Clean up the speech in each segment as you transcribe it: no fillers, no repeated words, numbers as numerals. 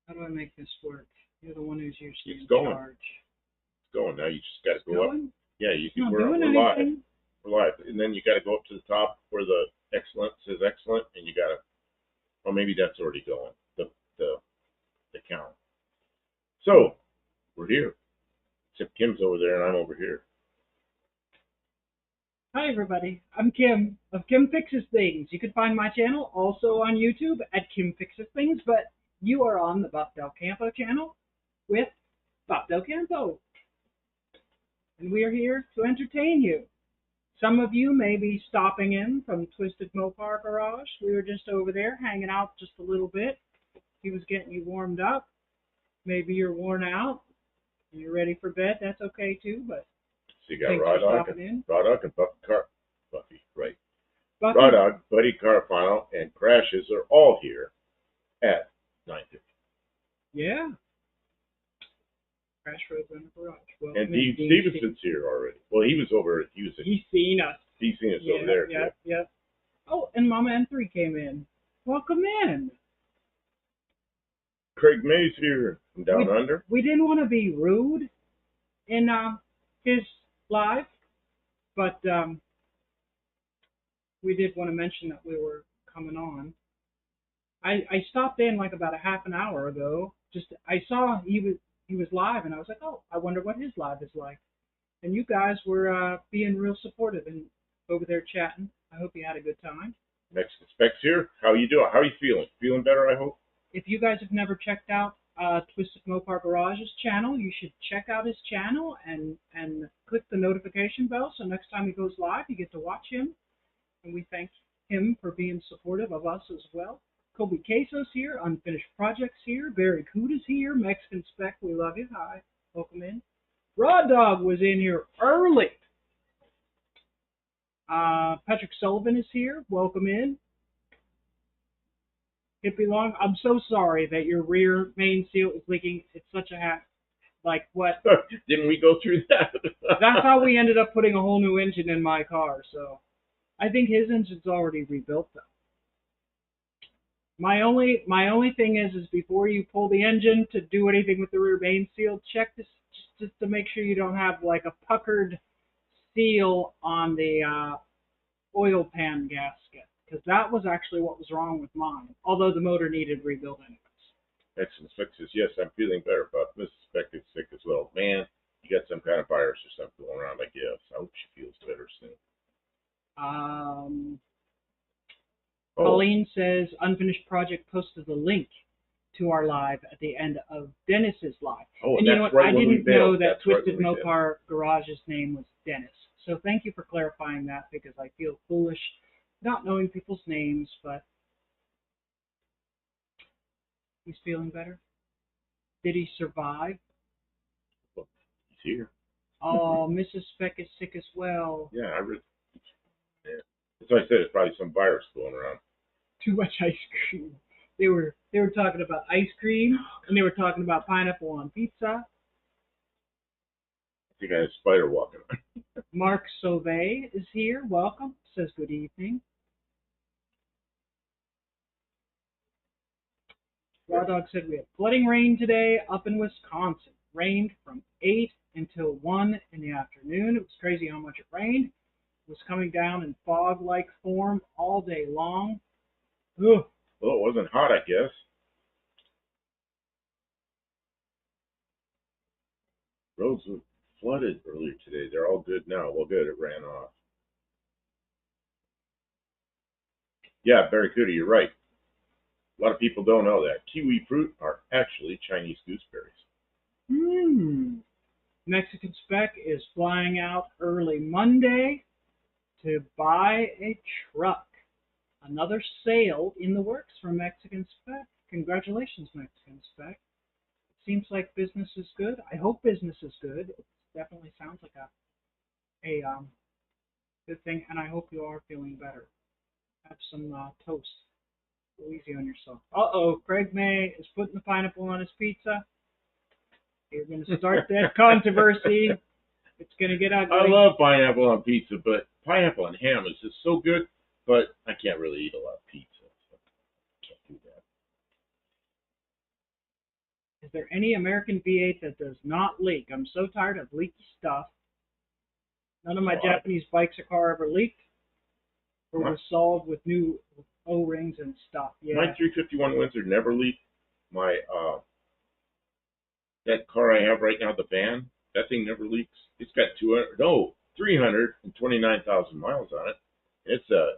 How do I make this work? You're the one who's usually It's in going. charge. It's going. Now you just got to It's go up. going? Yeah, you It's can. not We're doing live. anything. We're live, and then you got to go up to the top where the excellent says excellent, and you got to. Well, maybe that's already going. The the count. So we're here. Except Kim's over there, and I'm over here. Hi everybody, I'm Kim of Kim Fixes Things. You can find my channel also on YouTube at Kim Fixes Things, but you are on the Buff Del Campo channel with Buff Del Campo. And we are here to entertain you. Some of you may be stopping in from Twisted Mopar Garage. We were just over there hanging out just a little bit. He was getting you warmed up. Maybe you're worn out and you're ready for bed. That's okay too, but So you got thanks Raw for Dog, stopping in. Raw Dog, and Buffy, right? Buffy, Raw Dog, Buddy Carfano, and Crashes are all here at 9:50. yeah. Crash Road Rental Garage. Well, And Dave Stevenson's here already. Well, he was over at Houston. He's seen us. He's seen us Yeah, over there yeah, too. yeah. Oh, and Mama N3 came in. Welcome in. Craig May's here from Down Under. We didn't want to be rude in his live, but we did want to mention that we were coming on. I stopped in like about a half an hour ago. Just I saw he was live, and I was like, oh, I wonder what his live is like. And you guys were being real supportive and over there chatting. I hope you had a good time. Mexican Specs here. How you doing? How are you feeling? Feeling better, I hope? If you guys have never checked out Twisted Mopar Garage's channel, you should check out his channel and click the notification bell so next time he goes live, you get to watch him. And we thank him for being supportive of us as well. Kobe Queso's here, Unfinished Projects here, Barry Cooda's here, Mexican Spec, we love you. Hi, welcome in. Raw Dog was in here early. Patrick Sullivan is here, welcome in. Hippie Long, I'm so sorry that your rear main seal is leaking. It's such a hack. Like what? Didn't we go through that? That's how we ended up putting a whole new engine in my car. So I think his engine's already rebuilt though. My only thing is before you pull the engine to do anything with the rear main seal, check this just to make sure you don't have like a puckered seal on the oil pan gasket, because that was actually what was wrong with mine. Although the motor needed rebuilt anyways. Excellent Spec says, yes, I'm feeling better, but Mrs. Spec is sick as well. Man, you got some kind of virus or something going around, I guess. I hope she feels better soon. Colleen says Unfinished Project posted the link to our live at the end of Dennis's live. Oh, and you know what? Right, I didn't know that that's Twisted right Mopar Garage's name was Dennis. So thank you for clarifying that, because I feel foolish not knowing people's names, but he's feeling better. Did he survive? Well, he's here. Oh, Mrs. Speck is sick as well. Yeah, yeah. That's why I said it's probably some virus going around. Too much ice cream. They were talking about ice cream, and they were talking about pineapple on pizza. I think I had a spider walking on. Mark Sauvé is here. Welcome. Says good evening. Raw Dog said we had flooding rain today up in Wisconsin. Rained from 8 until 1 in the afternoon. It was crazy how much it rained. It was coming down in fog-like form all day long. Ugh. Well, it wasn't hot, I guess. Roads were flooded earlier today. They're all good now. Well, good. It ran off. Yeah, Barracuda, you're right. A lot of people don't know that. Kiwi fruit are actually Chinese gooseberries. Mexican Spec is flying out early Monday to buy a truck. Another sale in the works for Mexican Spec. Congratulations, Mexican Spec. It seems like business is good. I hope business is good. It definitely sounds like a good thing, and I hope you are feeling better. Have some toast. Go easy on yourself. Uh-oh, Craig May is putting the pineapple on his pizza. You're going to start that controversy. It's going to get ugly. I love pineapple on pizza, but pineapple and ham is just so good, but I can't really eat a lot of pizza. So I can't do that. Is there any American V8 that does not leak? I'm so tired of leaky stuff. None of my Japanese bikes or car ever leaked or was solved with new O-rings and stuff. Yeah. My 351 Windsor never leaked. My that car I have right now, the van, that thing never leaks. It's got 329,000 miles on it. It's a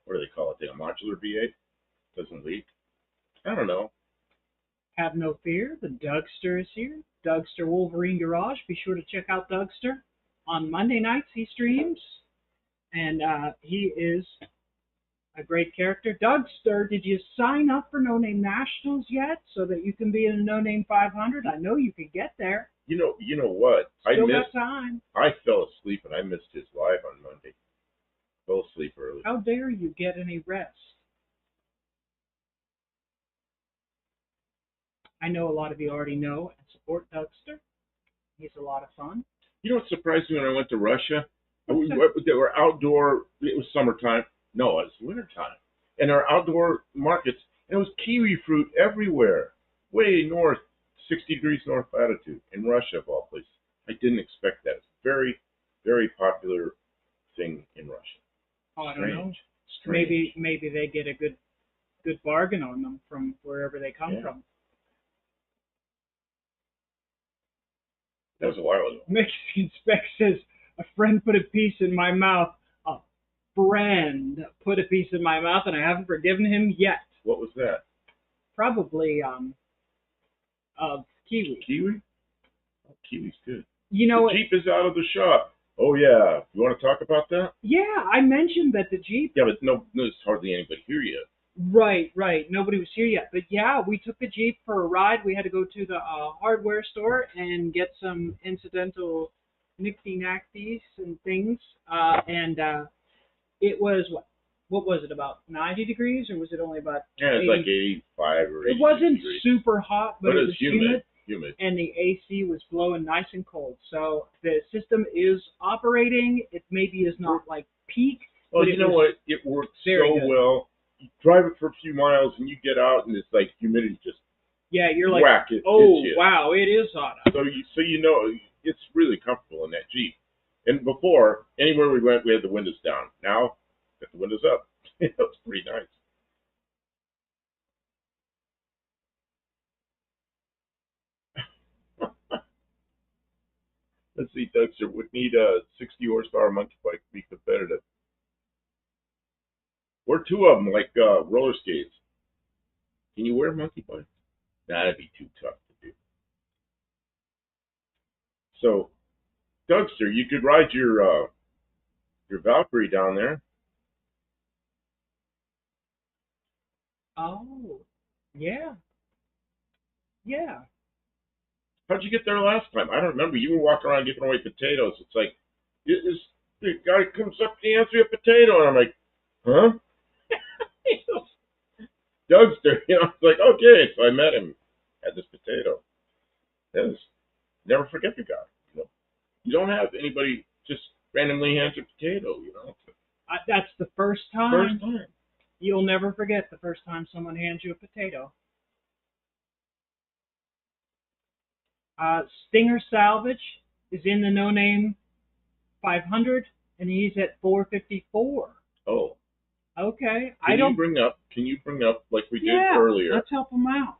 what do they call it? A modular V8. Doesn't leak. I don't know. Have no fear. The Dougster is here. Dougster Wolverine Garage. Be sure to check out Dougster. On Monday nights, he streams, and he is a great character. Dougster, did you sign up for No Name Nationals yet so that you can be in a No Name 500? I know you could get there. You know what? Still got time. I fell asleep and I missed his live on Monday. Fell asleep early. How dare you get any rest? I know a lot of you already know and support Dougster. He's a lot of fun. You know what surprised me when I went to Russia? They were outdoor. It was summertime. No, it was wintertime. And there were outdoor markets, and it was kiwi fruit everywhere. Way north, 60 degrees north latitude in Russia, of all places. I didn't expect that. It's a very, very popular thing in Russia. Oh, I don't know. Strange. Maybe they get a good bargain on them from wherever they come from. That was a while ago. Mexican Spec says, a friend put a piece in my mouth. A friend put a piece in my mouth, and I haven't forgiven him yet. What was that? Probably kiwi. Kiwi? Oh, kiwi's good. You know, the Jeep is out of the shop. Oh, yeah. You want to talk about that? Yeah, I mentioned that the Jeep... Yeah, but no, there's hardly anybody here yet. Right. Nobody was here yet. But yeah, we took the Jeep for a ride. We had to go to the hardware store and get some incidental knickety-knackies and things. It was, what was it, about 90 degrees? Or was it only about 80? Yeah, it's like 85 or 80 It wasn't degrees. Super hot, but it was humid. And the AC was blowing nice and cold. So the system is operating. It maybe is not like peak. Well, you know what? It works so well. You drive it for a few miles and you get out and it's like humidity just you're like, whack it. Wow, it is hot. So you know it's really comfortable in that Jeep. And before, anywhere we went, we had the windows down. Now, got the windows up. It was pretty nice. Let's see, Dougster would need a 60 horsepower monkey bike to be competitive. Or two of them, like roller skates. Can you wear a monkey bike? That'd be too tough to do. So, Dougster, you could ride your Valkyrie down there. Oh, yeah. Yeah. How'd you get there last time? I don't remember. You were walking around giving away potatoes. It's like, the guy comes up to answer a potato, and I'm like, huh? Dougster, it's like, okay. So I met him, had this potato. Never forget the guy. You don't have anybody just randomly hands a potato. That's the first time. First time. You'll never forget the first time someone hands you a potato. Stinger Salvage is in the No Name 500, and he's at 454. Oh. Okay. Can you bring up like we did earlier? Let's help him out.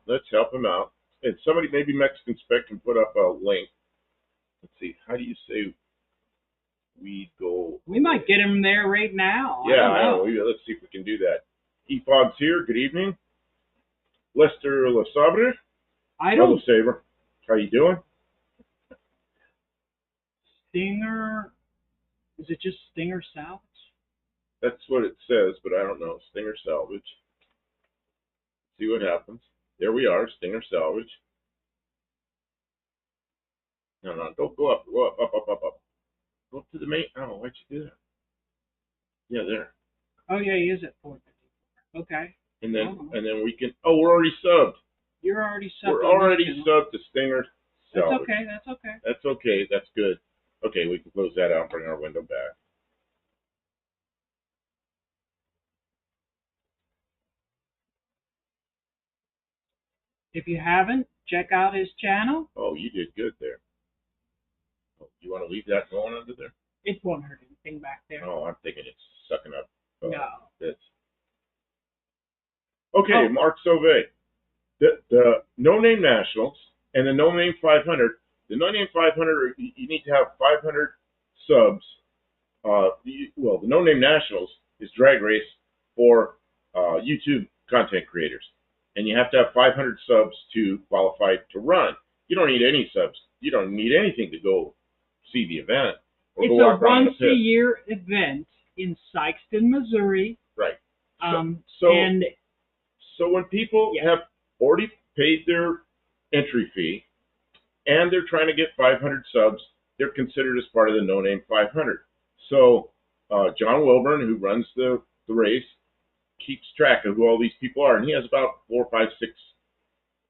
And somebody, maybe Mexican Spec, can put up a link. Let's see. How do you say we go? We might get him there right now. Yeah, I know. Let's see if we can do that. E-Fog's here. Good evening. Lester LeSabre. Hello, Saber. How you doing? Stinger. Is it just Stinger Salvage? That's what it says, but I don't know. Stinger Salvage. See what happens. There we are. Stinger Salvage. No, don't go up. Go up. Go up to the main. Oh, why'd you do that? Yeah, there. Oh, yeah, he is at 454. Okay. And then we can. Oh, we're already subbed. You're already subbed. We're already subbed to Stinger Salvage. That's okay. That's okay. That's good. Okay, we can close that out and bring our window back. If you haven't, check out his channel. Oh, you did good there. Oh, you want to leave that going under there? It won't hurt anything back there. Oh, I'm thinking it's sucking up No. bits. Okay, Oh. Mark Sauvé. The No Name Nationals and the No Name 500. The No Name 500, you need to have 500 subs. The No Name Nationals is drag race for YouTube content creators, and you have to have 500 subs to qualify to run. You don't need any subs. You don't need anything to go see the event. Or It's go a walk around the pit. once-a-year event in Sikeston, Missouri. Right. And So when people have already paid their entry fee and they're trying to get 500 subs, they're considered as part of the No Name 500. So John Wilburn, who runs the race, keeps track of who all these people are, and he has about 4, 5, 6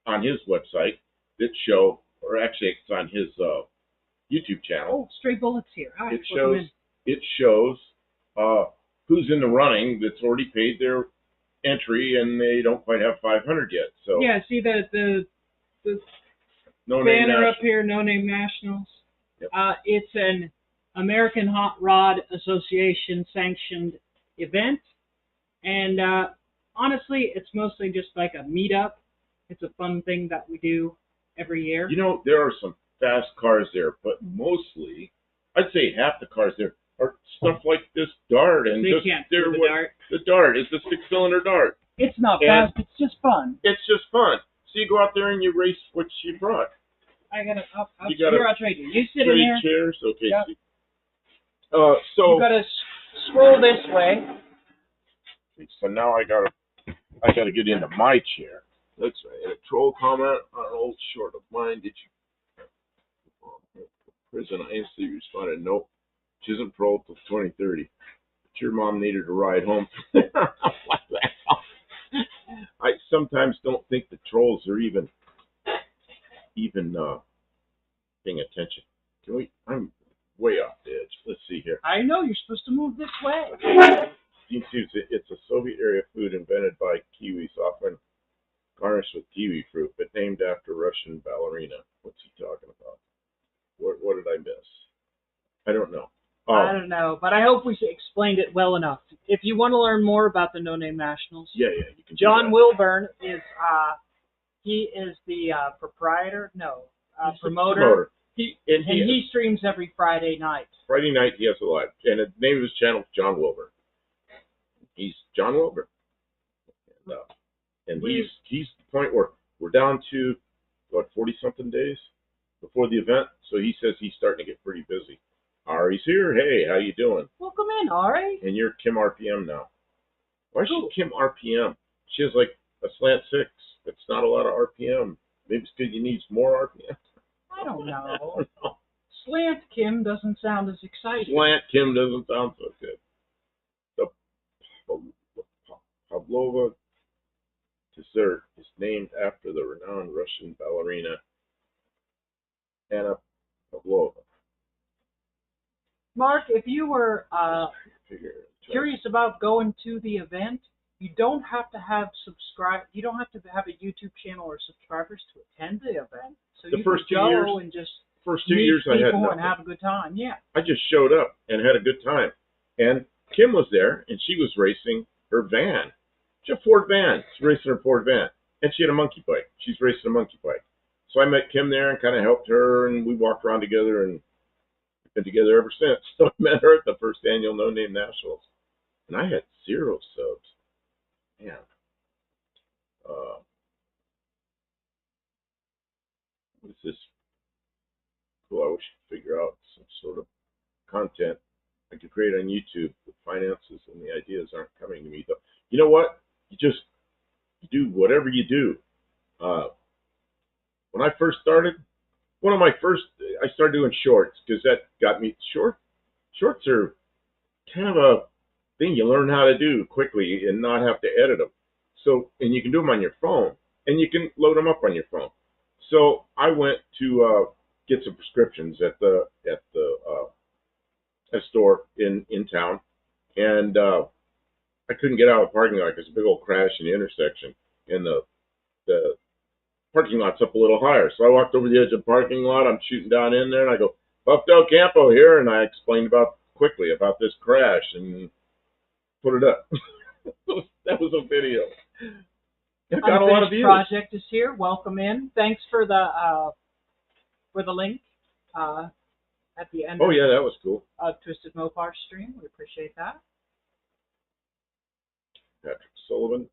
on his website that show, or actually it's on his YouTube channel. Oh, stray bullets here. All right, It shows who's in the running that's already paid their entry, and they don't quite have 500 yet. So yeah, see the No Name banner up Nationals. here, No Name Nationals. Yep. It's an American Hot Rod Association sanctioned event, and honestly, it's mostly just like a meetup. It's a fun thing that we do every year. You know, there are some fast cars there, but mostly, I'd say half the cars there are stuff like this Dart, and they just can't do the Dart. The Dart is the 6-cylinder Dart. It's not And fast. It's just fun. It's just fun. So you go out there and you race what you brought. I gotta. You gotta- Here, I'll trade you. You sit in there. Chairs, okay. Yep. So You gotta scroll this way. So now I gotta get into my chair. That's right. A troll comment on an old short of mine. Did you? Prison. I instantly responded, nope. She isn't paroled till 2030. But your mom needed a ride home. What the hell? I sometimes don't think the trolls are even paying attention. I'm way off the edge. Let's see here. I know you're supposed to move this way. It's a Soviet-era food invented by Kiwis, often garnished with kiwi fruit, but named after Russian ballerina. What's he talking about? What did I miss? I don't know. I don't know, but I hope we explained it well enough. If you want to learn more about the No Name Nationals, Yeah, you can. John Wilburn is he is the proprietor, promoter. He streams every Friday night. Friday night he has a live, and the name of his channel is John Wilburn. He's John Wilburn, and he's the point where we're down to 40-something days before the event. So he says he's starting to get pretty busy. Ari's here. Hey, how you doing? Welcome in, Ari. And you're Kim RPM now. Why is she Kim RPM? She has like a slant 6. It's not a lot of RPM. Maybe it's because you need more RPM. I don't know. Slant Kim doesn't sound as exciting. Slant Kim doesn't sound so good. The Pavlova dessert is named after the renowned Russian ballerina Anna Pavlova. Mark, if you were curious about going to the event, you don't have to have You don't have to have a YouTube channel or subscribers to attend the event. So The you first can 2 years- go and just First 2 meet years I had people nothing. and have a good time. Yeah. I just showed up and had a good time. And Kim was there, and she was racing her van. She had a Ford van. She's racing her Ford van. And she had a monkey bike. She's racing a monkey bike. So I met Kim there and kind of helped her, and we walked around together, and we've been together ever since. So I met her at the first annual No Name Nationals. And I had 0 subs. Man. What is this? Cool. I wish I could figure out some sort of content I could create on YouTube. The finances and the ideas aren't coming to me, though. You know what? You do whatever you do. When I first started, I started doing shorts because that got me Shorts are kind of a thing you learn how to do quickly and not have to edit them. So, and you can do them on your phone, and you can load them up on your phone. So I went to get some prescriptions at the a store in town, and I couldn't get out of the parking lot because a big old crash in the intersection, and the parking lot's up a little higher. So I walked over the edge of the parking lot. I'm shooting down in there, and I go, Buffalo Campo here, and I explained quickly about this crash and put it up. That was a video. It got a lot of views. Project is here. Welcome in. Thanks for the link at the end. Oh yeah, that was cool. Twisted Mopar stream. We appreciate that. Patrick Sullivan,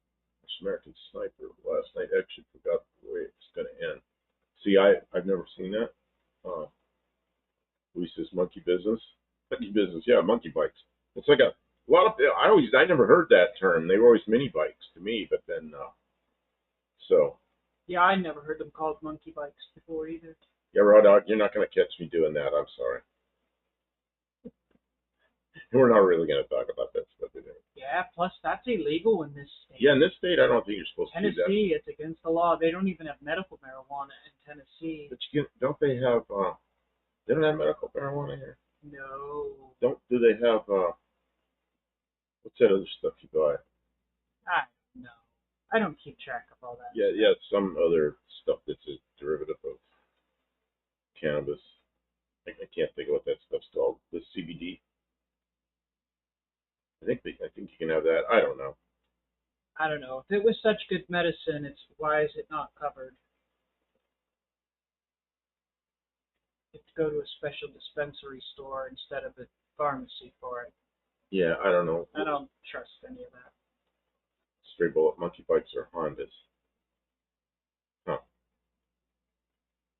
American Sniper. Last night, actually forgot the way it's going to end. See, I've never seen that. Lisa's Monkey Business. Monkey Business, yeah, monkey bikes. It's like a lot of. I never heard that term. They were always mini bikes to me, but then so. Yeah, I never heard them called monkey bikes before either. Yeah, Raw Dog, you're not going to catch me doing that. I'm sorry. We're not really going to talk about that stuff today. Yeah, plus that's illegal in this state. Yeah, in this state, I don't think you're supposed to do that. Tennessee, it's against the law. They don't even have medical marijuana in Tennessee. But don't they have? They don't have medical marijuana here. No. Do they have? What's that other stuff you buy? I don't know. I don't keep track of all that. Yeah, some other stuff that's a derivative of cannabis. I can't think of what that stuff's called. The CBD. I think you can have that. I don't know. I don't know. If it was such good medicine, why is it not covered? You have to go to a special dispensary store instead of a pharmacy for it. Yeah, I don't know. I don't trust any of that. Stray Bullet monkey bikes are Hondas. Huh.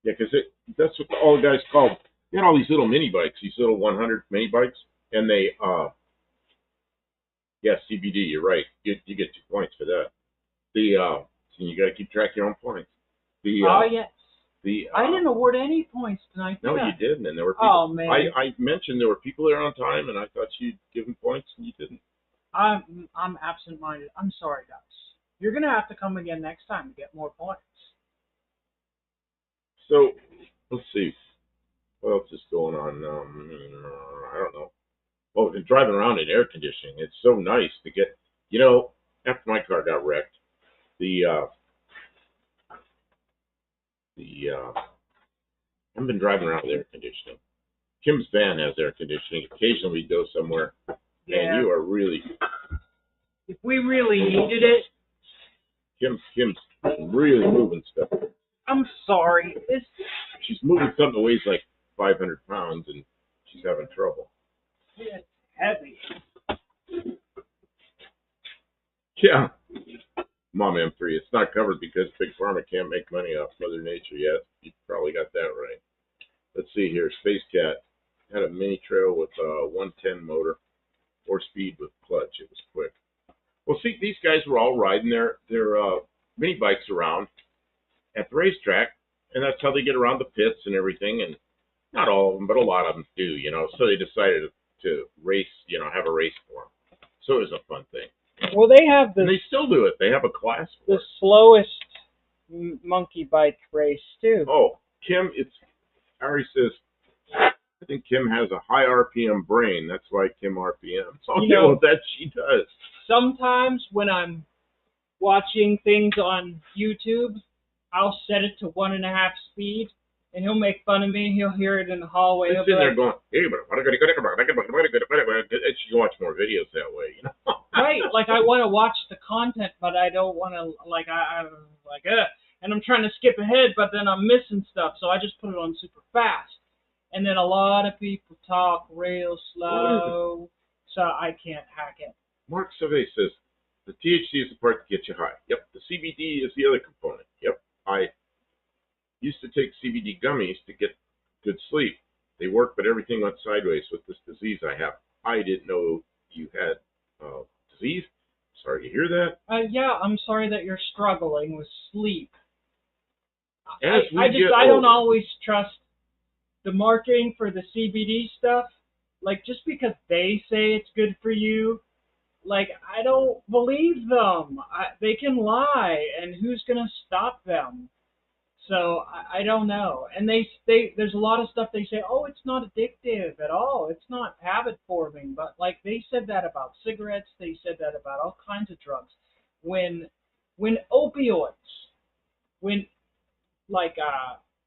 Yeah, because that's what all the guys called. They had all these little mini bikes, these little 100 mini bikes, and they yeah, CBD. You're right. You get 2 points for that. So you got to keep track of your own points. Yes. I didn't know. award any points tonight. No, you didn't, and there were people. Oh man. I mentioned there were people there on time, and I thought you'd give them points, and you didn't. I'm absent-minded. I'm sorry, guys. You're gonna have to come again next time to get more points. So let's see. What else is going on? I don't know. Well, driving around in air conditioning, it's so nice to get. After my car got wrecked, I've been driving around with air conditioning. Kim's van has air conditioning. Occasionally we go somewhere, and you are really. If we really needed it. Kim's really moving stuff. I'm sorry. She's moving something that weighs like 500 pounds, and she's having trouble. It's heavy. Yeah. Mom M3. It's not covered because Big Pharma can't make money off Mother Nature yet. You probably got that right. Let's see here. Space Cat had a mini trail with a 110 motor, 4-speed with clutch. It was quick. Well, see, these guys were all riding their mini bikes around at the racetrack, and that's how they get around the pits and everything. And not all of them, but a lot of them do, So they decided to race, have a race for them. So it was a fun thing. Well, they have and they still do it. They have a class for the slowest monkey bike race too. Oh, Kim, Ari says, I think Kim has a high RPM brain. That's why Kim RPM. So that she does. Sometimes when I'm watching things on YouTube, I'll set it to 1.5 speed, and he'll make fun of me. He'll hear it in the hallway. He's sitting there going, hey, but you watch more videos that way, Right, like I want to watch the content, but I don't want to, and I'm trying to skip ahead, but then I'm missing stuff, so I just put it on super fast. And then a lot of people talk real slow, so I can't hack it. Mark Survey says, the THC is the part that gets you high. Yep, the CBD is the other component. Yep, I used to take CBD gummies to get good sleep. They work, but everything went sideways with this disease I have. I didn't know you had disease. Sorry to hear that. Yeah, I'm sorry that you're struggling with sleep. I don't always trust the marketing for the CBD stuff. Like, just because they say it's good for you, I don't believe them. They can lie, and who's gonna stop them? So I don't know. And there's a lot of stuff they say, oh, it's not addictive at all. It's not habit forming. But they said that about cigarettes. They said that about all kinds of drugs. When opioids, when like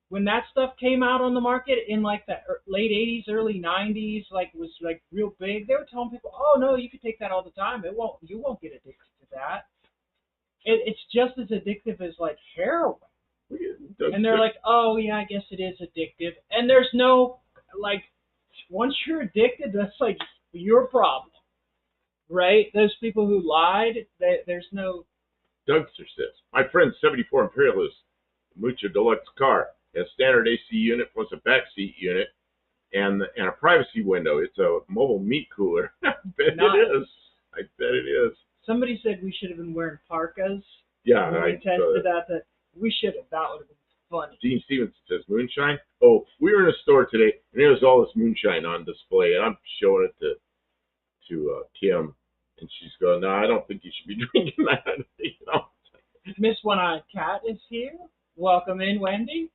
when that stuff came out on the market in like the late 80s, early 90s, like it was like real big. They were telling people, "Oh no, you can take that all the time. You won't get addicted to that. It's just as addictive as like heroin." And they're like, "Oh yeah, I guess it is addictive." And there's no like, once you're addicted, that's like your problem, right? Those people who lied, there's no. Dougster says, my friend's 74 Imperialist Mucha Deluxe car has standard AC unit plus a backseat unit and a privacy window. It's a mobile meat cooler. I bet Nice. it is. I bet it is. Somebody said we should have been wearing parkas. Yeah, when we tested that we should have. That would have been funny. Gene Stevenson says, moonshine? Oh, we were in a store today, and there was all this moonshine on display, and I'm showing it to Kim, and she's going, no, I don't think you should be drinking that. You know? Miss One-Eyed Cat is here. Welcome in, Wendy.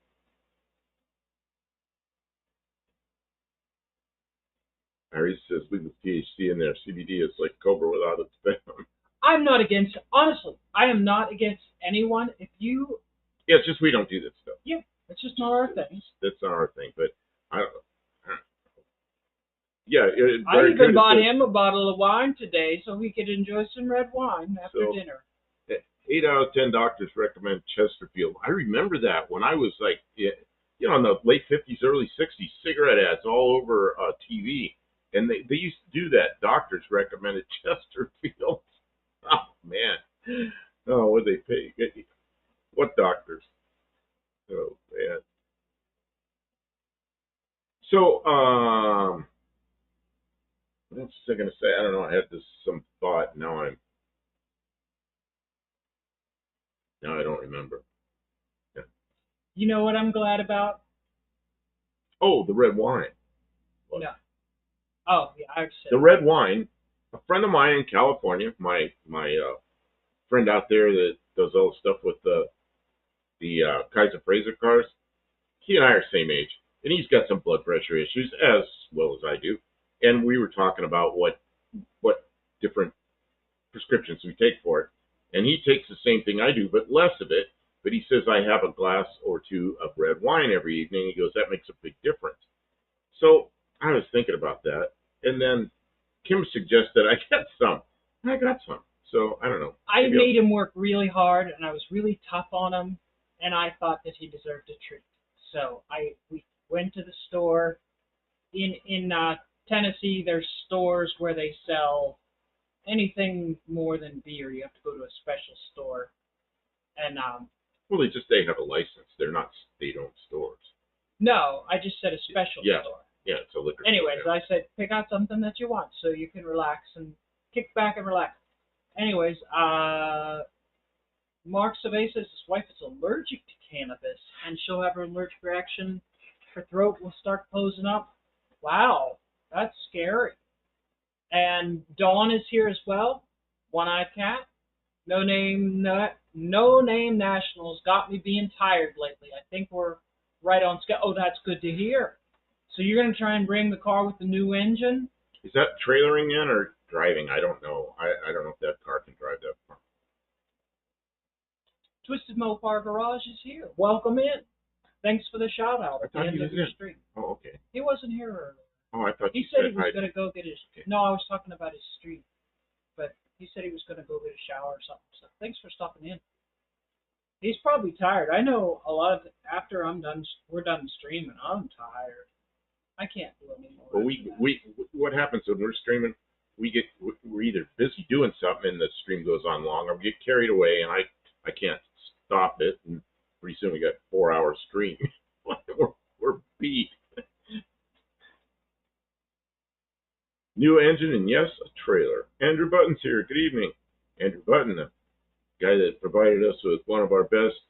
Harry says, leave the THC in there. CBD is like Cobra without its venom. I'm not against, honestly, I am not against anyone. If you... Yeah, it's just we don't do that stuff. Yeah, it's just not our thing. That's not our thing, but I don't know. Yeah, I even bought him a bottle of wine today so he could enjoy some red wine after dinner. 8 out of 10 doctors recommend Chesterfield. I remember that when I was like, in the late 50s, early 60s, cigarette ads all over TV. And they used to do that. Doctors recommended Chesterfield. Oh, man. Oh, what did they pay? What doctors? Oh, man. So, what else was I going to say? I don't know. I had some thought. Now I don't remember. Yeah. You know what I'm glad about? Oh, the red wine. What? No. Oh, yeah, I've said the red wine. A friend of mine in California, my friend out there that does all the stuff with the Kaiser Fraser cars. He and I are the same age, and he's got some blood pressure issues as well as I do. And we were talking about what different prescriptions we take for it. And he takes the same thing I do, but less of it. But he says I have a glass or two of red wine every evening. He goes, that makes a big difference. So I was thinking about that. And then Kim suggested I get some. And I got some. So I don't know. I made him work really hard, and I was really tough on him, and I thought that he deserved a treat. So we went to the store. In Tennessee, there's stores where they sell anything more than beer. You have to go to a special store. And well, they have a license. They're not state-owned stores. No, I just said a special store. Yeah, it's a liquor Anyways, store. I said pick out something that you want so you can relax and kick back and relax. Anyways, Mark Sabe says his wife is allergic to cannabis and she'll have an allergic reaction. Her throat will start closing up. Wow, that's scary. And Dawn is here as well. One-Eyed Cat. No name nationals got me being tired lately. I think we're right on schedule. Oh, that's good to hear. So you're going to try and bring the car with the new engine? Is that trailering in or driving? I don't know. I don't know if that car can drive that far. Twisted Mopar Garage is here. Welcome in. Thanks for the shout out at the end of your stream. Oh, okay. He wasn't here earlier. Oh, I thought he said he was going to go get his. Okay. No, I was talking about his stream, but he said he was going to go get a shower or something. So thanks for stopping in. He's probably tired. I know a lot of after we're done streaming. I'm tired. I can't do anymore. Well, we what happens when we're streaming? We're either busy doing something and the stream goes on long, or we get carried away and I can't stop it. And pretty soon we got 4 hours stream. we're beat. New engine and yes, a trailer. Andrew Button's here. Good evening. Andrew Button, the guy that provided us with one of our best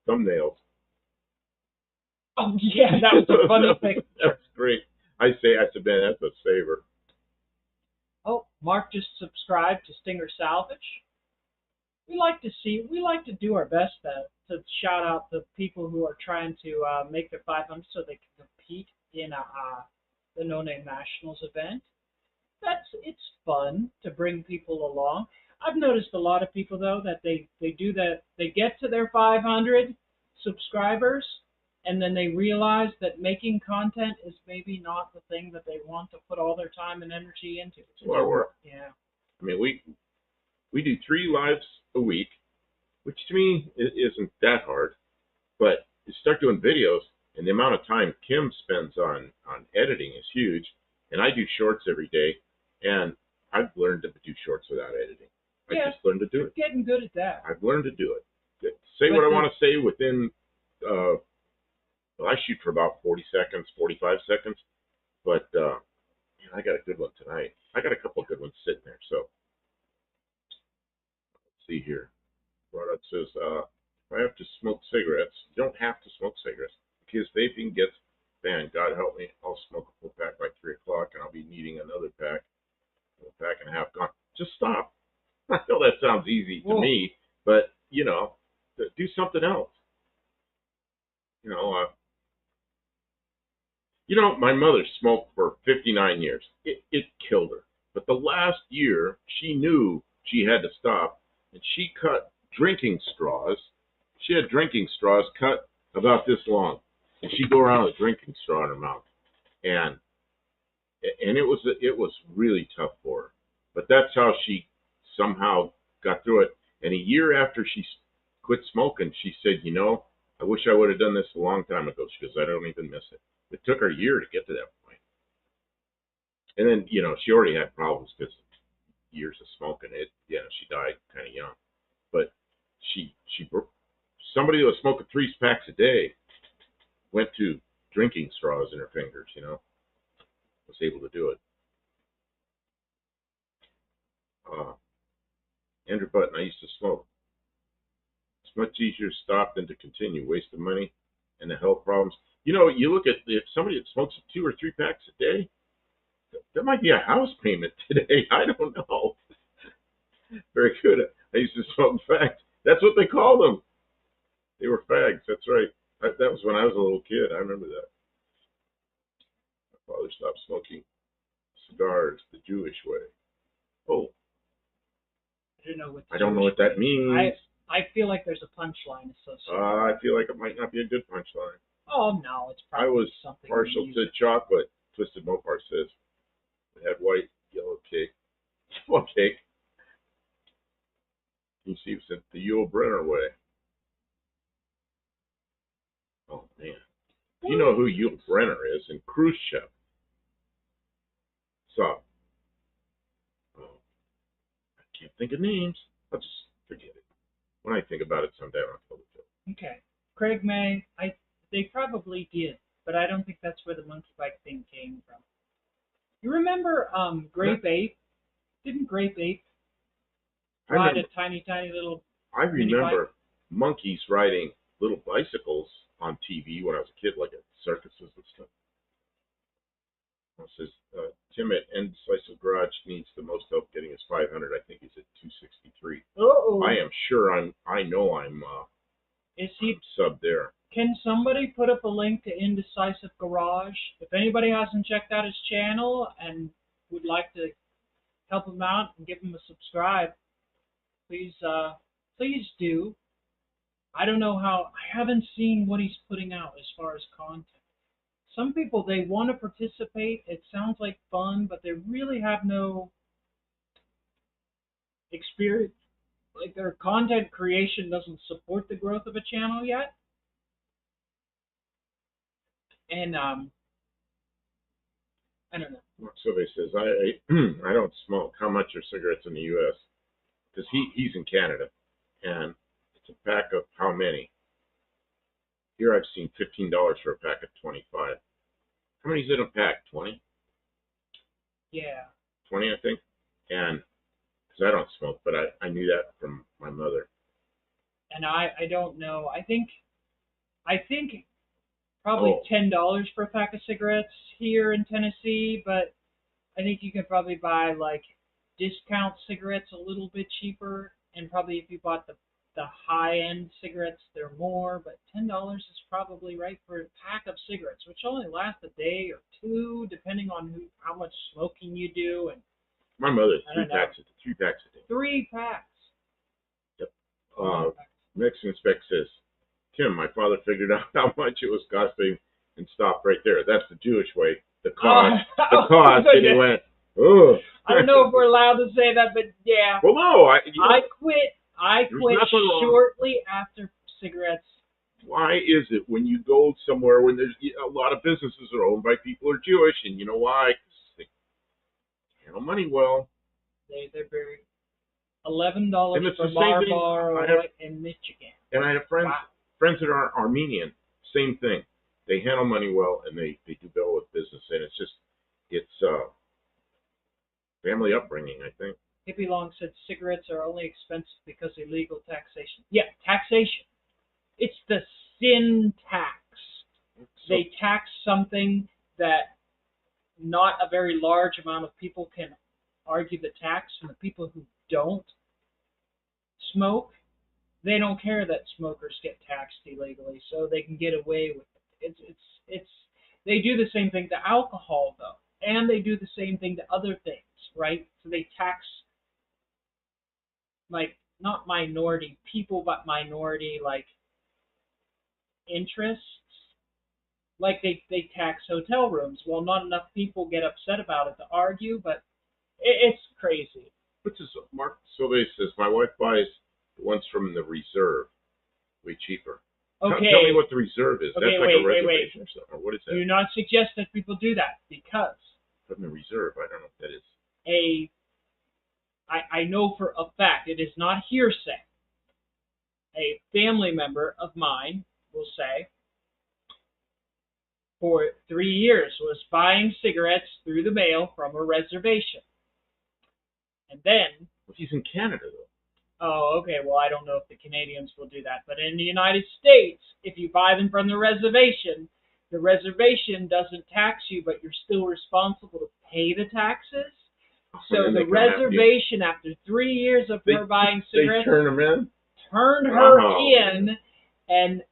thumbnails. Oh, yeah, that was a funny thing. That's great. I said, man, that's a saver. Oh, Mark just subscribed to Stinger Salvage. We like to do our best to shout out the people who are trying to make their 500 so they can compete in the No Name Nationals event. It's fun to bring people along. I've noticed a lot of people though that they do that. They get to their 500, subscribers, and then they realize that making content is maybe not the thing that they want to put all their time and energy into. It's a lot of work. Yeah. I mean, we do 3 lives a week, which to me isn't that hard. But you start doing videos, and the amount of time Kim spends on editing is huge. And I do shorts every day, and I've learned to do shorts without editing. I just learned to do it. You're getting good at that. I've learned to do it. Say what I want to say within, well, I shoot for about 40 seconds, 45 seconds. But, man, I got a good one tonight. I got a couple of good ones sitting there. So, let's see here. Product says, if I have to smoke cigarettes, you don't have to smoke cigarettes. Because vaping gets banned. God help me, I'll smoke a full pack by 3 o'clock, and I'll be needing another pack. A pack and a half gone. Just stop. I know that sounds easy to me, but, you know, do something else. My mother smoked for 59 years. It killed her. But the last year, she knew she had to stop, and she cut drinking straws. She had drinking straws cut about this long, and she'd go around with a drinking straw in her mouth, and it was really tough for her. But that's how she somehow got through it. And a year after she quit smoking, she said, I wish I would have done this a long time ago. She goes, I don't even miss it. It took her a year to get to that point. And then, she already had problems because years of smoking. She died kind of young. But somebody that was smoking 3 packs a day went to drinking straws in her fingers, was able to do it. Andrew Button, I used to smoke. It's much easier to stop than to continue. Waste of money and the health problems. You look at if somebody that smokes 2 or 3 packs a day, that might be a house payment today. I don't know. Very good. I used to smoke fags. That's what they called them. They were fags. That's right. That was when I was a little kid. I remember that. My father stopped smoking cigars the Jewish way. Oh. I don't know what that means. I feel like there's a punchline associated. I feel like it might not be a good punchline. Oh no, it's probably I was something partial to chocolate. Twisted Mopar says it had white, yellow cake. Yellow cake. You see, it's the Yule Brenner way. Oh man, you know who Yule Brenner is, and Khrushchev. So, I can't think of names. I'll just forget it. When I think about it someday, I'll tell the joke. Okay. Craig May, they probably did, but I don't think that's where the monkey bite thing came from. You remember Grape Ape? Didn't Grape Ape ride a tiny, tiny little I remember monkeys riding little bicycles on TV when I was a kid, like at circuses and stuff. It says, Tim at Indecisive Garage needs the most help getting his 500. I think he's at 263. Uh-oh. I am sure I know I'm sub there. Can somebody put up a link to Indecisive Garage? If anybody hasn't checked out his channel and would like to help him out and give him a subscribe, please do. I don't know how, I haven't seen what he's putting out as far as content. Some people, they want to participate. It sounds like fun, but they really have no experience. Like their content creation doesn't support the growth of a channel yet. And I don't know. Mark Silvey says, I don't smoke. How much are cigarettes in the U.S.? Because he's in Canada, and it's a pack of how many? Here I've seen $15 for a pack of 25. How many's in a pack? 20? Yeah. 20, I think. And because I don't smoke, but I knew that from my mother. And I don't know. I think probably $10 for a pack of cigarettes here in Tennessee, but I think you can probably buy like discount cigarettes a little bit cheaper, and probably if you bought the high-end cigarettes, they're more, but $10 is probably right for a pack of cigarettes, which only last a day or two, depending on how much smoking you do. And my mother, 3 packs a day. 3 packs. Yep. Mexican Spec says, Tim, my father figured out how much it was costing and stopped right there. That's the Jewish way. The cost. And he went, oh. I don't know if we're allowed to say that, but yeah. Well, no. I quit shortly after cigarettes. Why is it when you go somewhere when there's a lot of businesses are owned by people who are Jewish, and you know why? They handle money well. They're very $11 for bar in Michigan. And I have friends that are Armenian. Same thing. They handle money well, and they do well with business, and it's family upbringing, I think. Hippie Long said cigarettes are only expensive because of illegal taxation. Yeah, taxation. It's the sin tax. They tax something that not a very large amount of people can argue the tax, and the people who don't smoke, they don't care that smokers get taxed illegally, so they can get away with it. It's they do the same thing to alcohol though, and they do the same thing to other things, right? So they tax like not minority people, but minority like interests. Like they tax hotel rooms. Well, not enough people get upset about it to argue, but it's crazy. Which is Mark Silvey says, my wife buys the ones from the reserve, way cheaper. Okay. Tell me what the reserve is. Okay, That's like a reservation or something. Or what is that? Do not suggest that people do that because from the reserve, I don't know what that is. I know for a fact, it is not hearsay. A family member of mine will say, for 3 years was buying cigarettes through the mail from a reservation. And then... Well, he's in Canada, though. Oh, okay. Well, I don't know if the Canadians will do that. But in the United States, if you buy them from the reservation doesn't tax you, but you're still responsible to pay the taxes. So the reservation, after 3 years of her buying cigarettes, they turned her in, and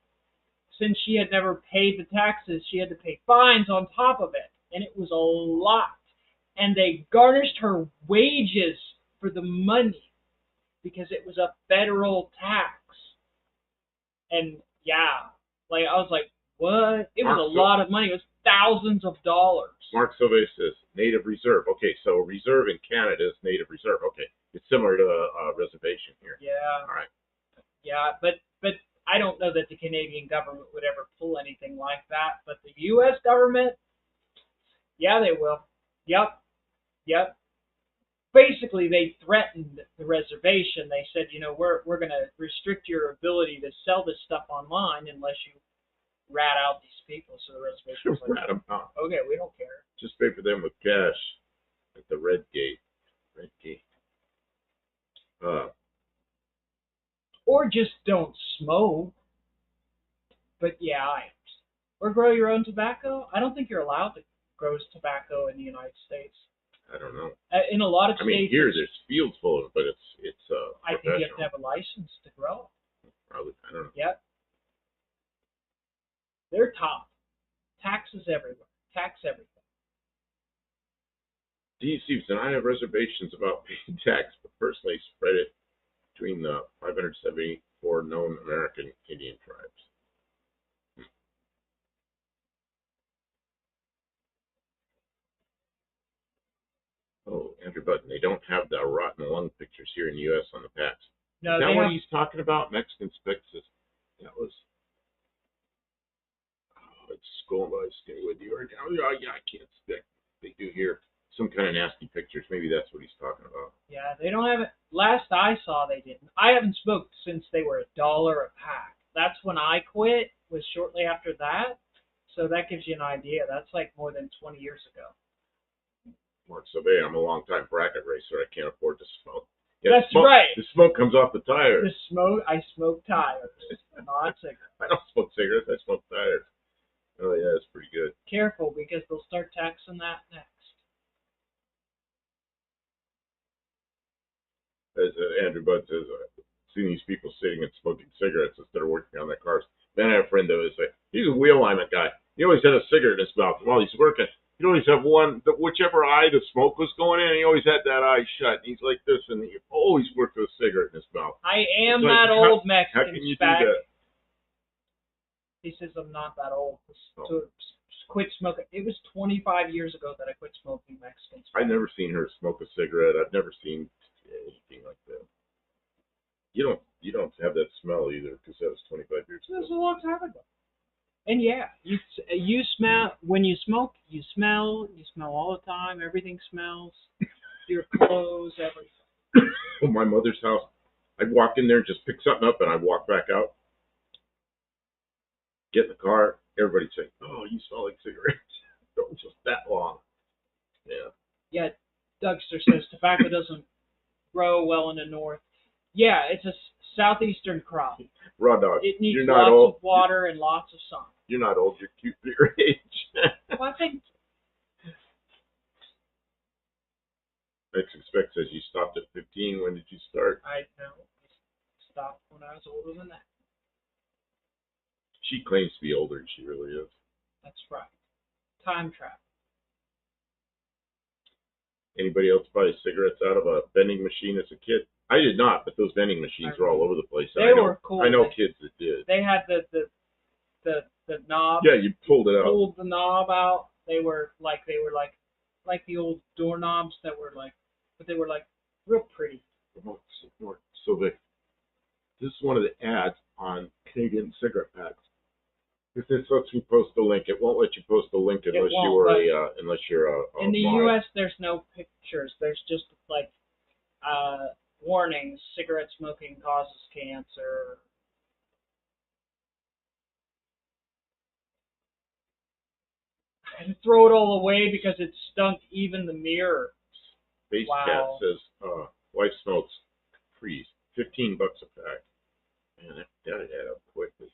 since she had never paid the taxes, she had to pay fines on top of it, and it was a lot. And they garnished her wages for the money because it was a federal tax. And yeah, like I was like, what? It was a lot of money. It was thousands of dollars. Mark Silvey says native reserve. Okay, so reserve in Canada is native reserve. Okay, it's similar to a reservation here. Yeah. All right. Yeah, but I don't know that the Canadian government would ever pull anything like that. But the U.S. government, yeah, they will. Yep. Basically, they threatened the reservation. They said, we're going to restrict your ability to sell this stuff online unless you rat out these people. So the reservation was like, rat them out. Okay, we don't care. Just pay for them with cash at the Red Gate. Or just don't smoke. But yeah, or grow your own tobacco. I don't think you're allowed to grow tobacco in the United States. I don't know. In a lot of states. I mean, here there's fields full of it, but it's I think you have to have a license to grow. Probably, I don't know. Yep. They're top. Taxes everywhere. Tax everything. D. Stevenson, I have reservations about paying tax, but personally spread it between the 574 known American Indian tribes. Oh, Andrew Button, they don't have the rotten lung pictures here in the U.S. on the packs. No, is that what he's talking about? Mexican Spexes. That was... it's going by skinny with you. Yeah, I can't stick. They do here some kind of nasty pictures. Maybe that's what he's talking about. Yeah, they don't have it. Last I saw, they didn't. I haven't smoked since they were $1 a pack. That's when I quit, was shortly after that. So that gives you an idea. That's like more than 20 years ago. Mark Silvey, I'm a long-time bracket racer. I can't afford to smoke. Yeah, that's right. The smoke comes off the tires. I smoke tires, not cigarettes. I don't smoke cigarettes. I smoke tires. Oh, yeah, that's pretty good. Careful, because they'll start taxing that next. As Andrew Budd says, I've seen these people sitting and smoking cigarettes instead of working on their cars. Then I have a friend that was like, he's a wheel alignment guy. He always had a cigarette in his mouth while he's working. He'd always have one, whichever eye the smoke was going in, he always had that eye shut. And he's like this, and he always worked with a cigarette in his mouth. I am that old Mexican How can you do that? He says I'm not that old to quit smoking. It was 25 years ago that I quit smoking Mexican cigarettes. I've never seen her smoke a cigarette. I've never seen anything like that. You don't have that smell either, because that was 25 years It was a ago. long time ago. And yeah, you smell when you smoke. You smell all the time. Everything smells. Your clothes, everything. At my mother's house, I'd walk in there and just pick something up, and I'd walk back out, get in the car. Everybody'd say, "Oh, you smell like cigarettes." It was just that long. Yeah. Yeah, Dougster says tobacco doesn't grow well in the north. Yeah, it's a southeastern crop. Raw dog. It needs You're not lots old. of water and lots of sun. You're not old. You're cute for your age. Well, I think X expect says you stopped at 15. When did you start? I know. I stopped when I was older than that. She claims to be older than she really is. That's right. Time travel. Anybody else buy cigarettes out of a vending machine as a kid? I did not, but those vending machines were all over the place. They were cool. I know kids that did. They had the knob. Yeah, you pulled it out. Pulled the knob out. They were like the old doorknobs that were like, but they were like real pretty. So this is one of the ads on Canadian cigarette packs. If this lets me post a link, it won't let you post a link unless you're a in the mod. U.S. There's no pictures. There's just like warnings: cigarette smoking causes cancer. I had to throw it all away because it stunk even the mirror. Base Wow. Cat says, wife smokes Capris, $15 a pack. Man, that'd add up quickly.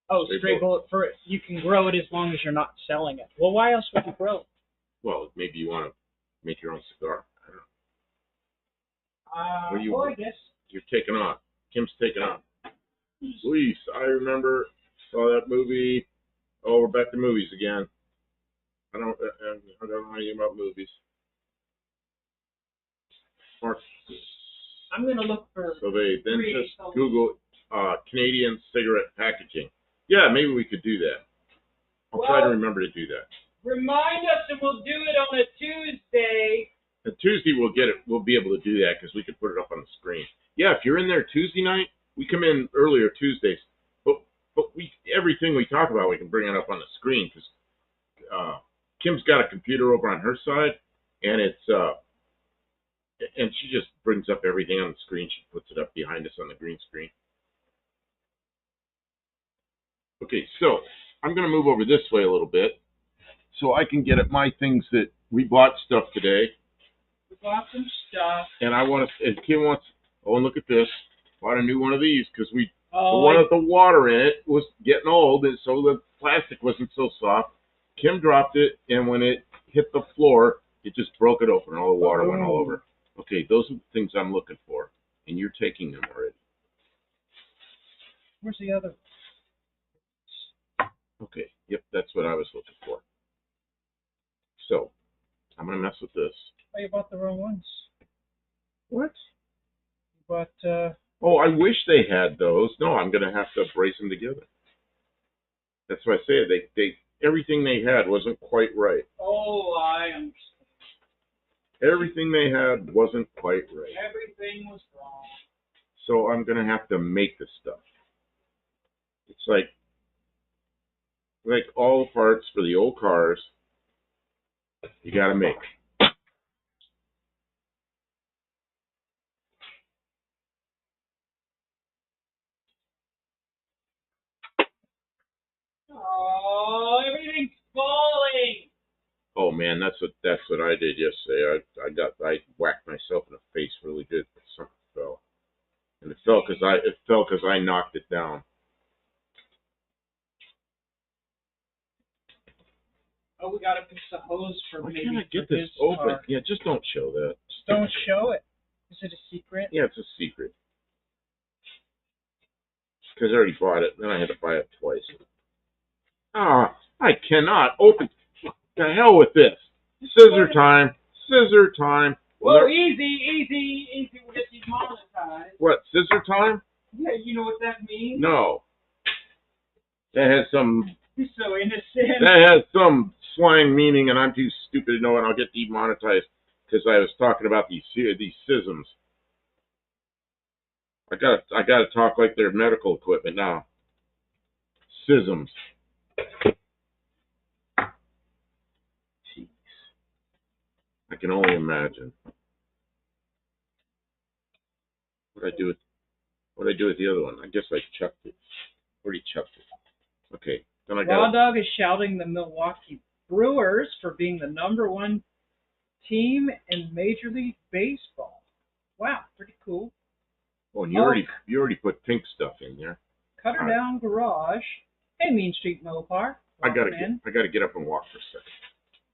Oh, straight bullet for it. You can grow it as long as you're not selling it. Well, why else would you grow it? Well, maybe you want to make your own cigar. I don't know. I guess. You're taking off. Kim's taking off. Luis, I remember, saw that movie. Oh, we're back to movies again. I don't know anything about movies. Mark. I'm going to look for... So they then just Google Canadian cigarette packaging. Yeah, maybe we could do that. I'll try to remember to do that. Remind us and we'll do it on a Tuesday. On Tuesday we'll get it. We'll be able to do that because we could put it up on the screen. Yeah, if you're in there Tuesday night, we come in earlier Tuesdays. But everything we talk about, we can bring it up on the screen because Kim's got a computer over on her side, and and she just brings up everything on the screen. She puts it up behind us on the green screen. Okay, so I'm going to move over this way a little bit so I can get at my things that we bought stuff today. We bought some stuff. And and Kim wants, and look at this. Bought a new one of these because the one with the water in it was getting old, and so the plastic wasn't so soft. Kim dropped it, and when it hit the floor, it just broke it open. All the water went all over. Okay, those are the things I'm looking for, and you're taking them already. Where's the other? Okay, yep, that's what I was looking for. So, I'm going to mess with this. Oh, you bought the wrong ones. What? You bought, Oh, I wish they had those. No, I'm going to have to brace them together. That's what I said. They everything they had wasn't quite right. Oh, I understand. Everything they had wasn't quite right. Everything was wrong. So I'm going to have to make the stuff. It's like all the parts for the old cars, you got to make. Oh, everything's falling. Oh man, that's what I did yesterday. I whacked myself in the face really good. Something fell, and it fell because I knocked it down. Oh, we gotta fix the hose for Why maybe can't I get for this his open? car. Yeah, just don't show that. Don't show it. Is it a secret? Yeah, it's a secret. Because I already bought it, then I had to buy it twice. I cannot open. The hell with this. Scissor time. Scissor time. Whoa, easy. We'll get demonetized. What, scissor time? Yeah, you know what that means? No. That has some You're so innocent. that has some slang meaning, and I'm too stupid to know, and I'll get demonetized because I was talking about these schisms. I gotta talk like they're medical equipment now. Schisms. Jeez. I can only imagine. What I do with the other one? I guess I chucked it. Already chucked it. Okay. Then I Raw got. Dog is shouting the Milwaukee Brewers for being the #1 team in Major League Baseball. Wow, pretty cool. Oh, and you already put pink stuff in there. Cutter Down Garage. Hey, Mean Street Mopar. I gotta get up and walk for a second.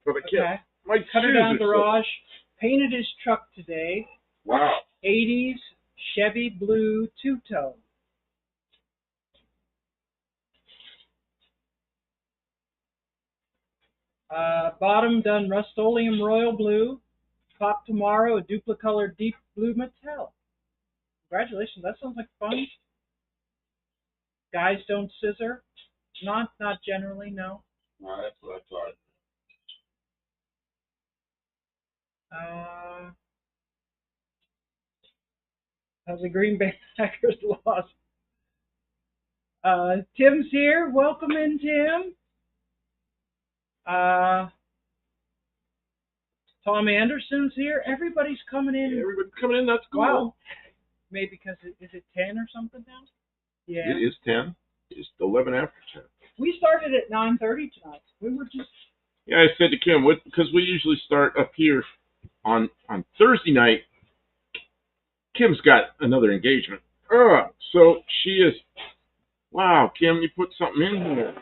But I can't. Okay. My Cutter shoes Down are Garage painted his truck today. Wow. 80s Chevy Blue two-tone. Bottom done Rust-Oleum Royal Blue. Top tomorrow, a Duplicolour Deep Blue Metal. Congratulations, that sounds like fun. Guys don't scissor. Not generally, no. No, that's what I thought. How's the Green Bay Packers lost? Tim's here. Welcome in, Tim. Tom Anderson's here. Everybody's coming in. Yeah, everybody's coming in. That's cool. Wow. Maybe because is it 10 or something now? Yeah. It is 10. It's 11 after 10. We started at 9:30 tonight. We were just. Yeah, I said to Kim, because we usually start up here on Thursday night. Kim's got another engagement. So she is. Wow, Kim, you put something in here.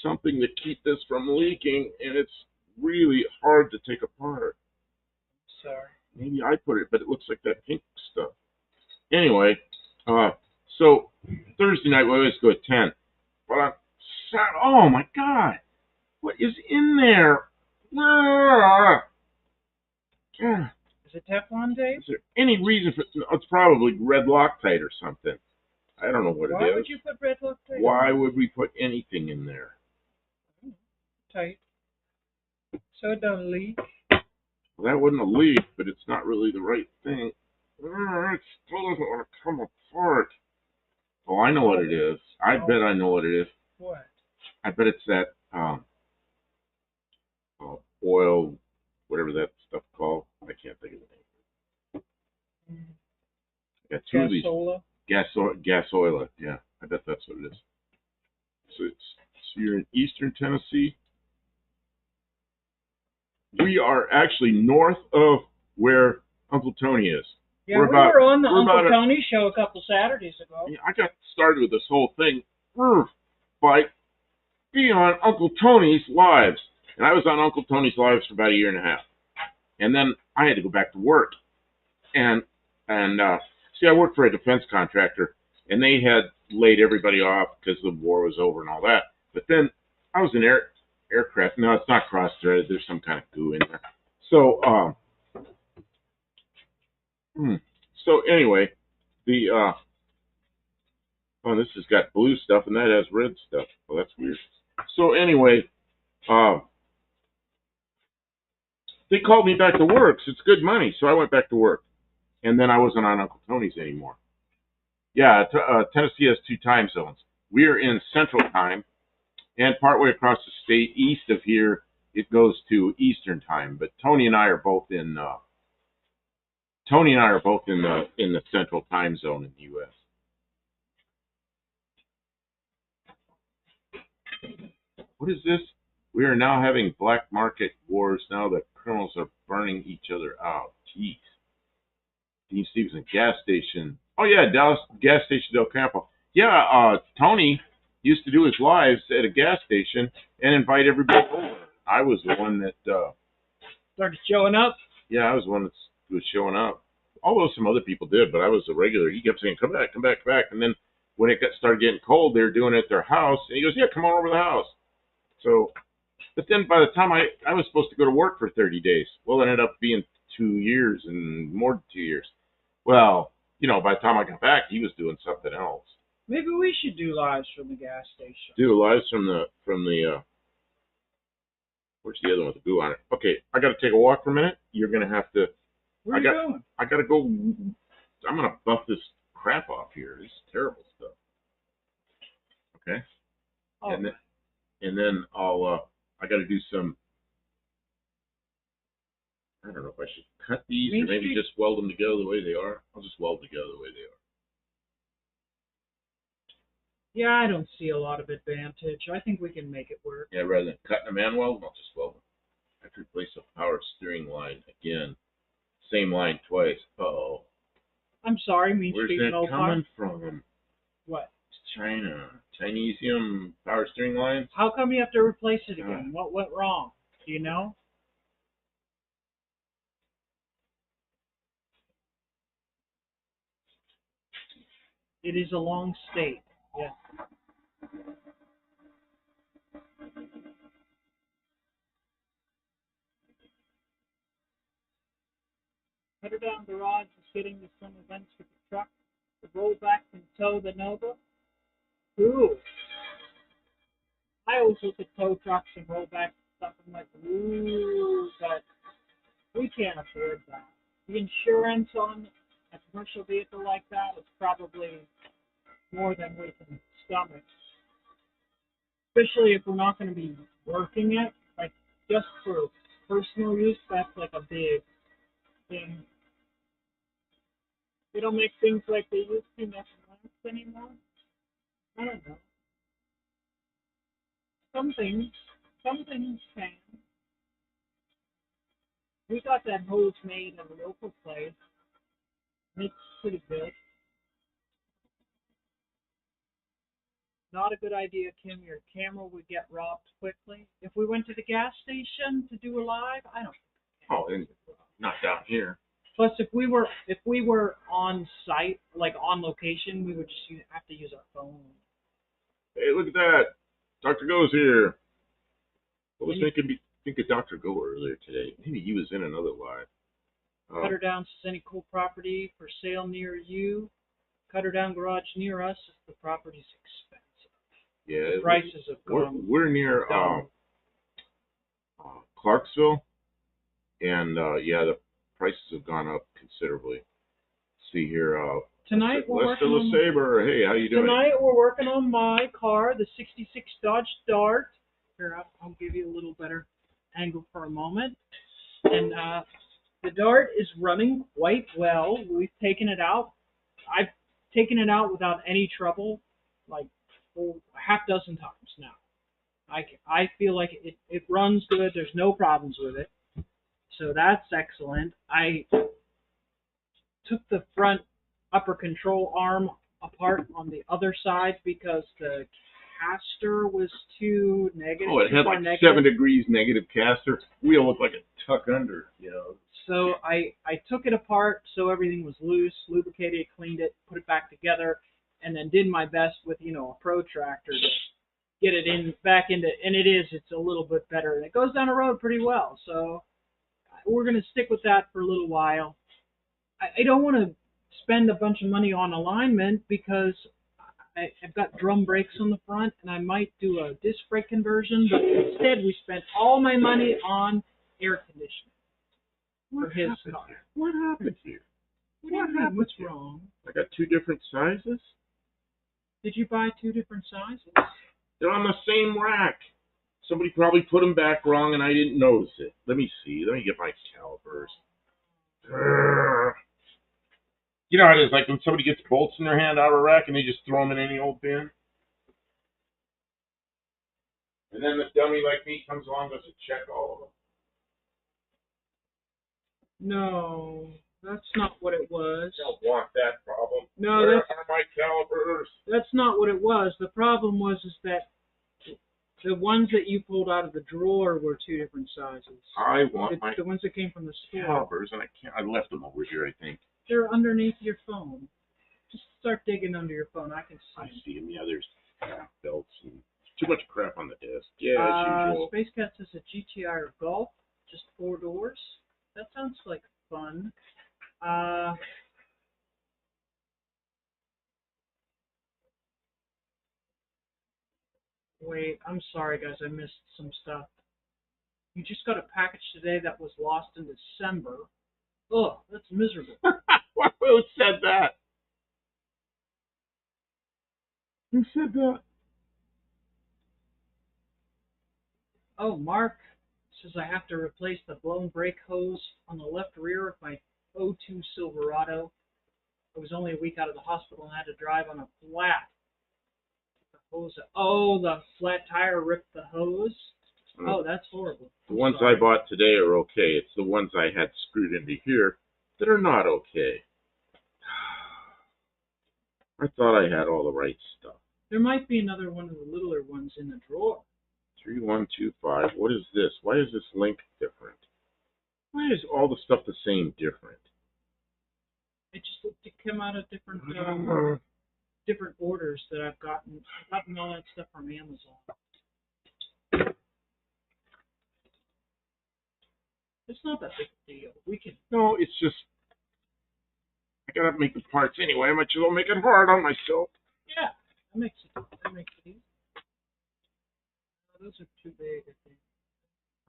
Something to keep this from leaking, and it's really hard to take apart. Sorry. Maybe I put it, but it looks like that pink stuff. Anyway, so Thursday night we always go at 10. But oh my God, what is in there? Is it Teflon, Dave? Is there any reason for it's probably red Loctite or something? I don't know what it is. Why would you put red Loctite? Why would we put anything in there? Tight. So it don't leak. Well, that wouldn't have leaked, but it's not really the right thing. It still doesn't want to come apart. Oh, I know what it is. I bet I know what it is. What? I bet it's that oil, whatever that stuff called. I can't think of the name. I got two of these. Gas oil. Yeah, I bet that's what it is. So you're in Eastern Tennessee. We are actually north of where Uncle Tony is. Yeah, we were on the Uncle Tony show a couple Saturdays ago. Yeah, I got started with this whole thing by being on Uncle Tony's Lives. And I was on Uncle Tony's Lives for about a year and a half. And then I had to go back to work. And see, I worked for a defense contractor, and they had laid everybody off because the war was over and all that. But then I was in aircraft. No, it's not cross-threaded. There's some kind of goo in there. So, so anyway, the this has got blue stuff and that has red stuff. Well, that's weird. So anyway, they called me back to work. So it's good money, so I went back to work, and then I wasn't on Uncle Tony's anymore. Yeah, Tennessee has 2 time zones. We're in Central Time, and partway across the state, east of here, it goes to Eastern Time. But Tony and I are both in the Central Time Zone in the U.S. What is this? We are now having black market wars. Now that criminals are burning each other out. Jeez. Dean Stevenson, gas station. Oh yeah, Dallas gas station Del Campo. Yeah, Tony used to do his lives at a gas station and invite everybody over. I was the one that started showing up. Yeah, I was the one that was showing up. Although some other people did, but I was a regular. He kept saying, "Come back, come back, come back." And then when it started getting cold, they were doing it at their house, and he goes, "Yeah, come on over to the house." So, but then by the time I was supposed to go to work for 30 days, well, it ended up being 2 years and more than 2 years. Well, by the time I got back, he was doing something else. Maybe we should do lives from the gas station. Do lives from the where's the other one with the goo on it? Okay, I got to take a walk for a minute. You're gonna have to. Where are you going? I got to go. I'm gonna buff this crap off here. This is terrible stuff. Okay. Oh, And then I got to do some. I don't know if I should cut these or maybe just weld them together the way they are. I'll just weld them together the way they are. yeah, I don't see a lot of advantage. I think we can make it work. Yeah, rather than cutting them and welding, I'll just weld them. I have to replace the power steering line again. Same line twice. Uh-oh. I'm sorry, Mean Where's Street that coming from? What? China. Chinesium power steering lines? How come you have to replace it again? What went wrong? Do you know? It is a long state. Yes. Cutter down garage is getting to some events with the truck. The rollback can tow the Nova. Ooh. I also could tow trucks and rollbacks and stuff. I'm like, ooh, but we can't afford that. The insurance on a commercial vehicle like that is probably more than we can stomach. Especially if we're not going to be working it, like just for personal use, that's like a big thing. They don't make things like they used to next month anymore. I don't know. Some things can. We got that hose made at a local place. It's pretty good. Not a good idea, Kim. Your camera would get robbed quickly. If we went to the gas station to do a live, I don't think. Oh, and not down here. Plus, if we were on site, like on location, we would just have to use our phone. Hey, look at that. Dr. Go's here. What was making me think of Dr. Go earlier today? Maybe he was in another live. Cutter Down says any cool property for sale near you. Cutter Down garage near us if the property's expensive. Yeah. The prices have gone. We're near Clarksville, and yeah, the prices have gone up considerably. See here, tonight we're working on Saber. Hey, how you doing? Tonight we're working on my car, the '66 Dodge Dart. Here, I'll give you a little better angle for a moment. And the Dart is running quite well. We've taken it out. I've taken it out without any trouble, like a half dozen times now. I feel like it runs good. There's no problems with it. So that's excellent. I took the front upper control arm apart on the other side because the caster was too negative. Oh, it had like negative. 7 degrees negative caster. Wheel looked like a tuck under, you know. So I took it apart so everything was loose, lubricated, cleaned it, put it back together, and then did my best with, a protractor to get it back into, and it's a little bit better. And it goes down the road pretty well. So we're going to stick with that for a little while. I don't want to spend a bunch of money on alignment because I've got drum brakes on the front, and I might do a disc brake conversion, but instead we spent all my money on air conditioning for his car. What happened here? What's wrong? I got 2 different sizes. Did you buy 2 different sizes? They're on the same rack. Somebody probably put them back wrong, and I didn't notice it. Let me see. Let me get my calipers. You know how it is, like when somebody gets bolts in their hand out of a rack and they just throw them in any old bin? And then the dummy like me comes along and goes to check all of them. No, that's not what it was. I don't want that problem. No, Where are my calipers? That's not what it was. The problem was that the ones that you pulled out of the drawer were 2 different sizes. I want the ones that came from the store. Calipers, and I left them over here, I think. They're underneath your phone. Just start digging under your phone. I can see. I see them. Yeah, there's belts and too much crap on the desk. Yeah, as usual. Space Cat says a GTI or Golf, just 4 doors. That sounds like fun. Wait, I'm sorry, guys. I missed some stuff. You just got a package today that was lost in December. Ugh, that's miserable. Who said that? Who said that? Oh, Mark says I have to replace the blown brake hose on the left rear of my '02 Silverado. I was only a week out of the hospital and had to drive on a flat. The hose. Oh, the flat tire ripped the hose. Oh, that's horrible. The ones I bought today are okay. It's the ones I had screwed into here that are not okay. I thought I had all the right stuff. There might be another one of the littler ones in the drawer. 3125. What is this? Why is this link different? Why is all the stuff the same different? It just it came out of different different orders that I've gotten. I've gotten all that stuff from Amazon. It's not that big a deal. We can. No, it's just I gotta make the parts anyway. I might as well make it hard on myself. Yeah, that makes it easy. Those are too big, I think.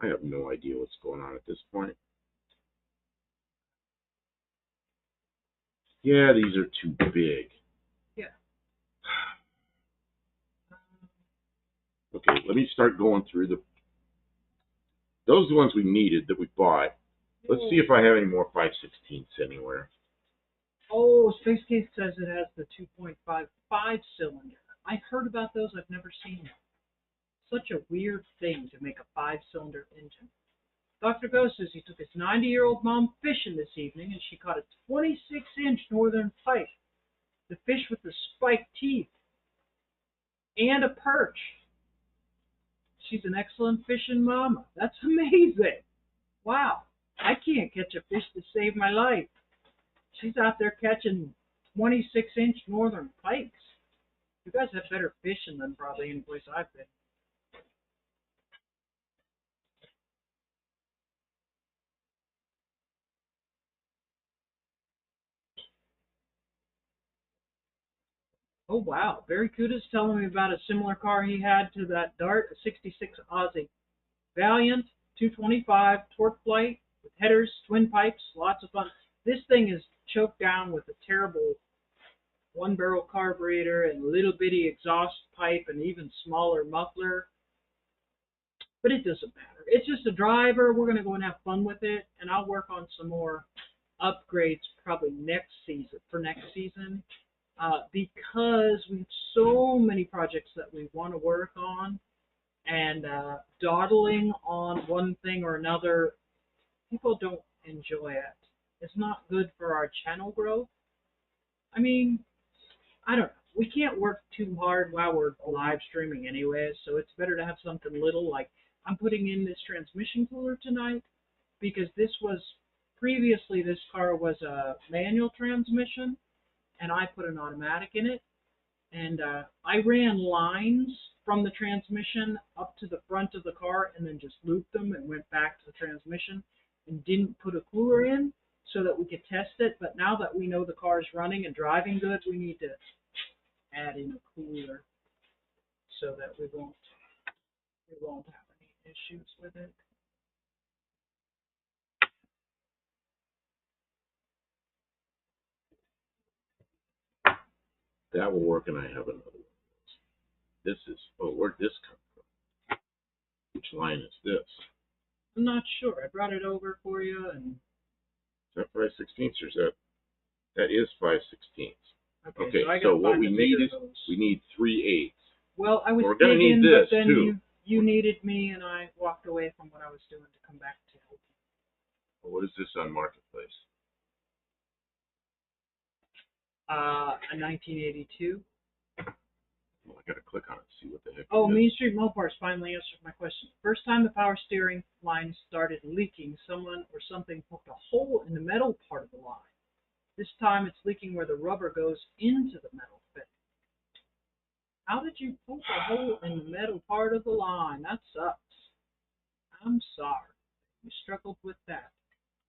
I have no idea what's going on at this point. Yeah, these are too big. Yeah. Okay, let me start going through the. Those are the ones we needed that we bought. Let's see if I have any more 5/16ths anywhere. Oh, Space Case says it has the 2.55 cylinder. I've heard about those. I've never seen them. Such a weird thing to make a 5-cylinder engine. Dr. Go says he took his 90-year-old mom fishing this evening and she caught a 26-inch northern pike. The fish with the spiked teeth. And a perch. She's an excellent fishing mama. That's amazing. Wow. I can't catch a fish to save my life. She's out there catching 26-inch northern pikes. You guys have better fishing than probably any place I've been. Oh, wow. Barracuda's telling me about a similar car he had to that Dart, a 66 Aussie. Valiant, 225, torque flight, with headers, twin pipes, lots of fun. This thing is choked down with a terrible one-barrel carburetor and little bitty exhaust pipe and even smaller muffler. But it doesn't matter. It's just a driver. We're going to go and have fun with it, and I'll work on some more upgrades probably next season. Because we have so many projects that we want to work on, and dawdling on one thing or another, people don't enjoy it. It's not good for our channel growth. I mean, I don't know. We can't work too hard while we're live streaming anyway, so it's better to have something little like I'm putting in this transmission cooler tonight because previously this car was a manual transmission and I put an automatic in it. And I ran lines from the transmission up to the front of the car and then just looped them and went back to the transmission and didn't put a cooler in so that we could test it. But now that we know the car is running and driving good, we need to add in a cooler so that we won't have any issues with it. That will work, and I have another one. This is, where'd this come from? Which line is this? I'm not sure. I brought it over for you. And is that 5/16ths or is that is 5/16ths? Okay, so what we need is hose. we need 3/8. Well, I was we're gonna digging, need this but then too. You needed me, and I walked away from what I was doing to come back to help you. Well, what is this on Marketplace? A 1982. Well, I gotta click on it to see what the heck. Oh, Main Street Mopars finally answered my question. First time the power steering line started leaking, someone or something poked a hole in the metal part of the line. This time it's leaking where the rubber goes into the metal fit. How did you poke a hole in the metal part of the line? That sucks. I'm sorry. You struggled with that.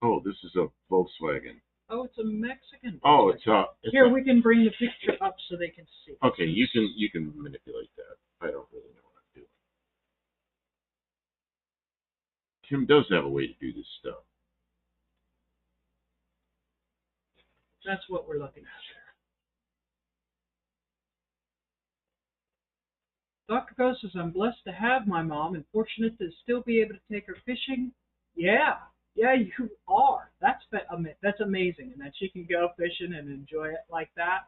Oh, this is a Volkswagen. Oh, it's a Mexican. Oh, it's Here, we can bring the picture up so they can see. Okay, you can manipulate that. I don't really know what I'm Tim does have a way to do this stuff. That's what we're looking at there. Dr. Ghost says, I'm blessed to have my mom and fortunate to still be able to take her fishing. Yeah, you are. That's amazing. And that she can go fishing and enjoy it like that.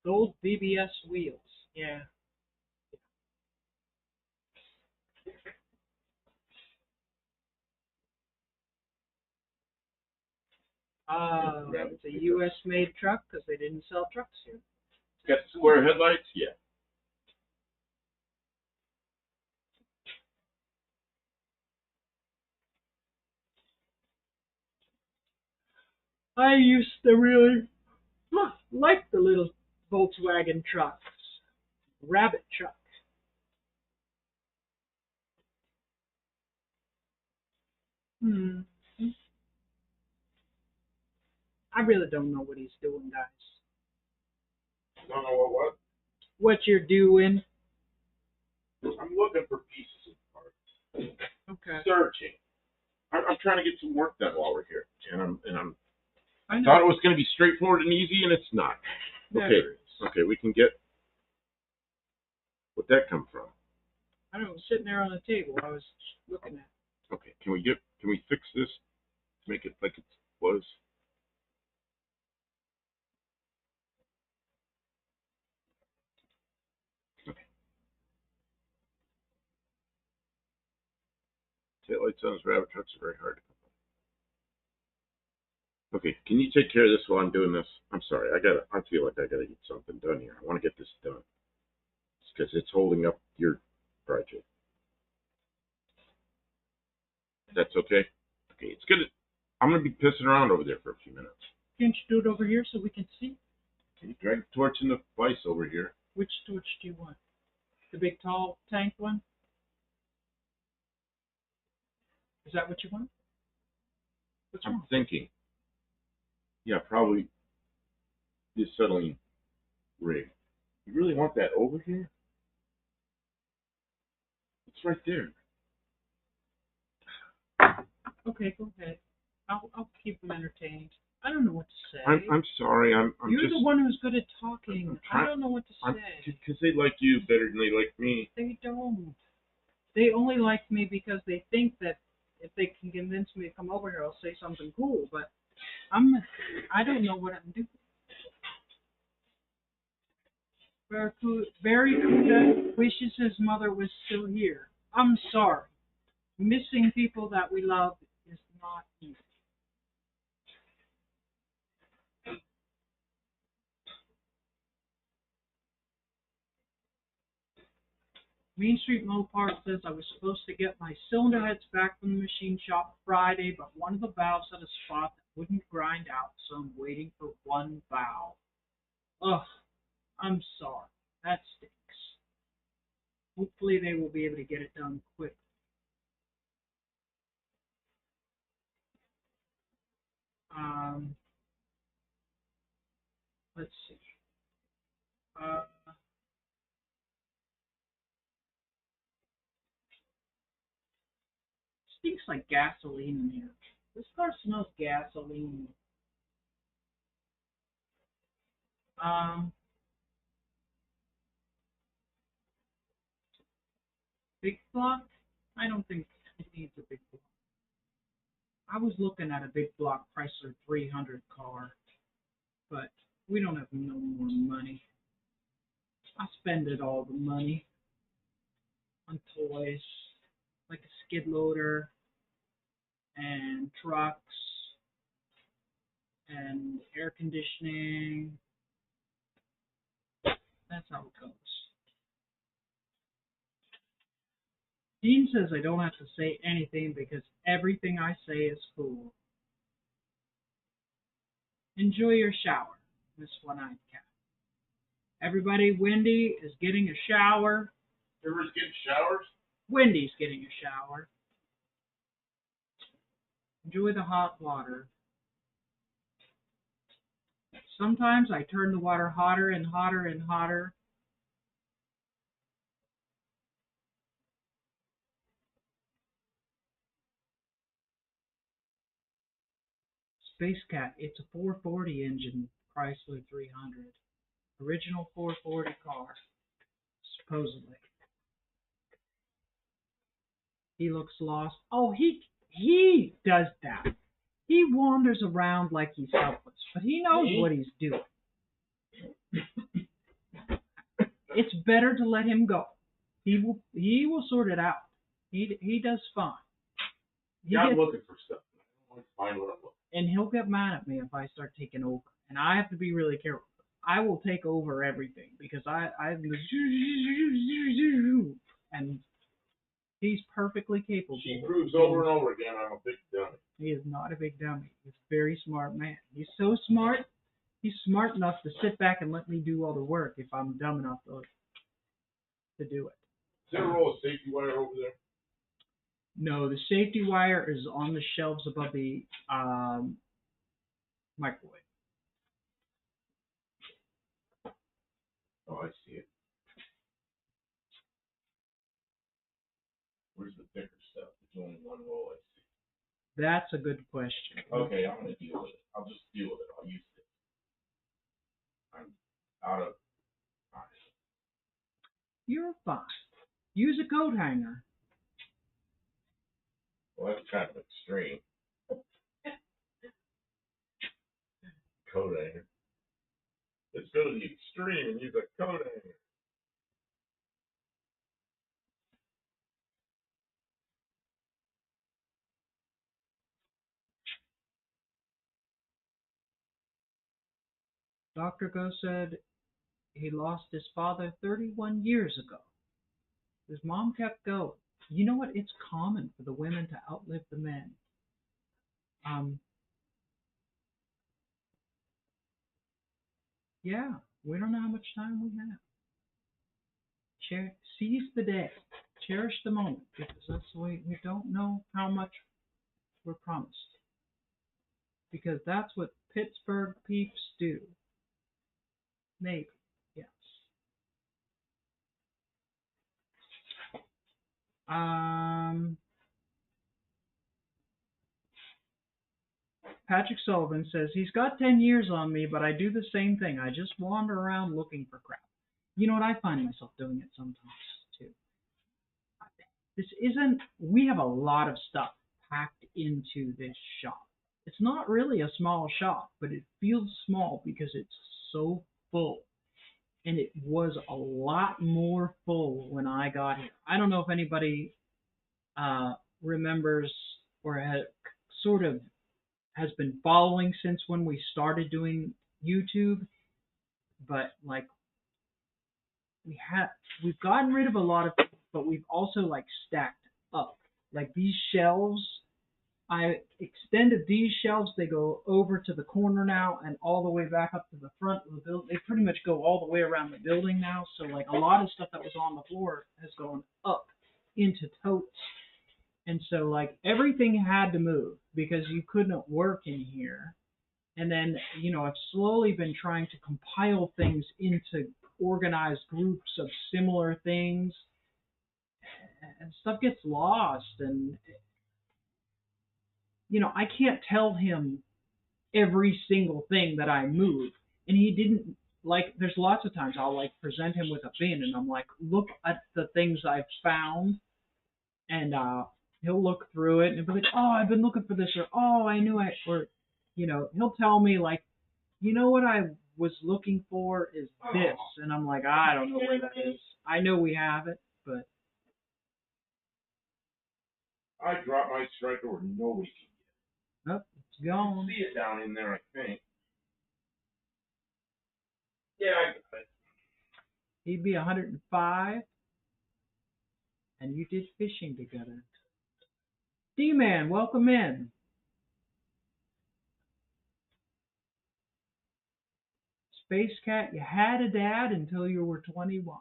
Gold BBS wheels. Yeah. It's a U.S. made truck because they didn't sell trucks here. It's got square headlights? Yeah. I used to really like the little Volkswagen trucks. Rabbit truck. I really don't know what he's doing, guys. Don't know what? What you're doing? I'm looking for pieces of parts. Okay. Searching. I'm trying to get some work done while we're here, and I thought it was going to be straightforward and easy, and it's not. Okay. Okay, we can get. Where'd that come from? I don't know. It was sitting there on the table. I was looking at it. Okay, can we fix this? Make it like it was. Okay. Taillights on those rabbit trucks are very hard to come by. Okay, can you take care of this while I'm doing this? I'm sorry, I feel like I gotta get something done here. I want to get this done. Because it's holding up your project. That's okay? Okay, it's good. I'm gonna be pissing around over there for a few minutes. Can't you do it over here so we can see? Can you drag the torch in the vise over here? Which torch do you want? The big tall tank one? Is that what you want? What's I'm wrong? thinking. Yeah, probably the acetylene rig. You really want that over here? It's right there. Okay, go ahead. I'll keep them entertained. I don't know what to say. I'm sorry. I'm You're just. the one who's good at talking. I don't know what to say. Because they like you better than they like me. They don't. They only like me because they think that if they can convince me to come over here, I'll say something cool. But I don't know what I'm doing. Barracuda wishes his mother was still here. I'm sorry. Missing people that we love is not easy. Main Street Mopar says I was supposed to get my cylinder heads back from the machine shop Friday, but one of the valves had a spot that wouldn't grind out, so I'm waiting for one valve. Ugh, I'm sorry. That stinks. Hopefully they will be able to get it done quick. Let's see. Stinks like gasoline in here. This car smells gasoline. Big block? I don't think it needs a big block. I was looking at a big block Chrysler 300 car, but we don't have no more money. I spend it all the money on toys, like a skid loader and trucks and air conditioning. That's how it goes. Dean says I don't have to say anything because everything I say is cool. Enjoy your shower, Miss One-Eyed Cat. Everybody, Wendy is getting a shower. Everybody's getting showers? Wendy's getting a shower. Enjoy the hot water. Sometimes I turn the water hotter and hotter and hotter. Space Cat, it's a 440 engine Chrysler 300. Original 440 car, supposedly. He looks lost. Oh, he does that. He wanders around like he's helpless, but he knows what he's doing. It's better to let him go. He will sort it out. He does fine. I'm looking for stuff. I don't want to find what I'm looking And he'll get mad at me if I start taking over. And I have to be really careful. I will take over everything because I'm and he's perfectly capable. She proves over and over again I'm a big dummy. He is not a big dummy. He's a very smart man. He's so smart. He's smart enough to sit back and let me do all the work if I'm dumb enough to do it. Is there a roll of safety wire over there? No, the safety wire is on the shelves above the microwave. Oh, I see it. Where's the thicker stuff? There's only one roll I see. That's a good question. Okay, I'm going to deal with it. I'll just deal with it. I'll use it. I'm out of time. You're fine. Use a coat hanger. Well, that's kind of extreme. Coat hanger. Let's go to the extreme and use a coat hanger. Dr. Go said he lost his father 31 years ago. His mom kept going. You know what? It's common for the women to outlive the men. Yeah, we don't know how much time we have. Seize the day. Cherish the moment because that's the way we don't know how much we're promised. Because that's what Pittsburgh peeps do. Maybe, yes. Patrick Sullivan says, he's got 10 years on me, but I do the same thing. I just wander around looking for crap. You know what? I find myself doing it sometimes, too. We have a lot of stuff packed into this shop. It's not really a small shop, but it feels small because it's so full. And it was a lot more full when I got here. I don't know if anybody remembers or sort of has been following since when we started doing YouTube, but like we've gotten rid of a lot of things, but we've also like stacked up. Like these shelves, I extended these shelves. They go over to the corner now and all the way back up to the front of the building. They pretty much go all the way around the building now. So like a lot of stuff that was on the floor has gone up into totes. And so like everything had to move because you couldn't work in here. And then, I've slowly been trying to compile things into organized groups of similar things. And stuff gets lost. And, I can't tell him every single thing that I move. And he didn't, like, there's lots of times I'll, like, present him with a bin. And I'm like, look at the things I've found. And he'll look through it and he'll be like, oh, I've been looking for this. Or, oh, I knew I, or, he'll tell me, like, what I was looking for is this. And I'm like, I don't know where that is. I know we have it, but. I dropped my striker where nobody can get it. Oh, it's gone. You can see it down in there, I think. Yeah, I got it. He'd be 105, and you did fishing together. D-Man, welcome in. Space Cat, you had a dad until you were 21.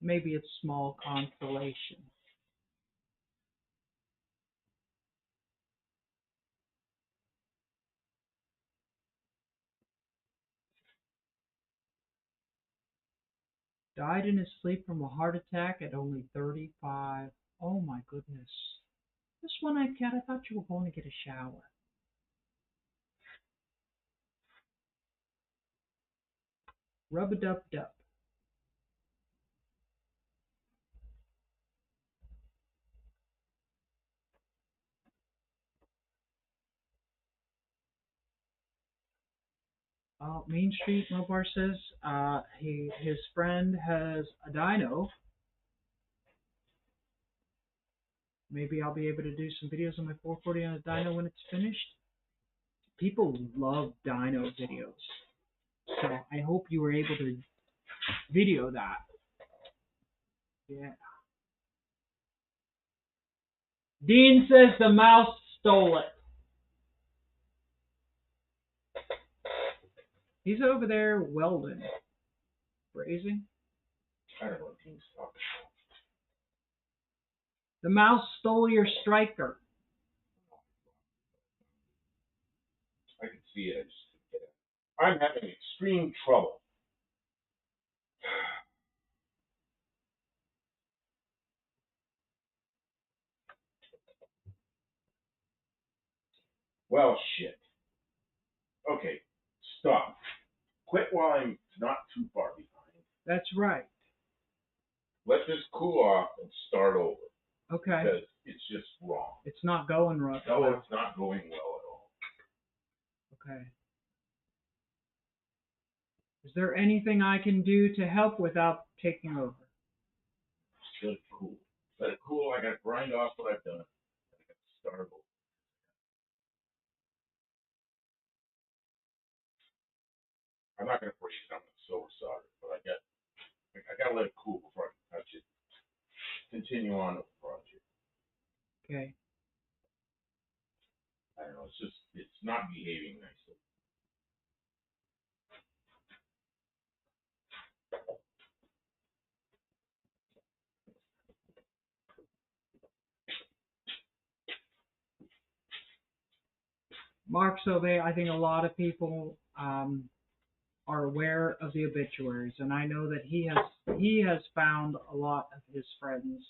Maybe it's small consolation. Died in his sleep from a heart attack at only 35. Oh my goodness. This one-eyed cat, I thought you were going to get a shower. Rub-a-dub-dub. Main Street Mobar says his friend has a dino. Maybe I'll be able to do some videos on my 440 on a dino when it's finished. People love dino videos. So I hope you were able to video that. Yeah. Dean says the mouse stole it. He's over there welding. Brazing. I don't know what Dean's talking about. The mouse stole your striker. I can see it. I just couldn't get it. I'm having extreme trouble. Well, shit. Okay, stop. Quit while I'm not too far behind. That's right. Let this cool off and start over. Okay. Because it's just wrong. It's not going right. No, it's not going well at all. Okay. Is there anything I can do to help without taking over? Just let it cool. Let it cool. I got to grind off what I've done. I got to start over. I'm not going to freeze it. I'm going to silver solder it. But I got to let it cool before I can touch it. Continue on with the project. Okay. I don't know. It's not behaving nicely. Mark Sauvé, I think a lot of people are aware of the obituaries, and I know that he has found a lot of his friends.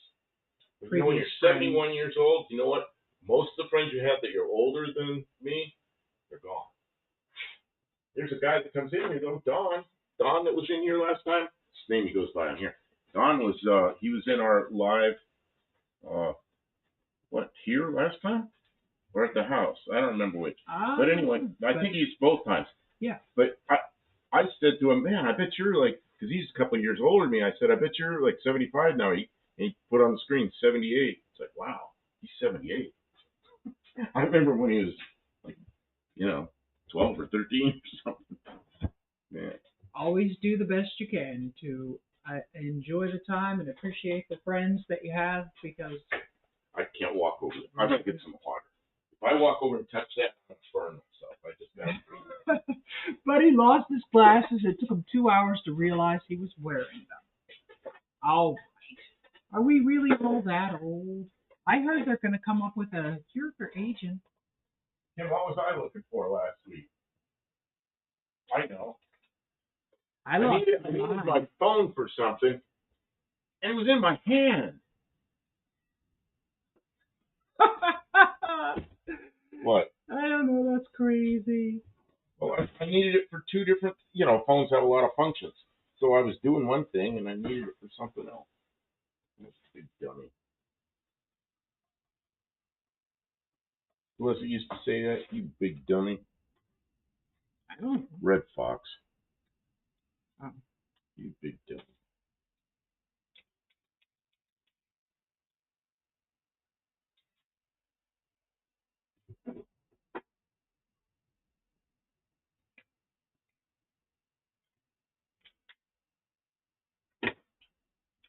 You know, when you're 71 years old, you know what? Most of the friends you have that you're older than me, they're gone. There's a guy that comes in here, though, Don that was in here last time. His name he goes by on here. Don was he was in our live here last time? Or at the house. I don't remember which. But anyway, I think he's both times. Yeah. But I said to him, man, I bet you're like, because he's a couple of years older than me. I said, I bet you're like 75 now. He put on the screen 78. It's like, wow, he's 78. I remember when he was like, 12 or 13 or something. Yeah. Always do the best you can to enjoy the time and appreciate the friends that you have, because I can't walk over there. I'm going to get some water. If I walk over and touch that, I'm going to burn myself. I just got to. But he lost his glasses. It took him 2 hours to realize he was wearing them. All right. Are we really all that old? I heard they're going to come up with a cure for aging. Tim, what was I looking for last week? I know. I needed my phone for something, and it was in my hand. What? I don't know. That's crazy. Well, I needed it for two different, phones have a lot of functions. So I was doing one thing, and I needed it for something else. Big dummy. Who was it used to say that? You big dummy. I don't know. Red Fox. Oh. You big dummy.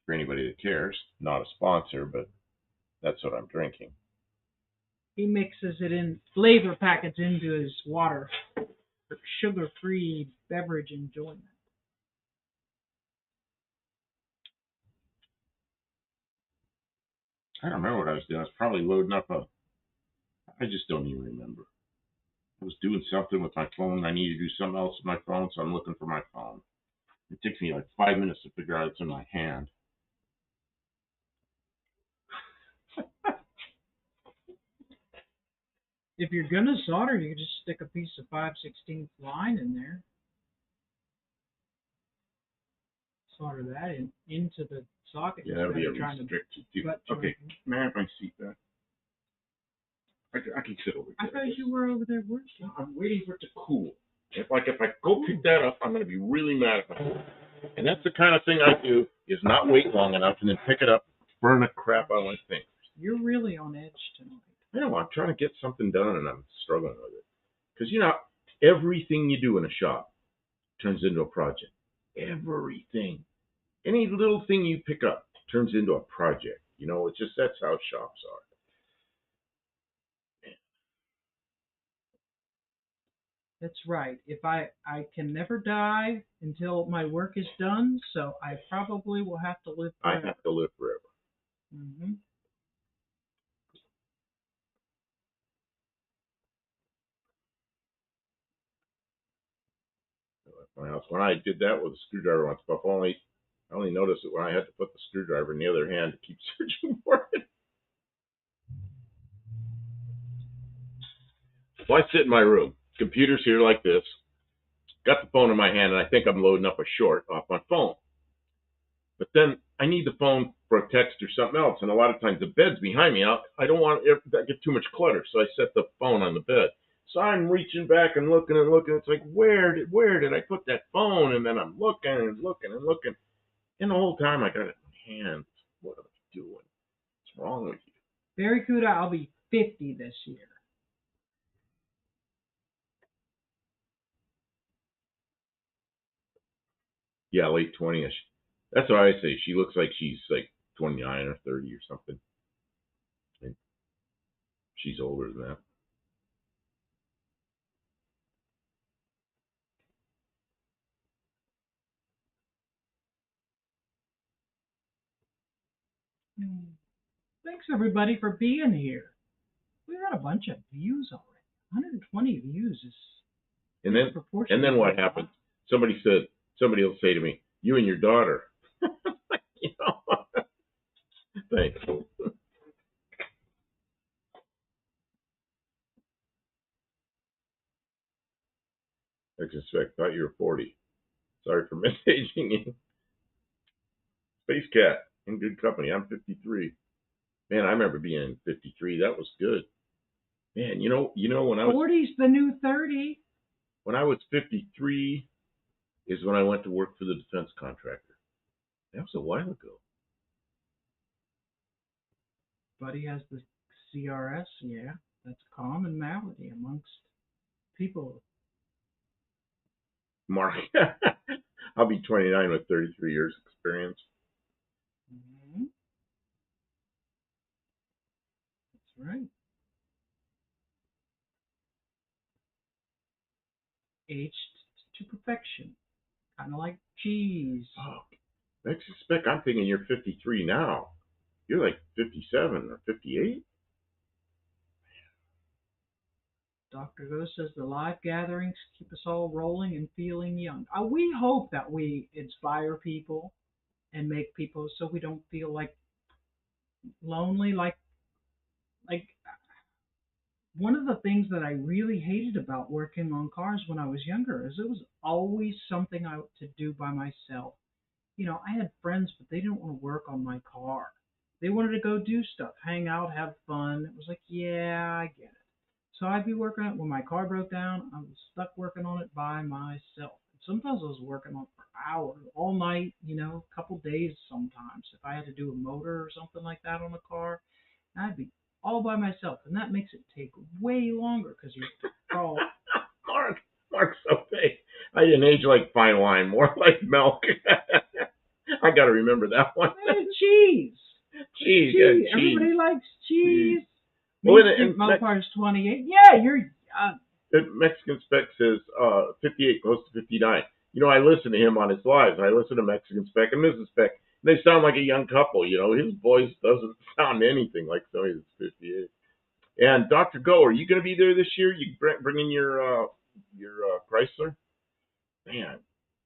For anybody that cares, not a sponsor, but that's what I'm drinking. He mixes it in, flavor packets into his water for sugar-free beverage enjoyment. I don't remember what I was doing. I was probably loading up I just don't even remember. I was doing something with my phone. I needed to do something else with my phone, so I'm looking for my phone. It takes me like 5 minutes to figure out it's in my hand. If you're gonna solder, you can just stick a piece of 5/16 line in there. Solder that into the socket Yeah, that'll instead be a of trying to restriction too. butt Okay, joint. may I have my seat back? I can sit over I there. thought you were over there working. No, I'm waiting for it to cool. If I go pick that up, I'm gonna be really mad at myself. And that's the kind of thing I do, is not wait long enough and then pick it up, burn the crap out of my fingers. You're really on edge tonight. I know, I'm trying to get something done and I'm struggling with it. Because, everything you do in a shop turns into a project. Everything. Any little thing you pick up turns into a project. It's just, that's how shops are. That's right. If I can never die until my work is done, so I probably will have to live I forever. have to live forever. Mm-hmm. When I did that with a screwdriver once, but I only noticed it when I had to put the screwdriver in the other hand to keep searching for it. So I sit in my room, computer's here like this, got the phone in my hand, and I think I'm loading up a short off my phone. But then I need the phone for a text or something else, and a lot of times the bed's behind me. I don't want to get too much clutter, so I set the phone on the bed. So I'm reaching back and looking and looking. It's like, where did I put that phone? And then I'm looking and looking and looking. And the whole time I got it in my hands. What am I doing? What's wrong with you? Barracuda, I'll be 50 this year. Yeah, late 20ish. That's what I say. She looks like she's like 29 or 30 or something. And she's older than that. Thanks everybody for being here. We got a bunch of views already. 120 views is And then what happens? Somebody will say to me, "You and your daughter." you know. Thanks. I suspect. Thought you were 40. Sorry for misaging you. Space Cat in good company. I'm 53. Man, I remember being 53. That was good. Man, when I was 40's the new 30. when I was 53 is when I went to work for the defense contractor. That was a while ago. Buddy has the CRS, yeah. That's a common malady amongst people. Mark, I'll be 29 with 33 years experience. Mm-hmm. That's right. Aged to perfection. Kind of like cheese. Oh, I suspect I'm thinking you're 53 now. You're like 57 or 58. Dr. Go says the live gatherings keep us all rolling and feeling young. We hope that we inspire people and make people so we don't feel like lonely. Like one of the things that I really hated about working on cars when I was younger is it was always something I to do by myself. I had friends, but they didn't want to work on my car. They wanted to go do stuff, hang out, have fun. It was like, yeah, I get it. So I'd be working on it. When my car broke down, I was stuck working on it by myself. Sometimes I was working on it for hours, all night, a couple days sometimes. If I had to do a motor or something like that on a car, I'd be all by myself. And that makes it take way longer because you have to crawl. Mark's so big. I didn't age like fine wine, more like milk. I got to remember that one. Cheese. Cheese. Yeah, cheese. Everybody likes cheese. Well, and Mopar's 28. Yeah, you're young. Mexican Spec says 58, close to 59. I listen to him on his lives. I listen to Mexican Spec and Mrs. Spec. They sound like a young couple. His voice doesn't sound anything like somebody that's 58. And Dr. Go, are you going to be there this year? You bringing your Chrysler? Man,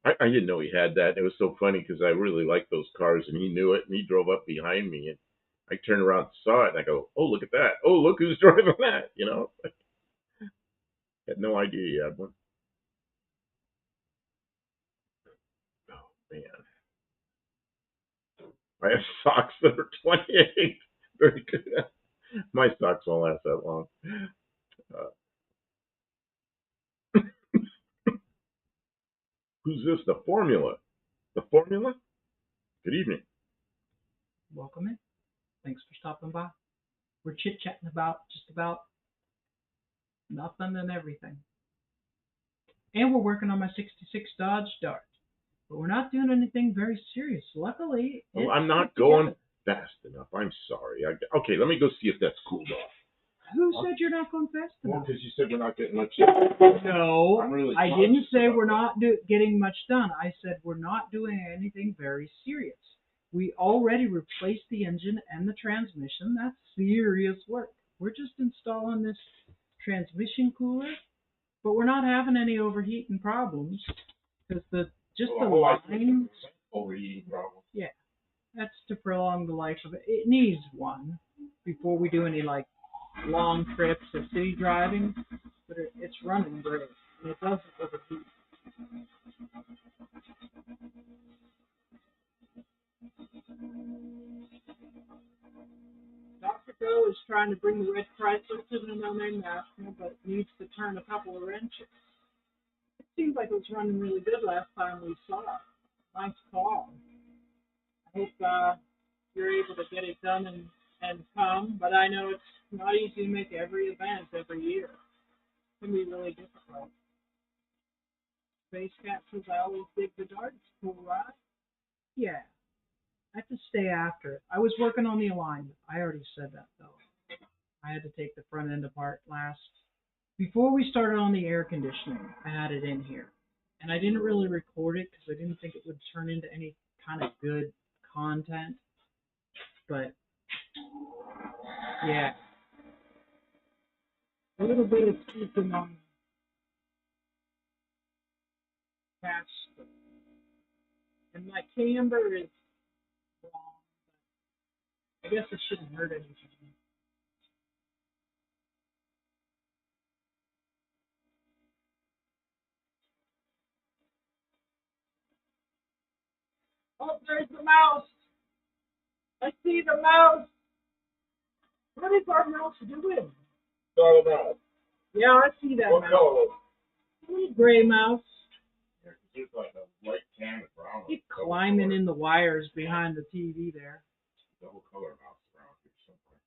I didn't know he had that. It was so funny because I really liked those cars, and he knew it, and he drove up behind me, and I turned around and saw it, and I go, "Oh, look at that! Oh, look who's driving that!" Had no idea you had one. Oh man, I have socks that are 28. Very good. My socks won't last that long. Uh, who's this? The formula. The formula. Good evening. Welcome in. Thanks for stopping by. We're chit-chatting about just about nothing and everything. And we're working on my 66 Dodge Dart. But we're not doing anything very serious. Luckily, Well, I'm not going fast enough. I'm sorry. Okay, let me go see if that's cooled off. Who said you're not going fast Well, enough? because you said we're not getting much. No, really I didn't say about we're that. not getting much done. I said we're not doing anything very serious. We already replaced the engine and the transmission. That's serious work. We're just installing this transmission cooler, but we're not having any overheating problems because the line. Overheating problem. Yeah, that's to prolong the life of it. It needs one before we do any like long trips or city driving, but it's running great and it doesn't overheat. Dr. Go is trying to bring the red Chrysler to the no-name national, but needs to turn a couple of wrenches. It seems like it was running really good last time we saw it. Nice car. I hope you're able to get it done and come, but I know it's not easy to make every event every year. It can be really difficult. Space Cat says I always dig the dart. It's cool, right? Yeah. I have to stay after it. I was working on the alignment. I already said that though. I had to take the front end apart last. Before we started on the air conditioning, I had it in here. And I didn't really record it because I didn't think it would turn into any kind of good content. But yeah, a little bit of tweaking on cash. And my camber is wrong. I guess it shouldn't hurt anything. Oh, there's the mouse. I see the mouse. What is our mouse doing? Sorry about it. Yeah, I see that What mouse. color? Little gray mouse. There's like a white, tan, and brown. He's climbing in the wires behind the TV there. Double color mouse around here somewhere.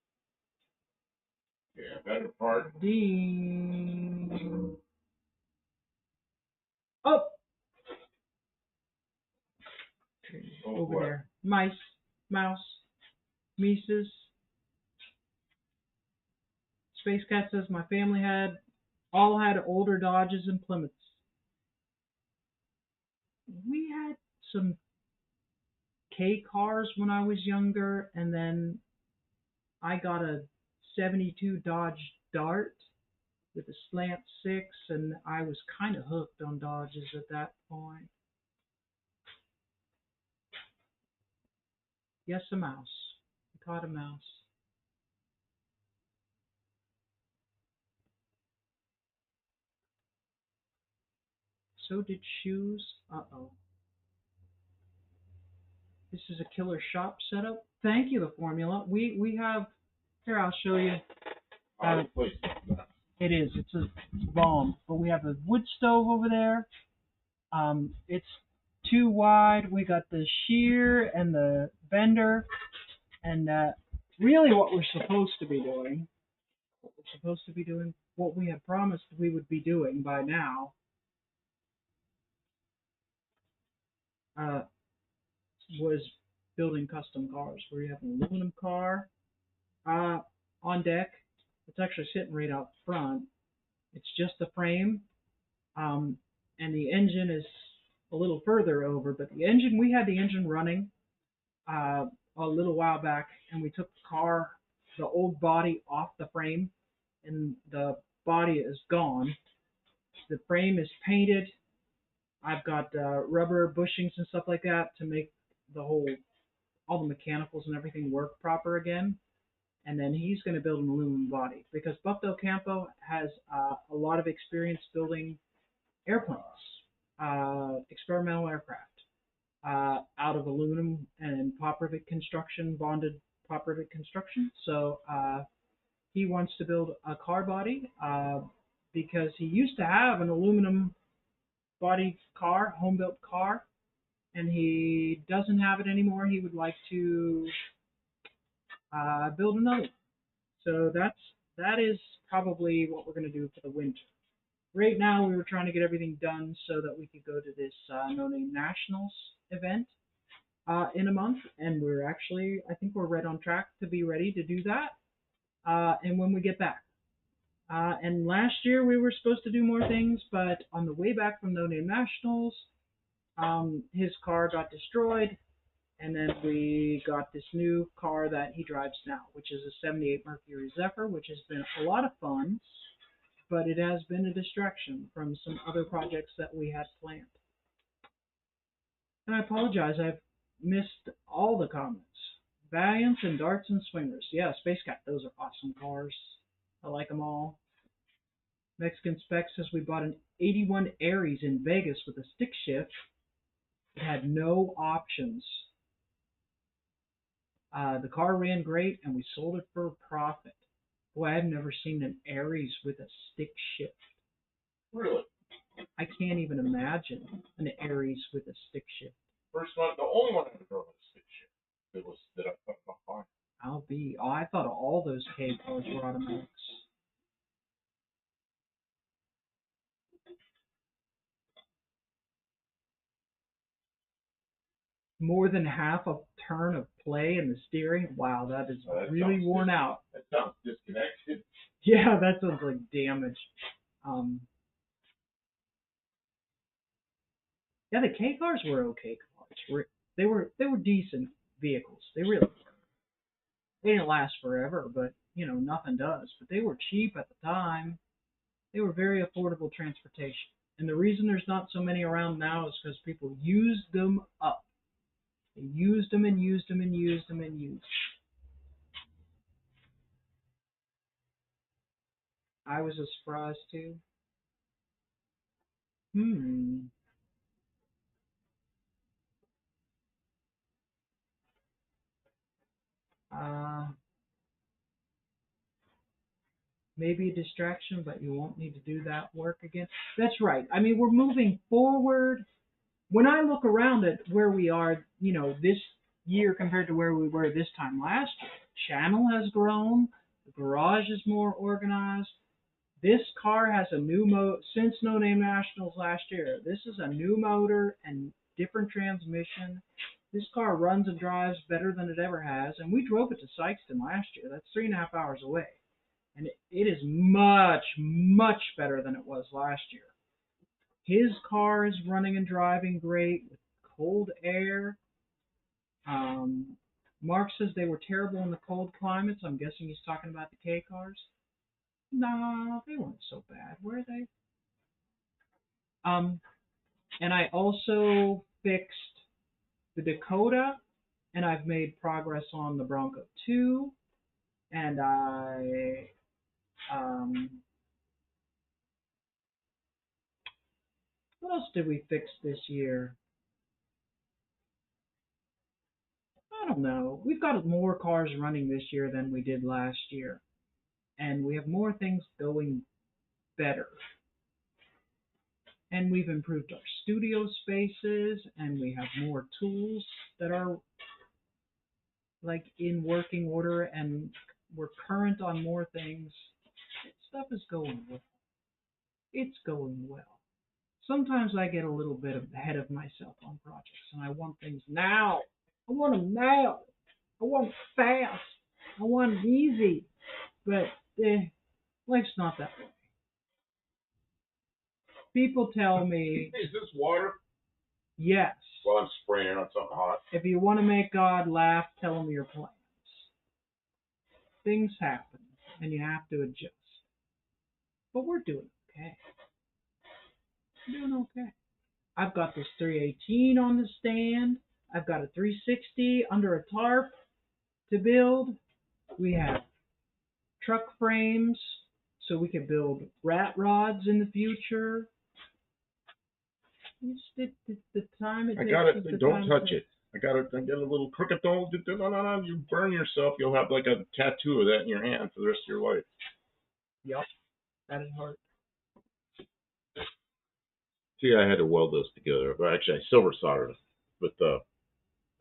Yeah, better part. Ding. Oh. Over what? there. Mouse, Mises. Space Cat says my family all had older Dodges and Plymouths. We had some K cars when I was younger, and then I got a 72 Dodge Dart with a slant 6, and I was kind of hooked on Dodges at that point. Yes, a mouse. I caught a mouse. So did shoes. Uh-oh. This is a killer shop setup. Thank you, the formula. We have, here, I'll show you. It is. It's bomb. But we have a wood stove over there. It's too wide. We got the shear and the bender. And really what we're supposed to be doing, what we had promised we would be doing by now, was building custom cars. Where you have an aluminum car on deck. It's actually sitting right out front. It's just the frame, and the engine is a little further over. But we had the engine running a little while back, and we took the old body off the frame, and the body is gone. The frame is painted. I've got rubber bushings and stuff like that to make all the mechanicals and everything work proper again. and then he's going to build an aluminum body because Buffalo Campo has a lot of experience building airplanes, experimental aircraft, out of aluminum and pop rivet construction, bonded pop rivet construction. So he wants to build a car body because he used to have an aluminum body car, home built car, and he doesn't have it anymore. He would like to build another one. So that is probably what we're going to do for the winter. Right now, we were trying to get everything done so that we could go to this No Name Nationals event in a month, and we're actually, I think we're right on track to be ready to do that. And when we get back. And last year we were supposed to do more things, but on the way back from No Name Nationals, his car got destroyed, and then we got this new car that he drives now, which is a 78 Mercury Zephyr, which has been a lot of fun, but it has been a distraction from some other projects that we had planned. And I apologize, I've missed all the comments. Valiants and Darts and Swingers. Yeah, Space Cat, those are awesome cars. I like them all. Mexican Spec says we bought an 81 Aries in Vegas with a stick shift. It had no options. The car ran great and we sold it for a profit. Boy, I've never seen an Aries with a stick shift. Really? I can't even imagine an Aries with a stick shift. First one, the only one I ever drove with a stick shift. That I thought about fine. I thought all those K cars were automatics. More than half a turn of play in the steering. Wow, that is really worn out. That sounds disconnected. Yeah, that sounds like damage. Yeah, the K cars were okay cars. They were decent vehicles. They really were. They didn't last forever, but nothing does. But they were cheap at the time. They were very affordable transportation. And the reason there's not so many around now is because people used them up. They used them and used them and used them and used them. I was a surprise too. Uh, maybe a distraction, but you won't need to do that work again. That's right. I mean, we're moving forward. When I look around at where we are, this year compared to where we were this time last year, channel has grown, the garage is more organized. This car has a new motor since No Name Nationals last year. This is a new motor and different transmission. This car runs and drives better than it ever has, and we drove it to Sykeston last year. That's 3.5 hours away, and it is much, much better than it was last year. His car is running and driving great with cold air. Mark says they were terrible in the cold climates. I'm guessing he's talking about the K cars. No, they weren't so bad, were they? And I also fixed the Dakota, and I've made progress on the Bronco 2, and what else did we fix this year? I don't know. We've got more cars running this year than we did last year, and we have more things going better. And we've improved our studio spaces, and we have more tools that are like in working order, and we're current on more things. Stuff is going well. It's going well. Sometimes I get a little bit ahead of myself on projects, and I want things now. I want them now. I want it fast. I want it easy. But life's not that way. People tell me, Is this water? yes. Well, I'm spraying on something hot. If you want to make God laugh, tell him your plans. Things happen, and you have to adjust. But we're doing okay. We're doing okay. I've got this 318 on the stand. I've got a 360 under a tarp to build. We have truck frames so we can build rat rods in the future. The time it I takes got is the it. Don't time touch takes. it. I got it. I got a little crooked. Don't. No. You burn yourself. You'll have like a tattoo of that in your hand for the rest of your life. Yep, that is hard. See, I had to weld those together. Well, actually, I silver soldered them with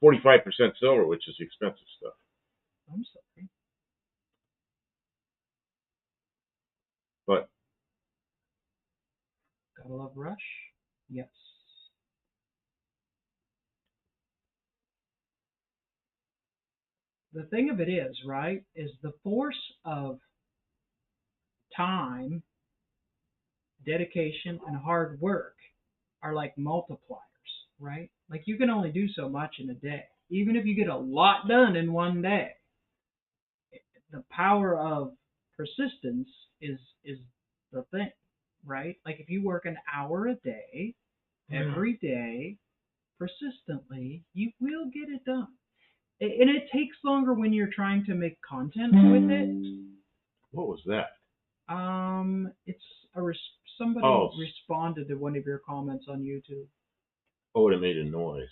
45% silver, which is expensive stuff. I'm sorry. But Gotta love Rush. Yes. The thing of it is, right, is the force of time, dedication, and hard work are like multipliers, right? Like you can only do so much in a day. Even if you get a lot done in one day, the power of persistence is the thing, right? Like if you work an hour a day, every day, persistently, you will get it done. And it takes longer when you're trying to make content with it. what was that? It's somebody Oh. responded to one of your comments on YouTube. Oh, it made a noise.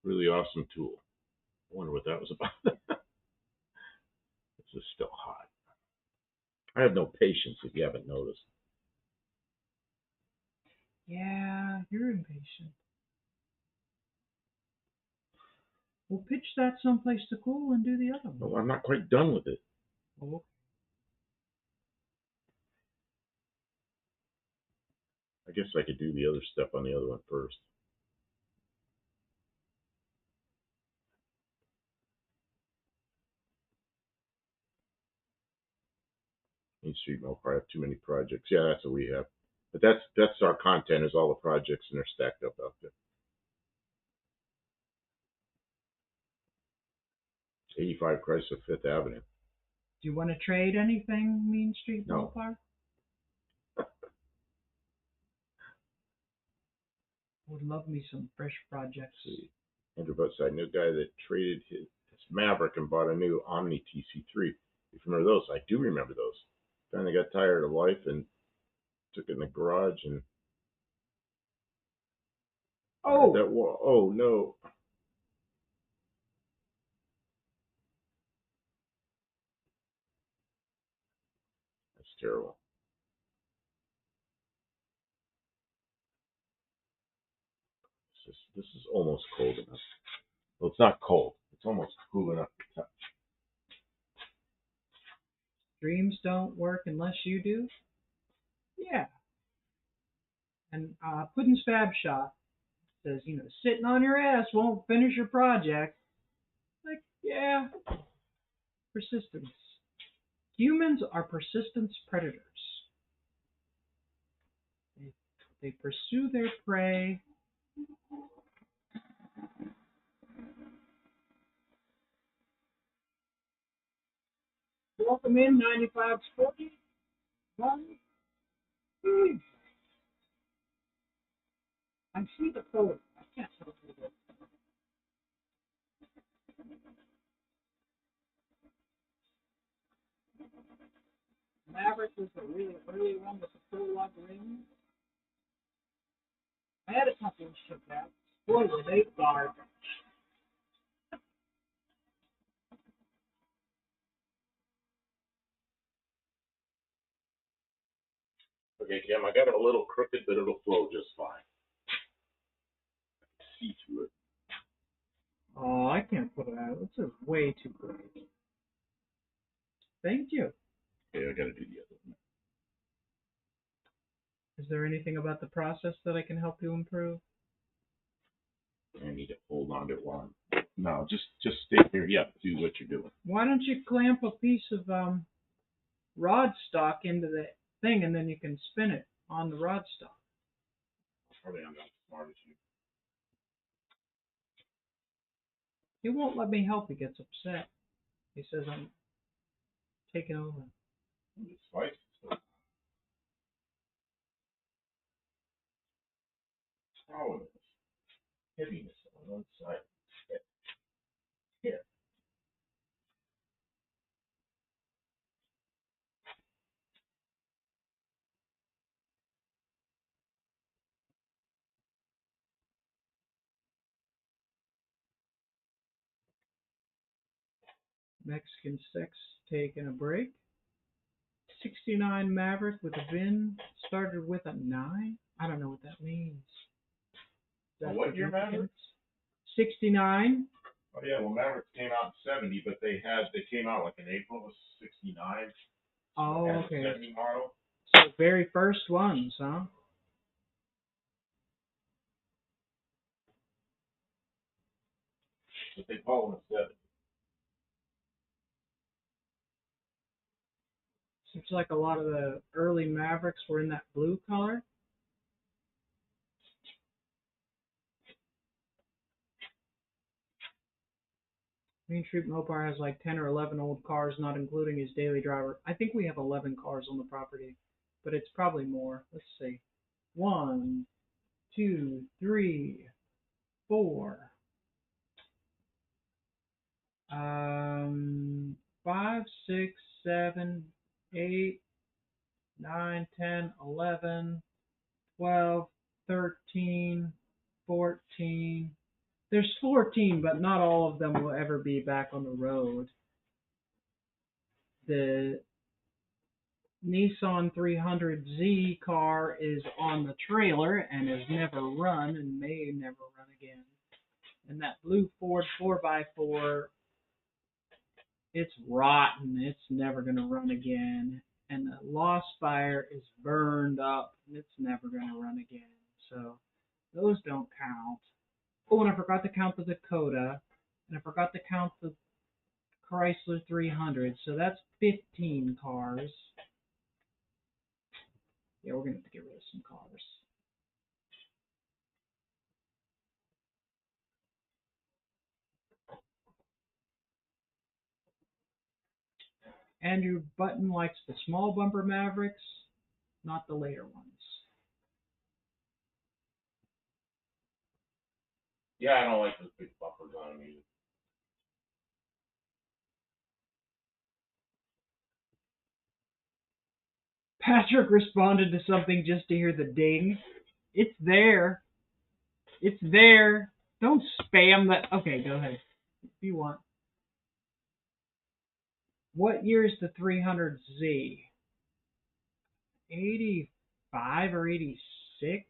Really awesome tool. I wonder what that was about. This is still hot. I have no patience if you haven't noticed. Yeah, you're impatient. We'll pitch that someplace to cool and do the other one. No, I'm not quite done with it. Oh, I guess I could do the other stuff on the other one first. Main Street Mill probably have too many projects. Yeah, that's what we have. But that's our content is all the projects and they're stacked up out there. 85 Chrysler Fifth Avenue. do you want to trade anything, Main Street No. Ballpark? Would love me some fresh projects. See, Andrew Butts, I knew a guy that traded his Maverick and bought a new Omni TC3. You remember those? I do remember those. Finally got tired of life and took it in the garage and Oh, that wall. Oh no. That's terrible. This is almost cold enough. Well, it's not cold. It's almost cool enough to touch. dreams don't work unless you do. Yeah. And Puddin's Fab Shop says, sitting on your ass won't finish your project. Like, yeah, persistence. Humans are persistence predators. They pursue their prey. Welcome in, 95 Sporty. I see the photo. I can't tell you this. Maverick was a really early one with the prologue ring. I had a couple of shipped out. Boy, were they garbage. Okay, Cam, I got it a little crooked, but it'll flow just fine. See through it. Oh, I can't put it out. This is way too bright. Thank you. Okay, I gotta do the other one. Is there anything about the process that I can help you improve? I need to hold on to it while I'm... No, just stay here. Yeah, do what you're doing. Why don't you clamp a piece of rod stock into the thing and then you can spin it on the rod stock? Probably I'm not as smart as you. He won't let me help. He gets upset. He says I'm taking over. It's spicy. Sourness, heaviness on one side. Here. Mexican Sex taking a break. 69 Maverick with a VIN started with a 9. I don't know what that means. What year Maverick? 69. Oh yeah, well Mavericks came out in '70, but they came out like in April of '69. Oh, okay. 70 model. So very first ones, huh? But they call them a 70. Seems like a lot of the early Mavericks were in that blue color. Main Street Mopar has like 10 or 11 old cars, not including his daily driver. I think we have 11 cars on the property, but it's probably more. Let's see. 1, 2, 3, 4. 5, 6, 7, 8, 9, 10, 11, 12, 13, 14. There's 14, but not all of them will ever be back on the road. The Nissan 300Z car is on the trailer and has never run and may never run again. And that blue Ford 4x4, it's rotten. It's never going to run again. And the Lost Fire is burned up and it's never going to run again. So those don't count. Oh, and I forgot to count the Dakota. And I forgot to count the Chrysler 300. So that's 15 cars. Yeah, we're going to have to get rid of some cars. Andrew Button likes the small bumper Mavericks, not the later ones. Yeah, I don't like those big bumpers on them either. Patrick responded to something just to hear the ding. It's there. It's there. Don't spam that. Okay, go ahead. If you want. What year is the 300Z? 85 or 86?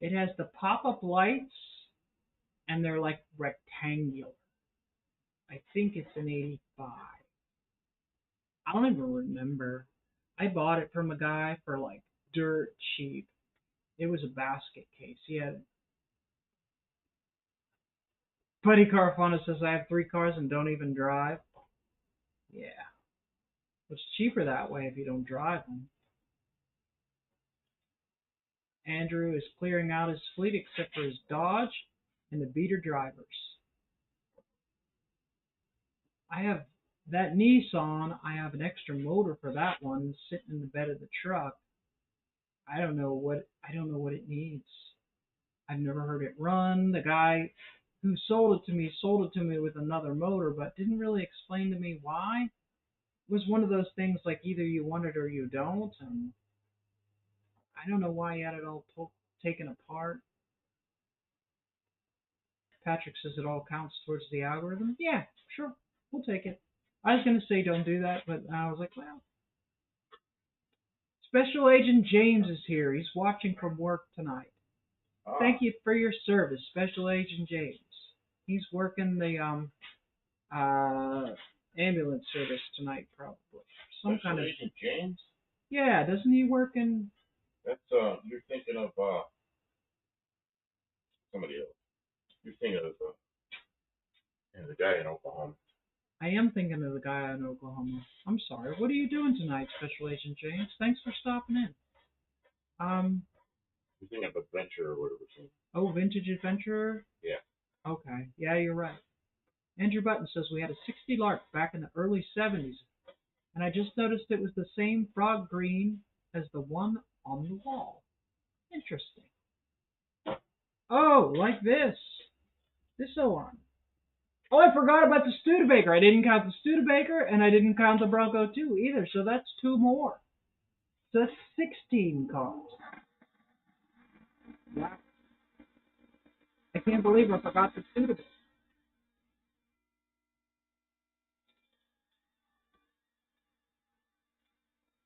It has the pop-up lights, and they're like rectangular. I think it's an 85. I don't even remember. I bought it from a guy for like dirt cheap. It was a basket case. He had. Buddy Carfana says I have 3 cars and don't even drive. Yeah. It's cheaper that way if you don't drive them. Andrew is clearing out his fleet except for his Dodge and the beater drivers. I have that Nissan. I have an extra motor for that one sitting in the bed of the truck. I don't know what it needs. I've never heard it run. The guy who sold it to me with another motor, but didn't really explain to me why. It was one of those things like either you want it or you don't, and I don't know why he had it all taken apart. Patrick says it all counts towards the algorithm. Yeah, sure, we'll take it. I was going to say don't do that, but I was like, well. Special Agent James is here. He's watching from work tonight. Thank you for your service, Special Agent James. He's working the ambulance service tonight, probably. Some kind of Agent James. Yeah, doesn't he work in? That's you're thinking of somebody else. You're thinking of the guy in Oklahoma. I am thinking of the guy in Oklahoma. I'm sorry. What are you doing tonight, Special Agent James? Thanks for stopping in. You're thinking of Adventure or whatever. Oh, Vintage Adventurer? Yeah. Okay. Yeah, you're right. Andrew Button says we had a 60 Lark back in the early 70s, and I just noticed it was the same frog green as the one on the wall. Interesting. Oh, like this. This one. Oh, I forgot about the Studebaker. I didn't count the Studebaker, and I didn't count the Bronco 2 either, so that's 2 more. So that's 16 cars. Wow. I can't believe I forgot the Studebaker.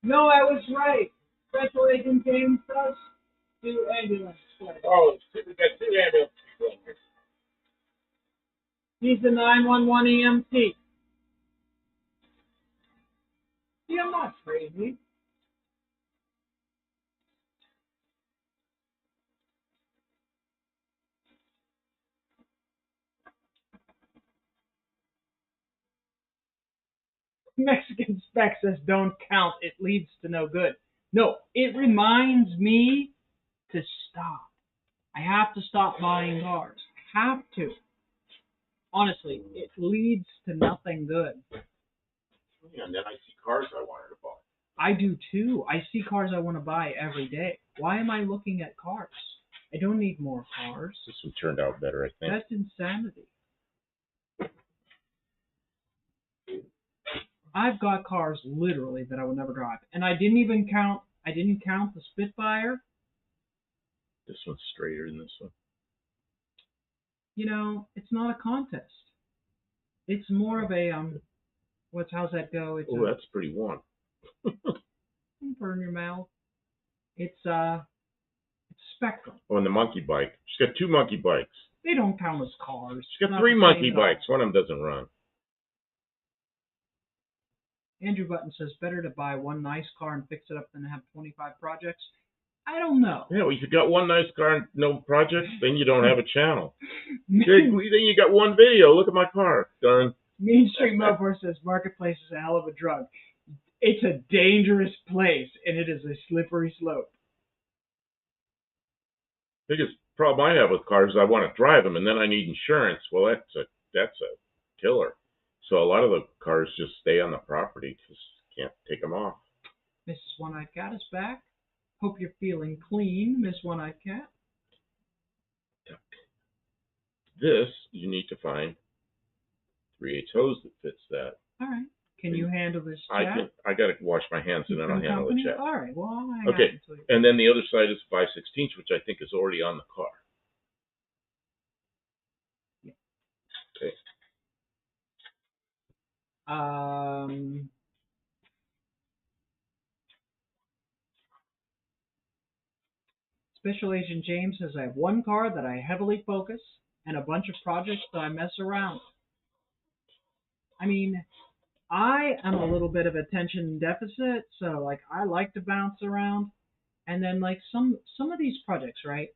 No, I was right. Special Agent James does do ambulance work. Oh, we got two ambulances going here. He's the 911 EMT. See, I'm not crazy. Mexican spec says don't count. It leads to no good. No, it reminds me to stop. I have to stop buying cars. I have to. Honestly, it leads to nothing good. Yeah, and then I see cars I wanted to buy. I do too. I see cars I want to buy every day. Why am I looking at cars? I don't need more cars. This one turned out better, I think. That's insanity. I've got cars literally that I would never drive, and I didn't count the Spitfire. This one's straighter than this one. You know, it's not a contest. It's more of a how's that go? It's that's pretty warm. burn your mouth. It's Spectrum. Oh, and the monkey bike. She's got two monkey bikes. They don't count as cars. She's got three monkey bikes. One of them doesn't run. Andrew Button says better to buy one nice car and fix it up than to have 25 projects. I don't know. Yeah, well, if you got one nice car and no projects, then you don't have a channel. Then you got one video. Look at my car. Done. Main Street Mopar says marketplace is a hell of a drug. It's a dangerous place, and it is a slippery slope. Biggest problem I have with cars is I want to drive them, and then I need insurance. Well, that's a killer. So a lot of the cars just stay on the property because you can't take them off. Mrs. One-Eyed Cat is back. Hope you're feeling clean, Miss One-Eyed Cat. This, you need to find 3/8 hose that fits that. All right. Can you handle this chat? I got to wash my hands and then I'll handle the chat. All right. Well, I'll hang okay. And then the other side is 5/16, which I think is already on the car. Yeah. Okay. Special Agent James says I have one car that I heavily focus and a bunch of projects that I mess around with. I mean, I am a little bit of attention deficit, so like I like to bounce around. And then like some of these projects, right?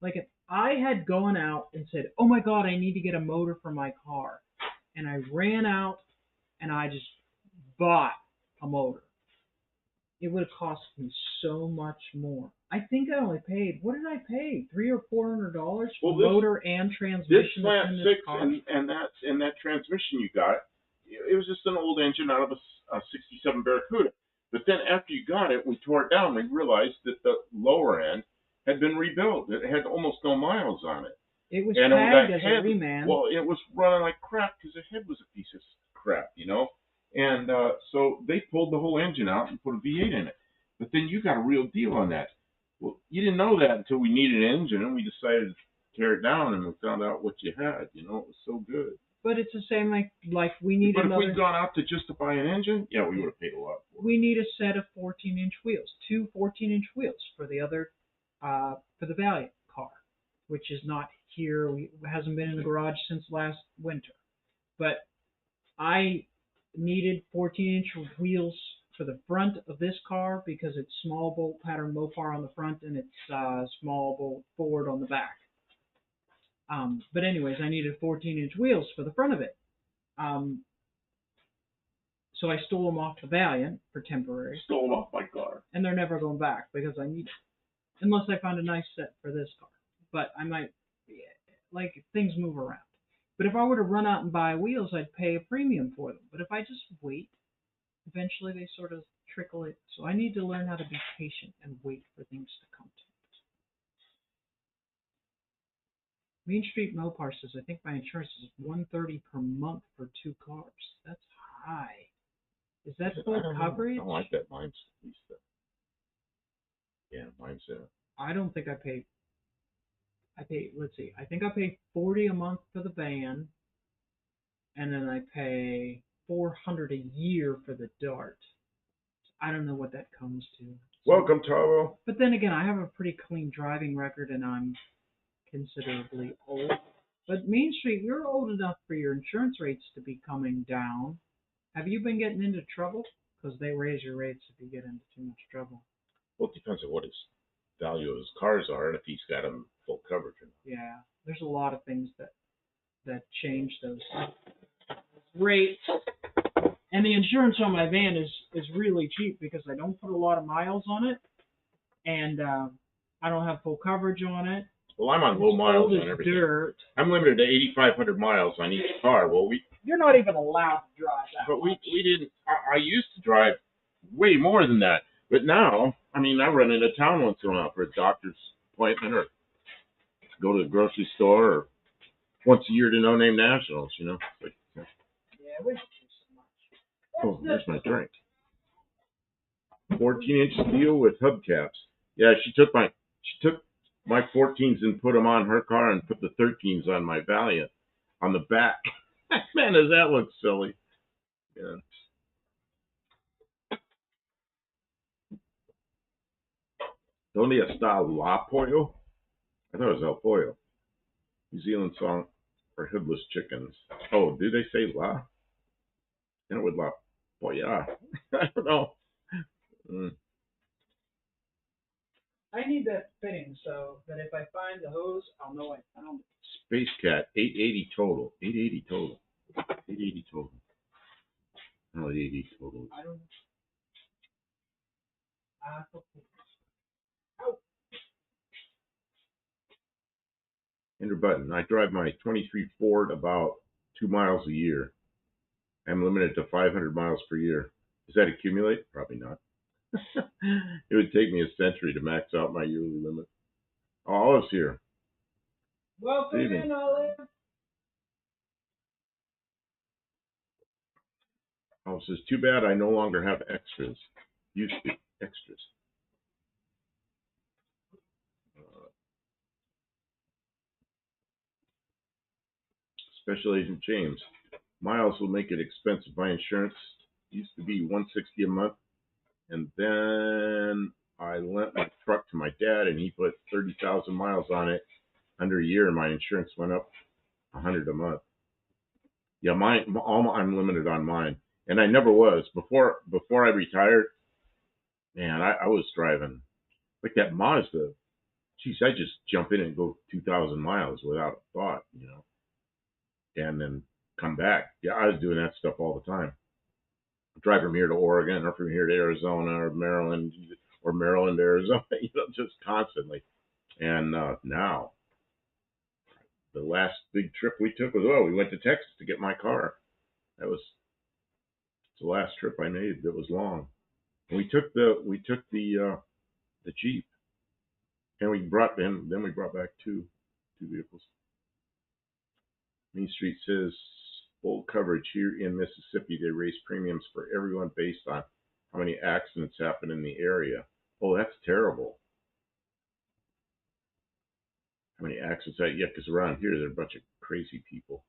Like if I had gone out and said, "Oh my God, I need to get a motor for my car," and I ran out and I just bought a motor, it would have cost me so much more. I think I only paid. What did I pay? $300 or $400 for motor and transmission. This Plant 6 and that transmission you got, it was just an old engine out of a '67 Barracuda. But then after you got it, we tore it down. We realized that the lower end had been rebuilt. It had almost no miles on it. It was tagged as a reman. Well, it was running like crap because the head was a piece of crap, you know. And so they pulled the whole engine out and put a V8 in it. But then you got a real deal on that. Well, you didn't know that until we needed an engine, and we decided to tear it down, and we found out what you had. You know, it was so good. But it's the same like we need But another. if we'd gone out to just to buy an engine, yeah, we would have paid a lot for it. We need a set of 14-inch wheels, two 14-inch wheels for the other, for the Valiant car, which is not here. Hasn't been in the garage since last winter. But I needed 14-inch wheels for the front of this car because it's small bolt pattern Mopar on the front and it's small bolt Ford on the back. But anyways, I needed 14-inch wheels for the front of it. So I stole them off the Valiant for temporary. Stole them off my car. And they're never going back because I need it. Unless I find a nice set for this car. But I might, like, things move around. But if I were to run out and buy wheels, I'd pay a premium for them. But if I just wait, eventually they sort of trickle it. So I need to learn how to be patient and wait for things to come to me. Main Street Mopar says, I think my insurance is $130 per month for 2 cars. That's high. Is that full coverage? I don't like that. Mine's at least mine's I don't think I pay. Let's see. I think I pay $40 a month for the van, and then I pay $400 a year for the Dart. I don't know what that comes to. Welcome, Tavo. But then again, I have a pretty clean driving record, and I'm considerably old. But Main Street, you're old enough for your insurance rates to be coming down. Have you been getting into trouble? Because they raise your rates if you get into too much trouble. Well, it depends on what his value of his cars are and if he's got them full coverage or not. Yeah, there's a lot of things that change those rates. And the insurance on my van is really cheap because I don't put a lot of miles on it, and I don't have full coverage on it. Well, I'm on low miles on everything. Dirt. I'm limited to 8,500 miles on each car. Well, You're not even allowed to drive that. But we didn't. I used to drive way more than that, but now, I mean, I run into town once in a while for a doctor's appointment or go to the grocery store or once a year to No Name Nationals. You know. Like, yeah, we don't do so much. Oh, there's my drink. 14-inch steel with hubcaps. Yeah, she took my 14s and put them on her car and put the 13s on my Valiant on the back. Man, does that look silly? Yeah. Donde está la pollo? I thought it was El Pollo. New Zealand song for headless chickens. Oh, did they say la? And it would la polla. I don't know. I need that fitting so that if I find the hose, I'll know I found it. Space Cat, 880 total. 880 total. 880 total. No, 880 total. I don't know. Enter button. I drive my 23 Ford about 2 miles a year. I'm limited to 500 miles per year. Does that accumulate? Probably not. It would take me a century to max out my yearly limit. Oh, Olive's here. Welcome in, Olive. Olive says, too bad I no longer have extras. Used to extras. Special Agent James. Miles will make it expensive. My insurance used to be $160 a month, and then I lent my truck to my dad, and he put 30,000 miles on it. Under a year, and my insurance went up $100 a month. Yeah, I'm limited on mine, and I never was before I retired. Man, I was driving like that Mazda. Geez, I just jump in and go 2,000 miles without a thought, you know, and then come back. Yeah, I was doing that stuff all the time. Drive from here to Oregon, or from here to Arizona, or Maryland to Arizona, you know, just constantly. And now, the last big trip we took was, we went to Texas to get my car. That was the last trip I made that was long. And we took the Jeep, and we brought back two vehicles. Main Street says full coverage here in Mississippi. They raise premiums for everyone based on how many accidents happen in the area. Oh, that's terrible. How many accidents? Yeah, because around here, there are a bunch of crazy people.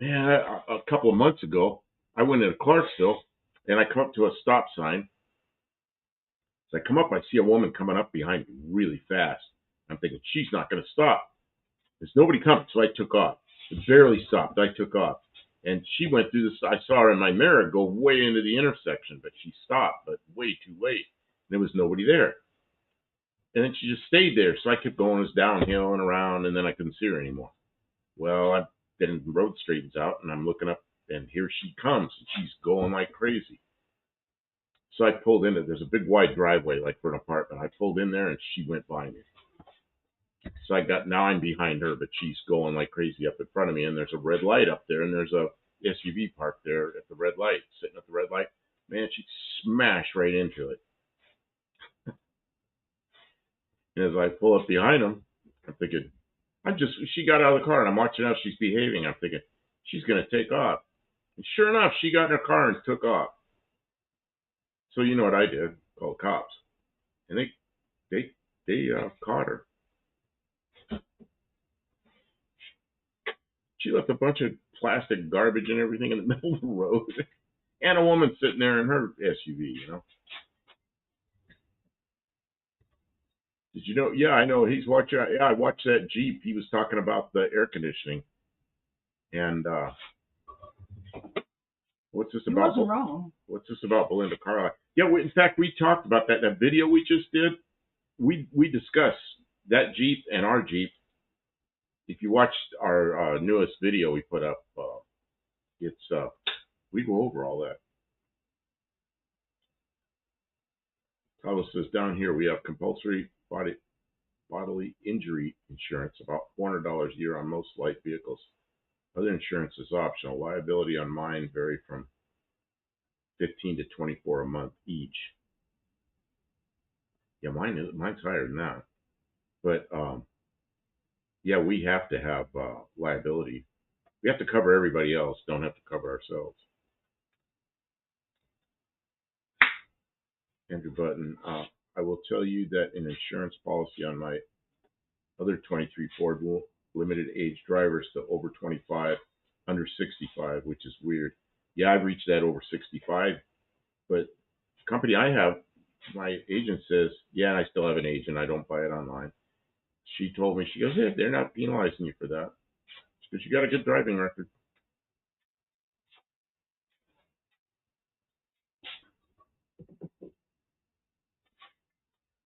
Man, a couple of months ago, I went into Clarksville, and I come up to a stop sign. As I come up, I see a woman coming up behind me really fast. I'm thinking, she's not going to stop. There's nobody coming, so I took off. It barely stopped. I took off. And she went through this. I saw her in my mirror go way into the intersection, but she stopped, but way too late. There was nobody there. And then she just stayed there. So I kept going. It was downhill and around, and then I couldn't see her anymore. Well, then the road straightens out, and I'm looking up, and here she comes, and she's going like crazy. So I pulled in. There's a big wide driveway, like for an apartment. I pulled in there, and she went by me. So now I'm behind her, but she's going like crazy up in front of me, and there's a red light up there, and there's a SUV parked there at the red light, sitting at the red light. Man, she smashed right into it. And as I pull up behind him, I'm thinking, she got out of the car, and I'm watching how she's behaving. I'm thinking, she's going to take off. And sure enough, she got in her car and took off. So you know what I did? Called the cops. And they caught her. She left a bunch of plastic garbage and everything in the middle of the road. and a woman sitting there in her SUV, you know. Did you know? Yeah, I know. He's watching. Yeah, I watched that Jeep. He was talking about the air conditioning. And what's this He about? wasn't wrong. What's this about Belinda Carlisle? Yeah, in fact, we talked about that. That video we just did, we discussed that Jeep and our Jeep. If you watched our newest video we put up, it's we go over all that. Carlos says down here we have compulsory bodily injury insurance, about $400 a year on most light vehicles. Other insurance is optional. Liability on mine vary from 15 to 24 a month each. Yeah, mine's higher than that. But yeah, we have to have liability. We have to cover everybody else. Don't have to cover ourselves. Andrew Button, I will tell you that an insurance policy on my other 23 Ford limited age drivers to over 25, under 65, which is weird. Yeah, I've reached that over 65, but the company I have, my agent says, yeah, and I still have an agent. I don't buy it online. She told me, she goes, hey, they're not penalizing you for that because you got a good driving record.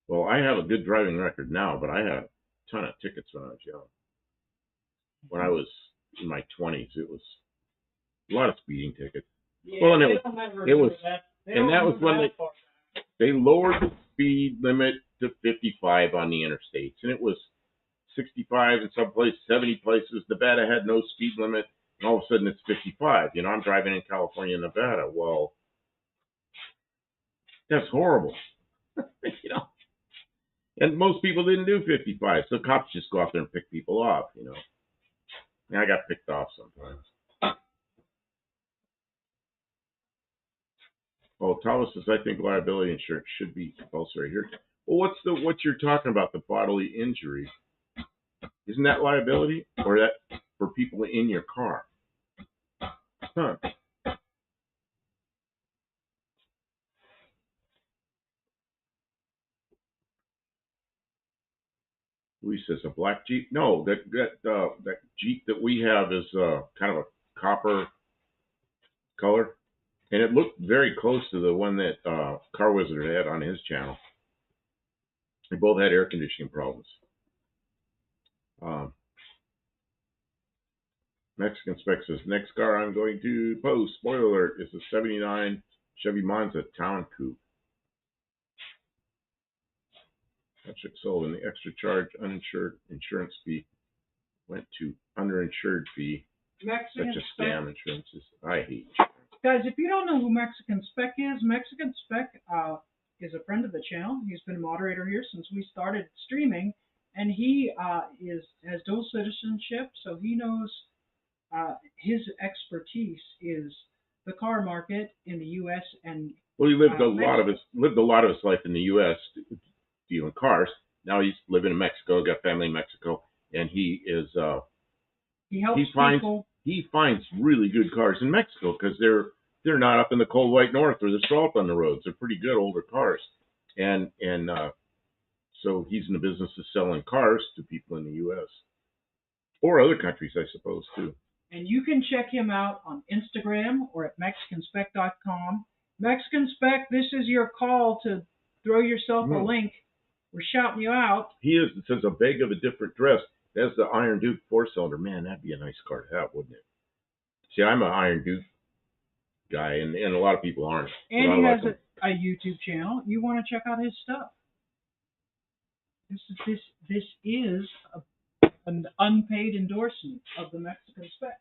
Well, I have a good driving record now, but I had a ton of tickets when I was young. When I was in my 20s, it was a lot of speeding tickets. Yeah, well, and it was, and that was when they lowered the speed limit to 55 on the interstates, and it was 65 in some places, 70 places. Nevada had no speed limit, and all of a sudden it's 55. You know, I'm driving in California and Nevada. Well, that's horrible. You know, and most people didn't do 55, so cops just go out there and pick people off. You know, and I got picked off sometimes. Well, Thomas says, I think liability insurance should be compulsory here. Well, what you're talking about, the bodily injury? Isn't that liability, or that for people in your car? Huh. Louis says a black Jeep. No, that Jeep that we have is kind of a copper color, and it looked very close to the one that Car Wizard had on his channel. They both had air conditioning problems. Mexican Spec says, next car I'm going to post, spoiler alert, is a 79 Chevy Monza Town Coupe. Patrick Sullivan, the extra charge uninsured insurance fee went to underinsured fee. Mexican Such a Spec. scam insurances. I hate. Guys, if you don't know who Mexican Spec is, Mexican Spec is a friend of the channel. He's been a moderator here since we started streaming, and he has dual citizenship, so he knows his expertise is the car market in the U.S. and well, he lived a lot of his life in the U.S. dealing cars. Now he's living in Mexico. Got family in Mexico, and he is he helps people. He finds really good cars in Mexico because they're not up in the cold white north where there's salt on the roads. They're pretty good older cars, and so he's in the business of selling cars to people in the U.S. or other countries, I suppose, too. And you can check him out on Instagram or at MexicanSpec.com. Mexican Spec, this is your call to throw yourself a link. We're shouting you out. He is. It says a beg of a different dress. That's the Iron Duke 4-cylinder. Man, that'd be a nice car to have, wouldn't it? See, I'm an Iron Duke guy, and a lot of people aren't. And he has a YouTube channel. You want to check out his stuff. This is an unpaid endorsement of the Mexican Spec.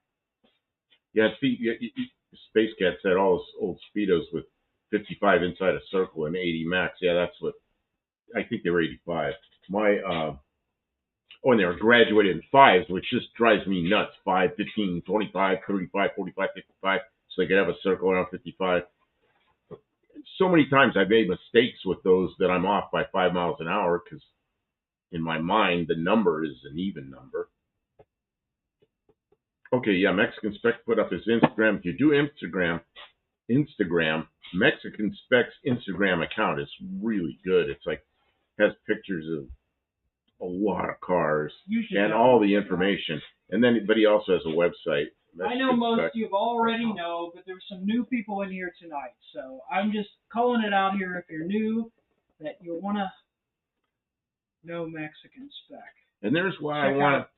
Yeah, Space Cat said all those old Speedos with 55 inside a circle and 80 max. Yeah, that's what, I think they were 85. And they were graduated in fives, which just drives me nuts. 5, 15, 25, 35, 45, 55. So they could have a circle around 55. So many times I've made mistakes with those that I'm off by 5 miles an hour because in my mind, the number is an even number. Okay, yeah, Mexican Spec put up his Instagram. If you do Instagram, Instagram, Mexican Specs Instagram account is really good. It's like has pictures of a lot of cars and all the information. And then, but he also has a website. I know most of you already know, but there's some new people in here tonight, so I'm just calling it out here. If you're new, that you'll want to know Mexican Spec. And there's why I want.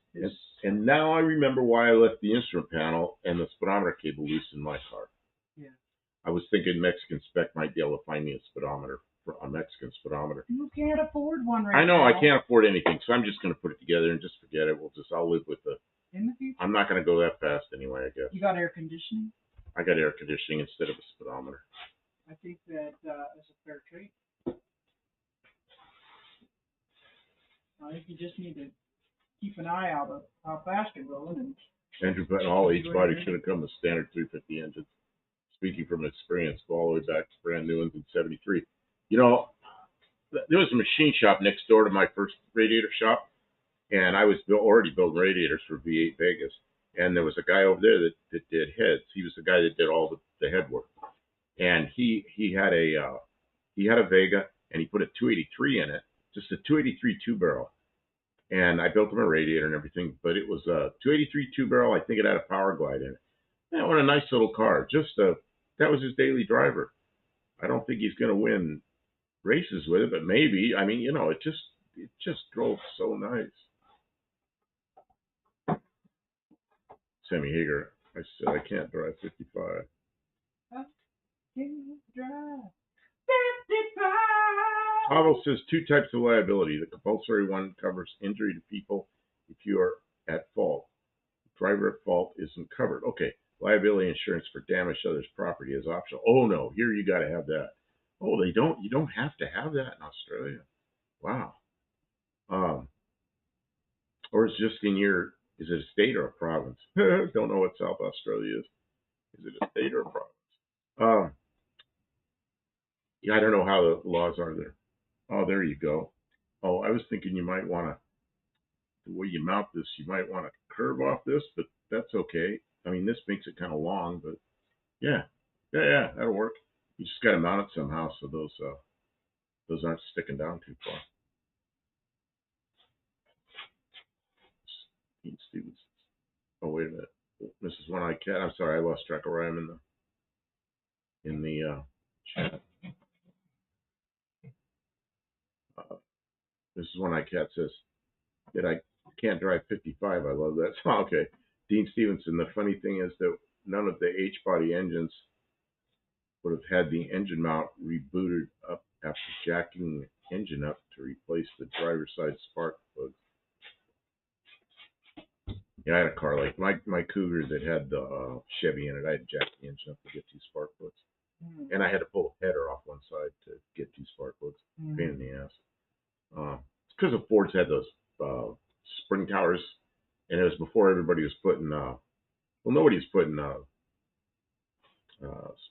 And now I remember why I left the instrument panel and the speedometer cable loose in my car. Yeah. I was thinking Mexican Spec might be able to find me a speedometer, a Mexican speedometer. You can't afford one right now. I know, I can't afford anything, so I'm just going to put it together and just forget it. I'll live with the. In the future? I'm not going to go that fast anyway, I guess. You got air conditioning? I got air conditioning instead of a speedometer. I think that is a fair trade. I think you just need to keep an eye out of how fast you're going. And Andrew Button, all H body should have come with standard 350 engines. Speaking from experience, go all the way back to brand new ones in '73. You know, there was a machine shop next door to my first radiator shop, and I was already building radiators for V8 Vegas. And there was a guy over there that did heads. He was the guy that did all the head work. And he had a Vega, and he put a 283 in it, just a 283 two barrel. And I built him a radiator and everything, but it was a 283 two barrel. I think it had a power glide in it. Man, what a nice little car. That was his daily driver. I don't think he's going to win races with it, but maybe. I mean, you know, it just drove so nice. Sammy Hager, I said I can't drive 55. I can't drive 55. Pavel says 2 types of liability. The compulsory one covers injury to people if you are at fault. Driver at fault isn't covered. Okay. Liability insurance for damage to others' property is optional. Oh no, here you got to have that. Oh, they don't. You don't have to have that in Australia. Wow. Or it's just in your. Is it a state or a province? Don't know what South Australia is. Is it a state or a province? Yeah, I don't know how the laws are there. Oh, there you go. Oh, I was thinking you might want to. The way you mount this, you might want to curve off this, but that's okay. I mean, this makes it kind of long, but yeah, that'll work. You just got to mount it somehow so those aren't sticking down too far. Stevens. Oh, wait a minute. Mrs. One-Eyed Cat. I'm sorry, I lost track of where I am in the chat. Mrs. One-Eyed Cat says that I can't drive 55. I love that. Okay. Dean Stevenson. The funny thing is that none of the H-body engines would have had the engine mount rebooted up after jacking the engine up to replace the driver's side spark plugs. Yeah, I had a car like my Cougar that had the Chevy in it. I had to jack the engine up to get 2 spark plugs. And I had to pull the header off one side to get 2 spark plugs. Pain in the ass. It's because the Fords had those spring towers, and it was before everybody was putting, nobody was putting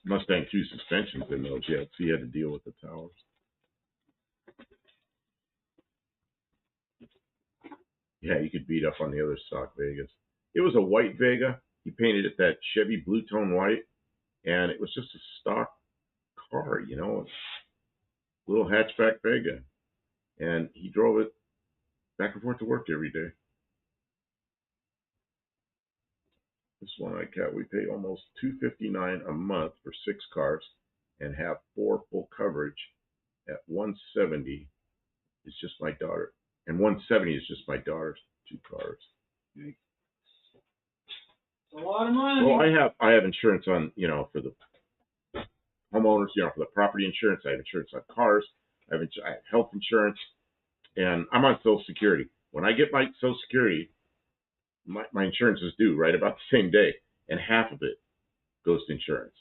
Mustang 2 suspensions in those yet, so you had to deal with the towers. Yeah, you could beat up on the other stock Vegas. It was a white Vega. He painted it that Chevy blue tone white, and it was just a stock car, you know, a little hatchback Vega. And he drove it back and forth to work every day. This One-Eyed Cat, we pay almost $259 a month for 6 cars and have 4 full coverage at $170 is just my daughter. And $170 is just my daughter's 2 cars. It's a lot of money. Well, I have insurance on, you know, for the homeowners, you know, for the property insurance. I have insurance on cars. I have health insurance, and I'm on Social Security. When I get my Social Security, my insurance is due right about the same day, and half of it goes to insurance.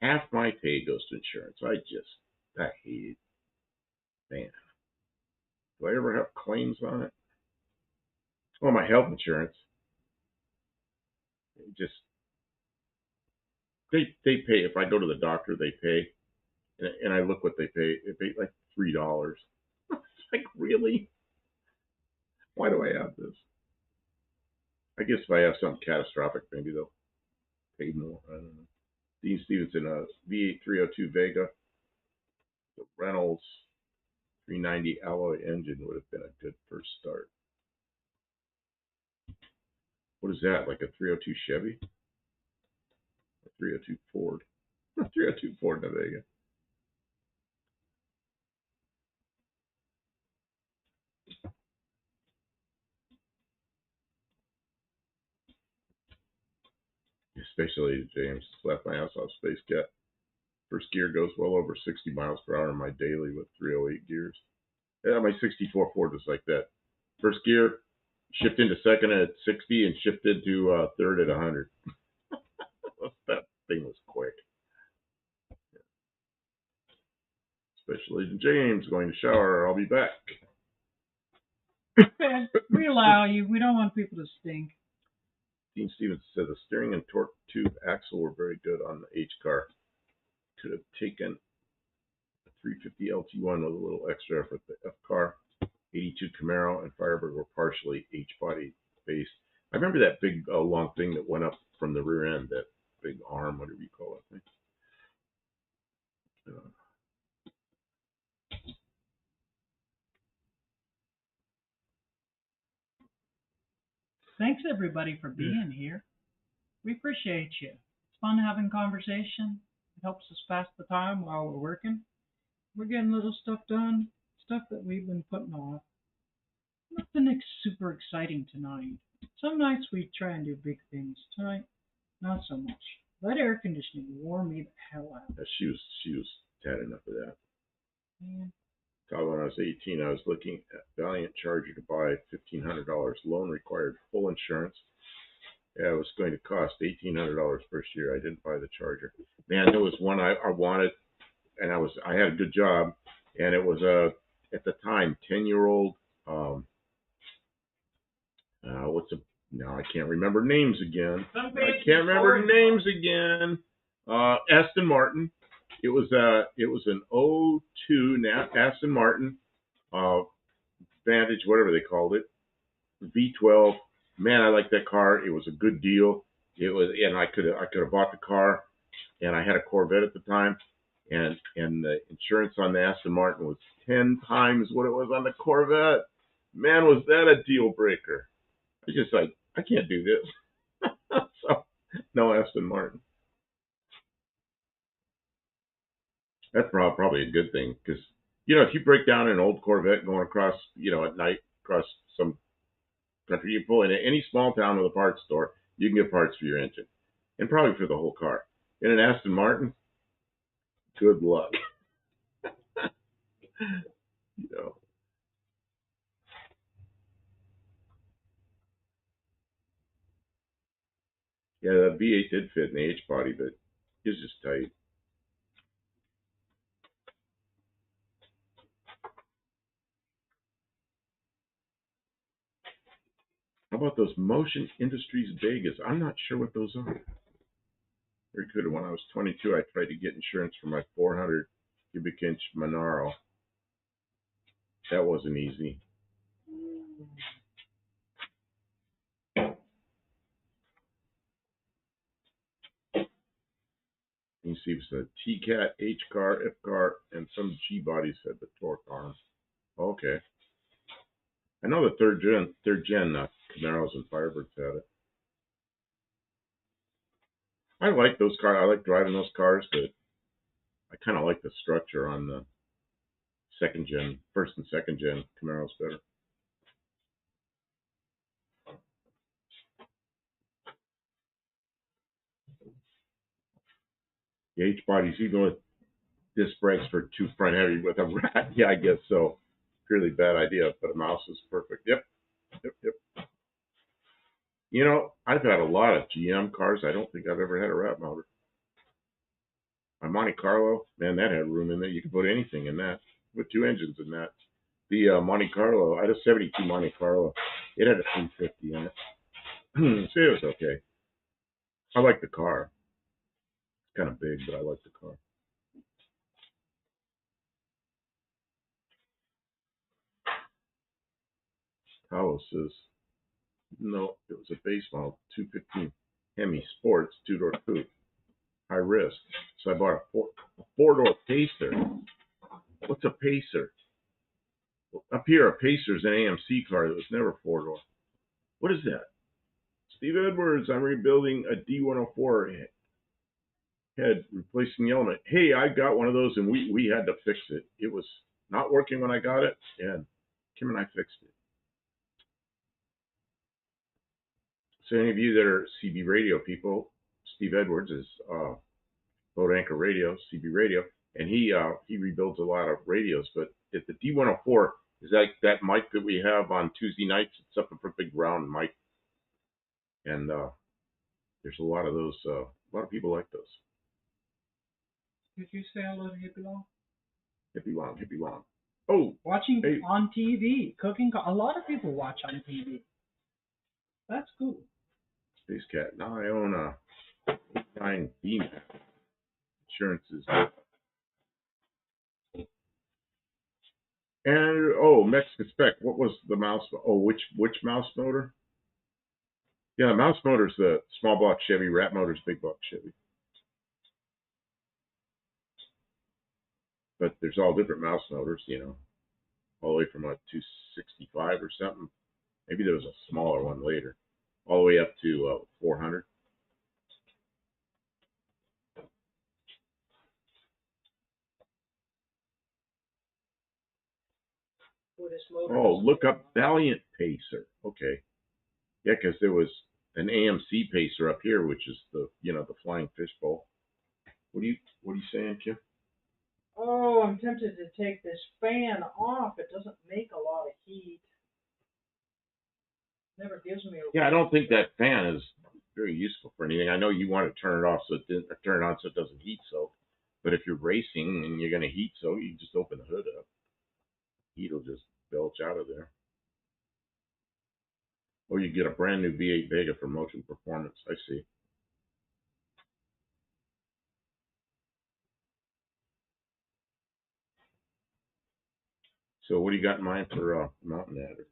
Half my pay goes to insurance. I hate it. Man, do I ever have claims on it? Well, my health insurance, they pay. If I go to the doctor, they pay, and I look what they pay. They pay like $3. It's like, really? Why do I have this? I guess if I have something catastrophic, maybe they'll pay more. I don't know. Dean Stevenson, a V8 302 Vega. The Reynolds 390 alloy engine would have been a good first start. What is that, like a 302 Chevy? A 302 Ford? A 302 Ford in a Vega. Especially James, left my house off Space Cat. First gear goes well over 60 miles per hour in my daily with 308 gears. Yeah, my 64 Ford was like that. First gear, shift into second at 60 and shift into third at 100. That thing was quick. Especially James going to shower. I'll be back. We allow you. We don't want people to stink. Dean Stevens said the steering and torque tube axle were very good on the H car. Could have taken a 350 LT1 with a little extra effort. The F car, 82 Camaro, and Firebird were partially H body based. I remember that big long thing that went up from the rear end, that big arm, whatever you call it. Thanks everybody for being here. We appreciate you. It's fun having conversation. It helps us pass the time while we're working. We're getting little stuff done, stuff that we've been putting off. Nothing super exciting tonight. Some nights we try and do big things. Tonight, not so much. That air conditioning wore me the hell out. She was had enough of that. Man. So when I was 18, I was looking at Valiant Charger to buy $1,500. Loan required full insurance. Yeah, it was going to cost $1,800 first year. I didn't buy the Charger. Man, there was one I wanted, and I had a good job, and it was at the time 10-year-old. Now I can't remember names again. Aston Martin. It was an '02 Aston Martin Vantage, whatever they called it, V12. Man, I liked that car. It was a good deal. And I could have bought the car, and I had a Corvette at the time, and the insurance on the Aston Martin was 10 times what it was on the Corvette. Man, was that a deal breaker? I was just like, I can't do this. So, no Aston Martin. That's probably a good thing, because, if you break down an old Corvette going across, at night, across some country, you pull into any small town with a parts store, you can get parts for your engine, and probably for the whole car. In an Aston Martin, good luck. Yeah, that V8 did fit in the H body, but it was just tight. How about those Motion Industries Vegas? I'm not sure what those are. Very good. When I was 22, I tried to get insurance for my 400 cubic inch Monaro. That wasn't easy. You see, it's a T-Cat, H car, F car, and some G bodies had the torque arm. Okay. I know the third gen Camaros and Firebirds had it. I like those cars. I like driving those cars, but I kind of like the structure on the first and second gen Camaros better. The H bodies, even with disc brakes for two front heavy with a rat. Yeah, I guess so. Really bad idea, but a mouse is perfect. Yep. I've had a lot of GM cars. I don't think I've ever had a rat motor. My Monte Carlo, man, that had room in there. You could put anything in that. Put two engines in that. The Monte Carlo, I had a 72 Monte Carlo. It had a 350 in it. So it was okay. I like the car. It's kind of big, but I like the car. Paolo says, no, it was a base model 215 Hemi Sports 2-door coupe. high risk. So I bought a four-door Pacer. What's a Pacer? Up here, a Pacer is an AMC car that was never four-door. What is that? Steve Edwards, I'm rebuilding a D104 head, replacing the element. Hey, I got one of those, and we had to fix it. It was not working when I got it, and Kim and I fixed it. So any of you that are CB radio people, Steve Edwards is Boat Anchor Radio, CB Radio, and he rebuilds a lot of radios. But if the D104 is like that mic that we have on Tuesday nights, it's up a big round mic, and there's a lot of those. A lot of people like those. Did you say hello to Hippie Long? Hippie Long, Hippie Long. Oh, watching on TV, cooking. A lot of people watch on TV. That's cool. Space Cat. Now I own a 9 B-Mac. Insurance is good. And Mexican Spec. What was the mouse? Oh, which mouse motor? Yeah, the mouse motor's the small block Chevy. Rat motor's big block Chevy. But there's all different mouse motors, all the way from a 265 or something. Maybe there was a smaller one later, all the way up to 400. Oh, look up Valiant Pacer. Okay. Yeah, because there was an AMC Pacer up here, which is the flying fishbowl. What are you saying, Kim? Oh, I'm tempted to take this fan off. It doesn't make a lot of heat. Never gives me a... Yeah, I don't think that fan is very useful for anything. I know you want to turn it off turn it on so it doesn't heat soak. But if you're racing and you're going to heat soak, you just open the hood up. Heat will just belch out of there. Or you get a brand new V8 Vega for motion performance. I see. So what do you got in mind for mounting adder?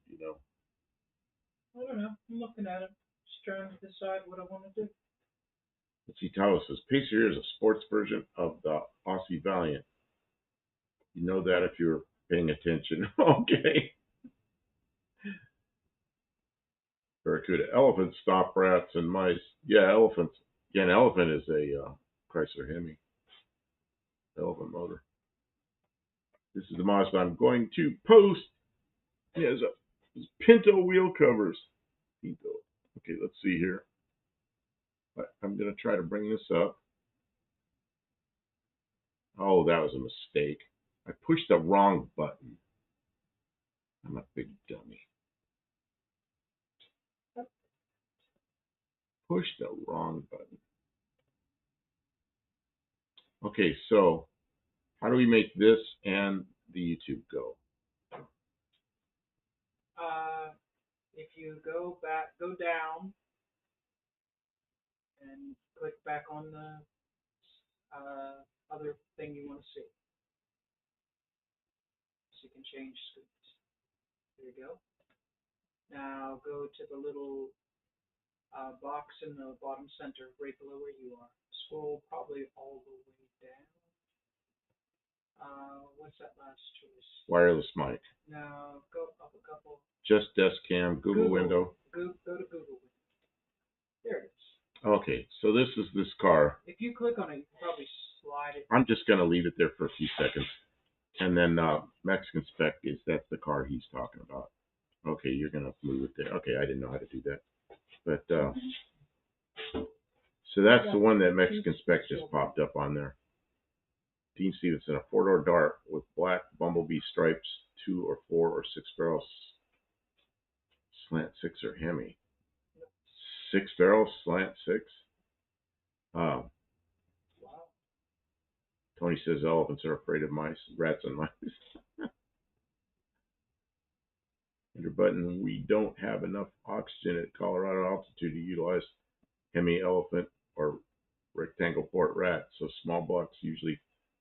I don't know. I'm looking at it. Just trying to decide what I want to do. Let's see, Talos says, Pacer here is a sports version of the Aussie Valiant. You know that if you're paying attention. Okay. Barracuda. Elephants stop rats and mice. Yeah, elephants. Yeah, an elephant is a Chrysler Hemi. Elephant motor. This is the Mazda I'm going to post. It has Pinto wheel covers. Pinto. Okay, let's see here. I'm going to try to bring this up. Oh, that was a mistake. I pushed the wrong button. I'm a big dummy. Pushed the wrong button. Okay, so how do we make this and the YouTube go? If you go down, and click back on the other thing you want to see. So you can change screens. There you go. Now go to the little box in the bottom center, right below where you are. Scroll probably all the way down. What's that last choice? Wireless mic. Now go up a couple. Just desk cam, Google window. Go to Google window. There it is. Okay, so this is this car. If you click on it, you can probably slide it. I'm just going to leave it there for a few seconds. And then Mexican Spec that's the car he's talking about. Okay, you're going to move it there. Okay, I didn't know how to do that. But, so that's the one that Mexican Spec just popped up on there. Dean Stevenson, a four-door Dart with black bumblebee stripes, 2 or 4 or 6 barrels, slant 6 or Hemi. 6 barrels, slant 6. Wow. Tony says elephants are afraid of mice, rats and mice. Under button, we don't have enough oxygen at Colorado altitude to utilize Hemi, elephant, or rectangle port rat, so small blocks usually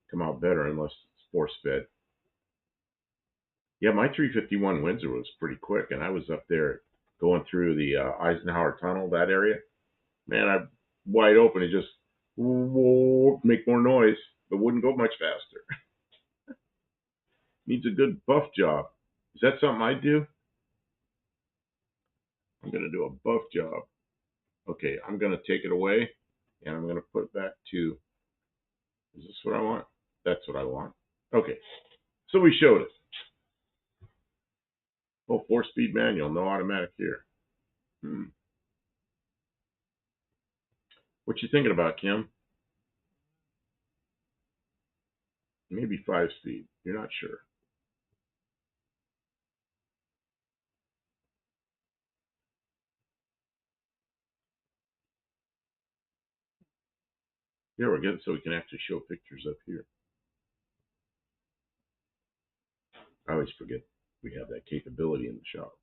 come out better unless it's force fed. Yeah, my 351 Windsor was pretty quick, and I was up there going through the Eisenhower Tunnel, that area. Man, I'm wide open. It just make more noise, but wouldn't go much faster. Needs a good buff job. Is that something I do? I'm going to do a buff job. Okay, I'm going to take it away, and I'm going to put it back to, is this what I want? That's what I want. Okay, so we showed it. Oh, 4-speed manual, no automatic here. What you thinking about, Kim? Maybe 5-speed. You're not sure. Here we're getting so we can actually show pictures up here. I always forget we have that capability in the shop.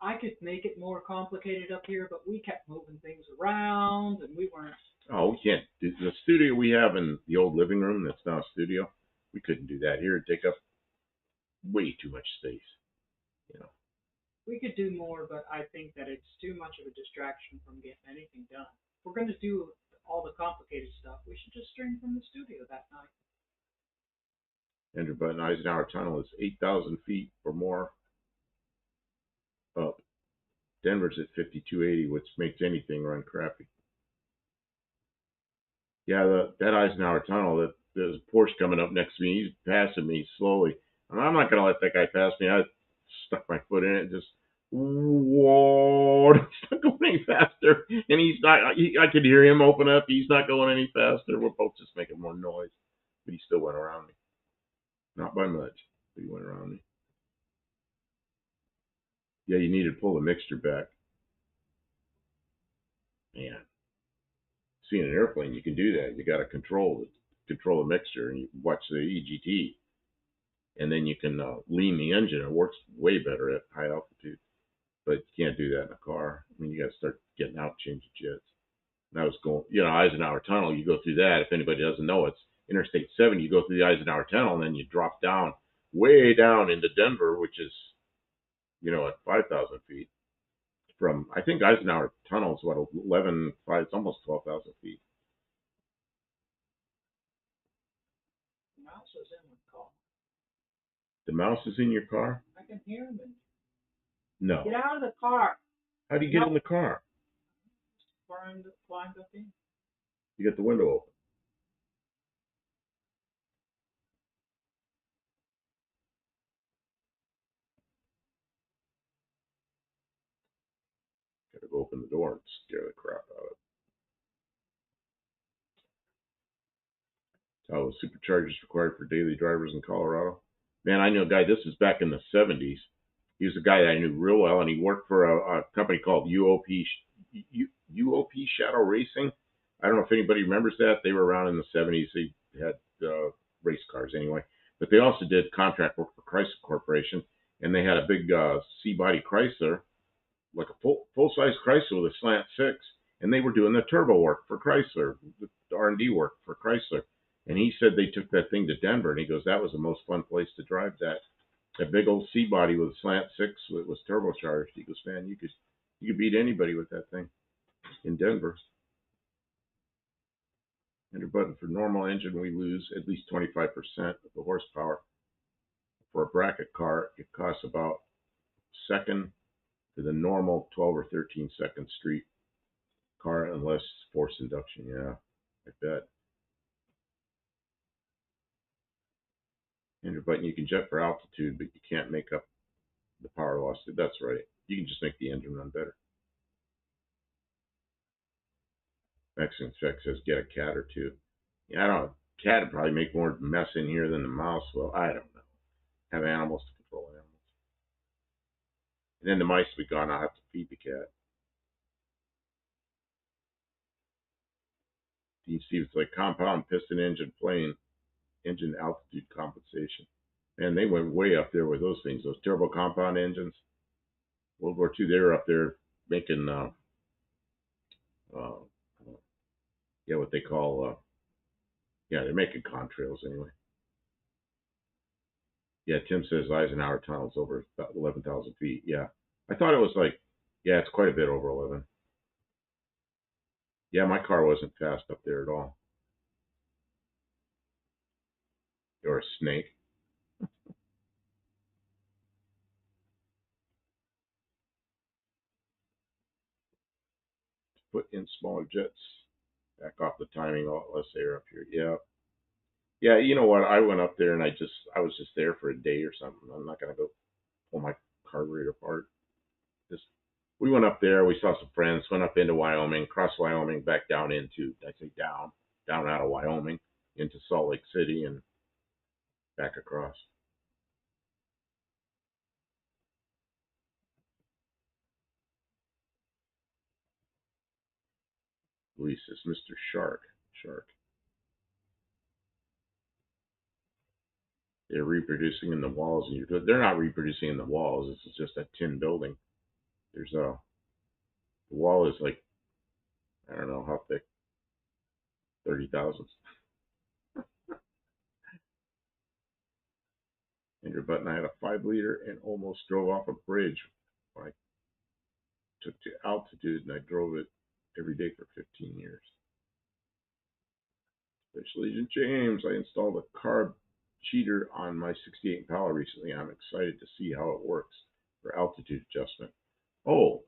I could make it more complicated up here, but we kept moving things around, and we weren't. Oh, we can't. The studio we have in the old living room that's now a studio, we couldn't do that here. It'd take up way too much space. You know. We could do more, but I think that it's too much of a distraction from getting anything done. If we're going to do all the complicated stuff, we should just stream from the studio that night. Andrew Button Eisenhower Tunnel is 8,000 feet or more up. Denver's at 5,280, which makes anything run crappy. Yeah, that Eisenhower Tunnel, there's a Porsche coming up next to me. He's passing me slowly. And I'm not going to let that guy pass me. I stuck my foot in it and just, whoa, it's not going any faster. And he's not, I could hear him open up. He's not going any faster. We're both just making more noise. But he still went around me. Not by much, but he went around me. Yeah, you need to pull the mixture back. Man. See, in an airplane, you can do that. You got to control the mixture, and you watch the EGT, and then you can lean the engine. It works way better at high altitude, but you can't do that in a car. I mean, you got to start getting out, changing jets. And I was going, Eisenhower Tunnel. You go through that. If anybody doesn't know, it's Interstate 70. You go through the Eisenhower Tunnel, and then you drop down, way down into Denver, which is, at 5,000 feet. From, I think Eisenhower Tunnel is what, 11,500, it's almost 12,000 feet. The mouse is in the car. The mouse is in your car? I can hear him. No. Get out of the car. How do you get in the car? Climbed up in. You got the window open. Gotta go open the door and scare the crap out of it. Oh, superchargers required for daily drivers in Colorado. Man, I knew a guy, this was back in the 70s. He was a guy that I knew real well, and he worked for a company called UOP Shadow Racing. I don't know if anybody remembers that. They were around in the 70s. They had race cars anyway. But they also did contract work for Chrysler Corporation, and they had a big C-body Chrysler, like a full-size Chrysler with a slant six, and they were doing the turbo work for Chrysler, the R&D work for Chrysler. And he said they took that thing to Denver, and he goes, that was the most fun place to drive that. That big old C-body with a slant six that was turbocharged. He goes, man, you could beat anybody with that thing in Denver. Enter button for normal engine, we lose at least 25% of the horsepower. For a bracket car, it costs about second to the normal 12 or 13 second street car, unless forced induction. Yeah, I bet. Enter button, you can jet for altitude, but you can't make up the power loss. That's right. You can just make the engine run better. Mexican Spec says get a cat or two. Yeah, I don't know. Cat would probably make more mess in here than the mouse will. I don't know. Have animals to control animals. And then the mice will be gone. I'll have to feed the cat. Dean Stevens like compound piston engine plane engine altitude compensation. And they went way up there with those things. Those turbo compound engines. World War II, they were up there making what they call they're making contrails anyway. Yeah, Tim says Eisenhower Tunnel's over about 11,000 feet. Yeah, I thought it was it's quite a bit over 11. Yeah, my car wasn't fast up there at all. Or a snake. Put in smaller jets. Back off the timing, a lot less air up here. Yeah. Yeah, you know what? I went up there and I was just there for a day or something. I'm not gonna go pull my carburetor apart. Just we went up there, we saw some friends, went up into Wyoming, crossed Wyoming, back down into I say down out of Wyoming into Salt Lake City and back across. Luis says, Mr. Shark. Shark. They're reproducing in the walls and they're not reproducing in the walls. This is just a tin building. There's a the wall is like I don't know how thick, 30,000. Andrew Button, I had a 5 liter and almost drove off a bridge. I took to altitude and I drove it every day for 15 years. Special Agent James, I installed a carb cheater on my 68 Impala recently. I'm excited to see how it works for altitude adjustment. Oh,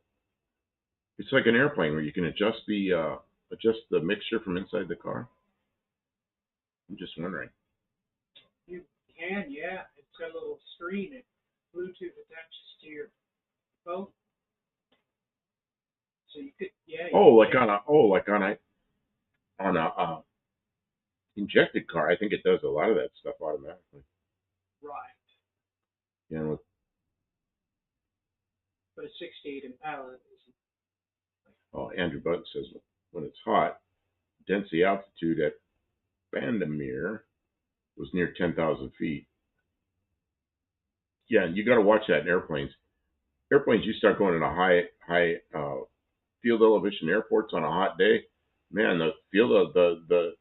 it's like an airplane where you can adjust the mixture from inside the car. I'm just wondering. You can, yeah. It's got a little screen and Bluetooth attaches to your phone. So you could, yeah. On a injected car. I think it does a lot of that stuff automatically. Right. You know, But a 68 Impala isn't. oh, Andrew Button says when it's hot, density altitude at Bandamere was near 10,000 feet. Yeah, you got to watch that in airplanes. Airplanes, you start going into high field elevation airports on a hot day, man, the field of the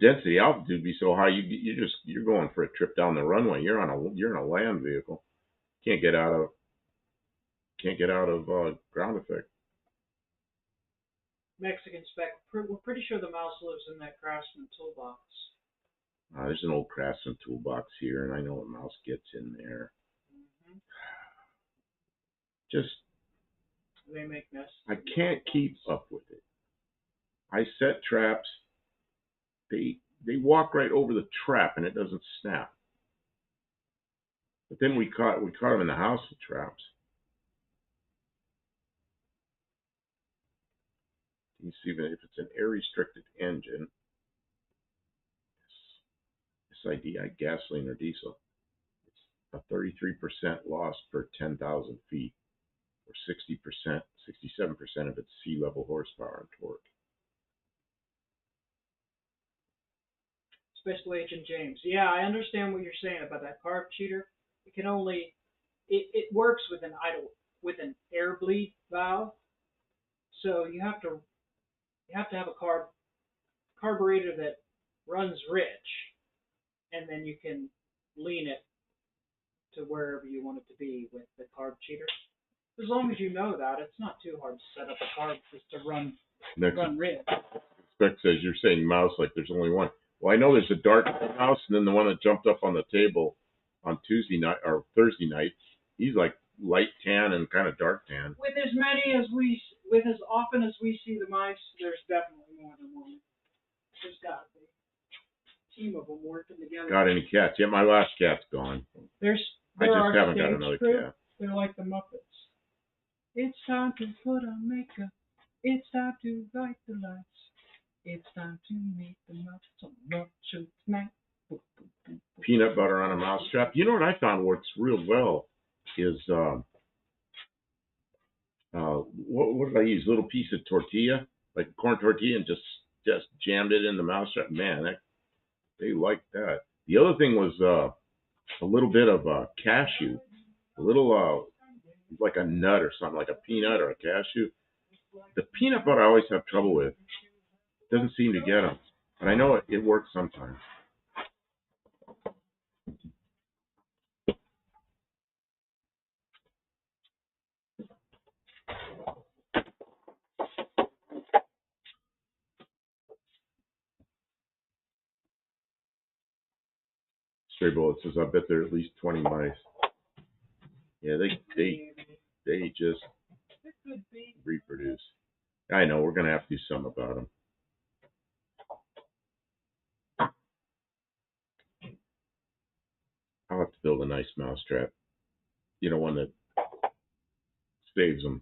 density altitude be so high, you're going for a trip down the runway. You're in a land vehicle. Can't get out of ground effect. Mexican spec. We're pretty sure the mouse lives in that Craftsman toolbox. There's an old Craftsman toolbox here, and I know a mouse gets in there. Mm-hmm. Just they make nests. I can't keep up with it. I set traps. They walk right over the trap, and it doesn't snap. But then we caught them in the house with traps. You see that if it's an air restricted engine, SIDI, gasoline or diesel, it's a 33% loss per 10,000 feet, or 60%, 67% of its sea level horsepower and torque. Special Agent James. Yeah, I understand what you're saying about that carb cheater. It can only it works with an air bleed valve. So you have to have a carburetor that runs rich, and then you can lean it to wherever you want it to be with the carb cheater. As long as you know that, it's not too hard to set up a carb just to run rich. Spec says you're saying mouse like there's only one. Well, I know there's a dark mouse, and then the one that jumped up on the table on Tuesday night or Thursday night, he's like light tan and kind of dark tan. With as often as we see the mice, there's definitely more than one. There's got to be a team of them working together. Got any cats? Yeah, my last cat's gone. I just haven't got another cat. They're like the Muppets. It's time to put on makeup. It's time to light the lights. It's time to make the Muppets on Muppet tonight. Peanut butter on a mousetrap. You know what I found works real well is what did I use? A little piece of tortilla, like corn tortilla, and just jammed it in the mousetrap. Man, they liked that. The other thing was a little bit of cashew, a little like a nut or something, like a peanut or a cashew. The peanut butter I always have trouble with. Doesn't seem to get them, but I know it works sometimes. Stray Bullet says, I bet there are at least 20 mice. Yeah, they just It could be. reproduce. I know, we're going to have to do something about them. I'll have to build a nice mousetrap. You know, one that saves them.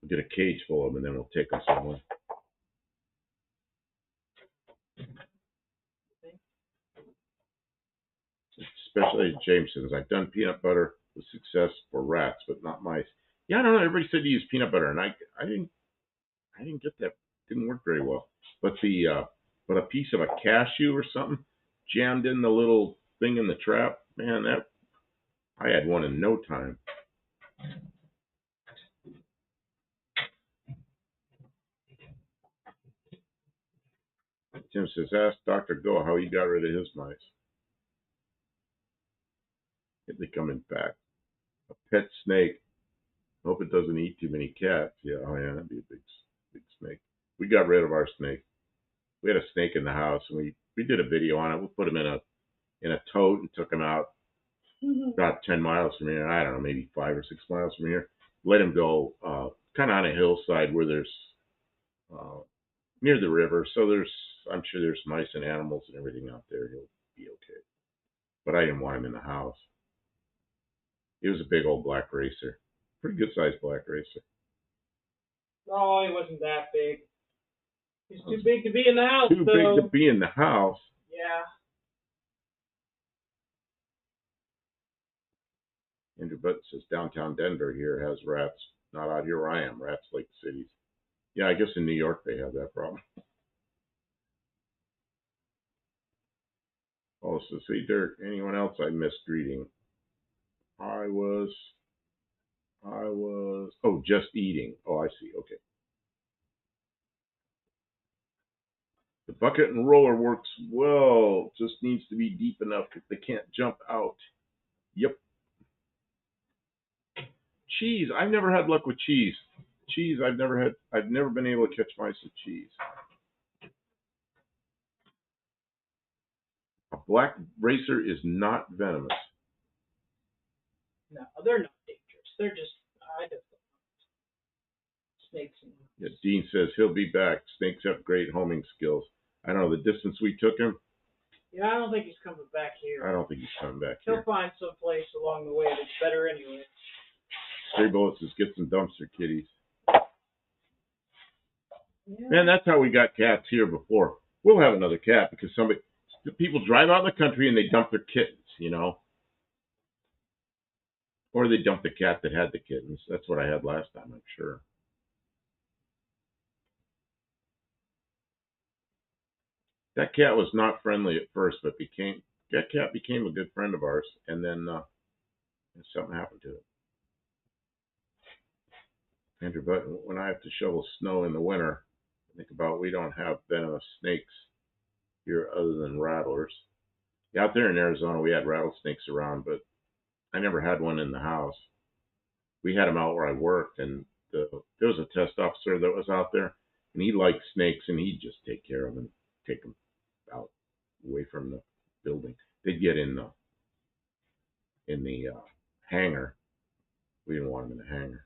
We'll get a cage full of them, and then we'll take them somewhere. Especially Jameson's. I've done peanut butter with success for rats, but not mice. Yeah, I don't know. Everybody said to use peanut butter, and I didn't get that. Didn't work very well. But a piece of a cashew or something jammed in the little thing in the trap, man, that I had one in no time. Tim says, ask Dr. Go how he got rid of his mice. If they coming back. A pet snake. Hope it doesn't eat too many cats. Yeah, oh yeah, that'd be a big snake. We got rid of our snake. We had a snake in the house, and we did a video on it. We put him in a tote and took him out about 10 miles from here. I don't know, maybe 5 or 6 miles from here. Let him go kind of on a hillside where there's near the river. So I'm sure there's mice and animals and everything out there. He'll be okay. But I didn't want him in the house. He was a big old black racer. Pretty good sized black racer. Oh, he wasn't that big. He's too big to be in the house. Too big to be in the house. Yeah. Andrew Button says downtown Denver here has rats. Not out here where I am. Rats like cities. Yeah, I guess in New York they have that problem. Oh, so see, Dirk, anyone else I missed greeting? I was, oh, just eating. Oh, I see. Okay. The bucket and roller works well. Just needs to be deep enough that they can't jump out. Yep. Cheese. I've never had luck with cheese. Cheese, I've never been able to catch mice with cheese. A black racer is not venomous. No, they're not dangerous. They're just, I just snakes. Yeah, Dean says he'll be back. Snakes have great homing skills. I don't know the distance we took him. Yeah, I don't think he's coming back here. I don't think he's coming back He'll here. find some place along the way that's better anyway. Stray Bullet says get some dumpster kitties. Yeah. Man, that's how we got cats here before. We'll have another cat because people drive out in the country and they dump their kittens, you know. Or they dump the cat that had the kittens. That's what I had last time, I'm sure. That cat was not friendly at first, but that cat became a good friend of ours, and then something happened to it. Andrew Button, when I have to shovel snow in the winter, I think about we don't have venomous snakes here other than rattlers. Yeah, out there in Arizona, we had rattlesnakes around, but I never had one in the house. We had them out where I worked, and there was a test officer that was out there, and he liked snakes, and he'd just take care of them and take them out away from the building. They'd get in the hangar. We didn't want them in the hangar.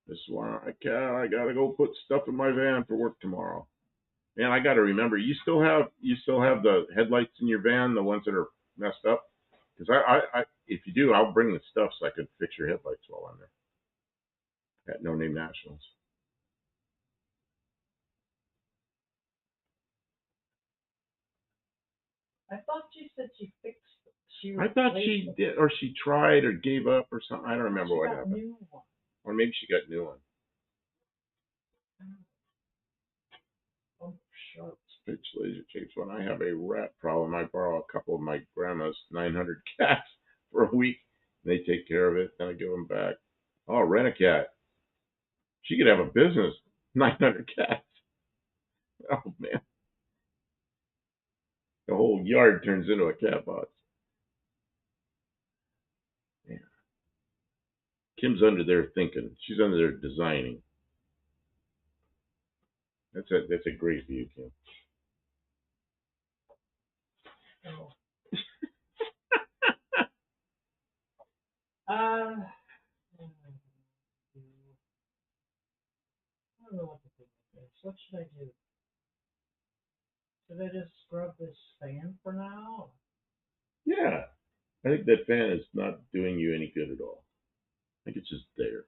This is why I gotta go put stuff in my van for work tomorrow. Man, I gotta remember. You still have the headlights in your van, the ones that are messed up? Because I if you do, I'll bring the stuff so I could fix your headlights while I'm there. At No Name Nationals. I thought you said she fixed it. I thought she did, or she tried, or gave up, or something. I don't remember what happened. New one. Or maybe she got a new one. Oh, sharp. Pitch laser tapes. When I have a rat problem, I borrow a couple of my grandma's 900 cats for a week. They take care of it, then I give them back. Oh, rent a cat. She could have a business. 900 cats. Oh man, the whole yard turns into a cat box. Yeah. Kim's under there thinking. She's under there designing. That's a great view, Kim. out. Yeah. I think that fan is not doing you any good at all. I think it's just there.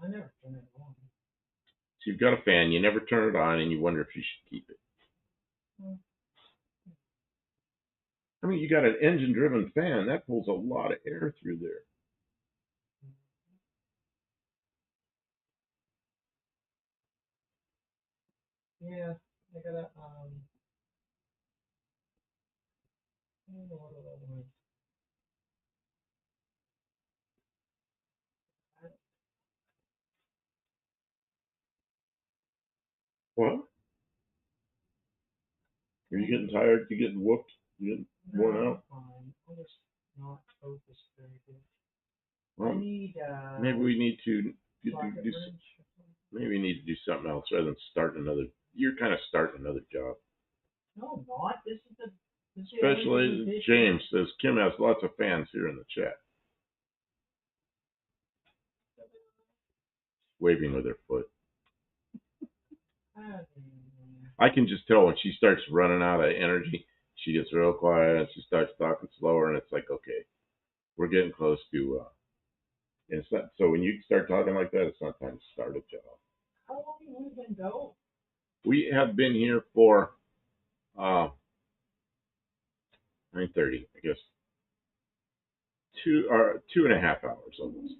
I never turn it on. So you've got a fan, you never turn it on, and you wonder if you should keep it. I mean, you got an engine-driven fan. That pulls a lot of air through there. Yeah, I gotta, I don't know what it was. What? Are you getting tired? You getting whooped? You getting worn out? Fine. I'll just not focus very good. Well, I need, maybe we need to socket do wrench. maybe we need to do something else rather than starting another. You're kind of starting another job. No, I'm not. This is the Special only Agent position. James says Kim has lots of fans here in the chat. Waving with her foot. I can just tell when she starts running out of energy, she gets real quiet and she starts talking slower, and it's like, okay, we're getting close to. And it's not, so when you start talking like that, it's not time to start a job. How long have we been going? We have been here for 9:30, I guess. 2.5 hours almost.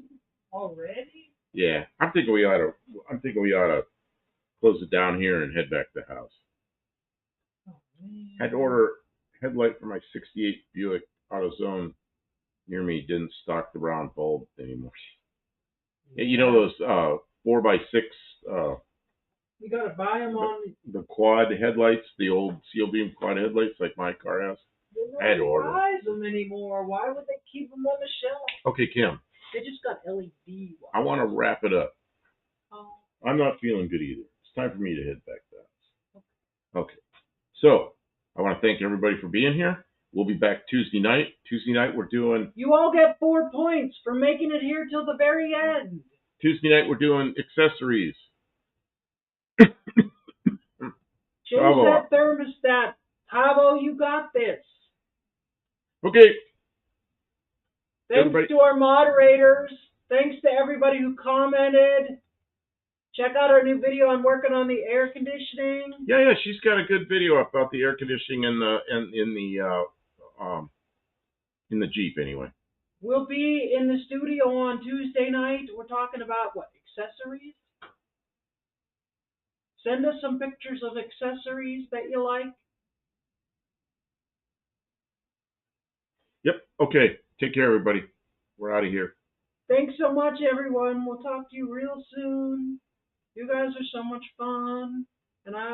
Already? Yeah, I'm thinking we ought to close it down here and head back to the house. Oh, man. Had to order headlight for my '68 Buick AutoZone near me. Didn't stock the round bulb anymore. Yeah. You know those 4x6 You gotta buy them on. the quad headlights, the old seal beam quad headlights like my car has. I had to order them. Buys them anymore. Why would they keep them on the shelf? Okay, Kim, They just got LED ones. I want to wrap it up. Oh. I'm not feeling good either. It's time for me to head back to the house. Okay. So, I want to thank everybody for being here. We'll be back Tuesday night. Tuesday night we're doing You all get 4 points for making it here till the very end. accessories. Change Bravo. that thermostat. Tavo, you got this. Okay. Thanks Everybody- to our moderators. Thanks to everybody who commented. Check out our new video on working on the air conditioning. Yeah, she's got a good video about the air conditioning in the Jeep anyway. We'll be in the studio on Tuesday night. We're talking about what? Accessories? Send us some pictures of accessories that you like. Yep. Okay. Take care, everybody. We're out of here. Thanks so much, everyone. We'll talk to you real soon. You guys are so much fun. And I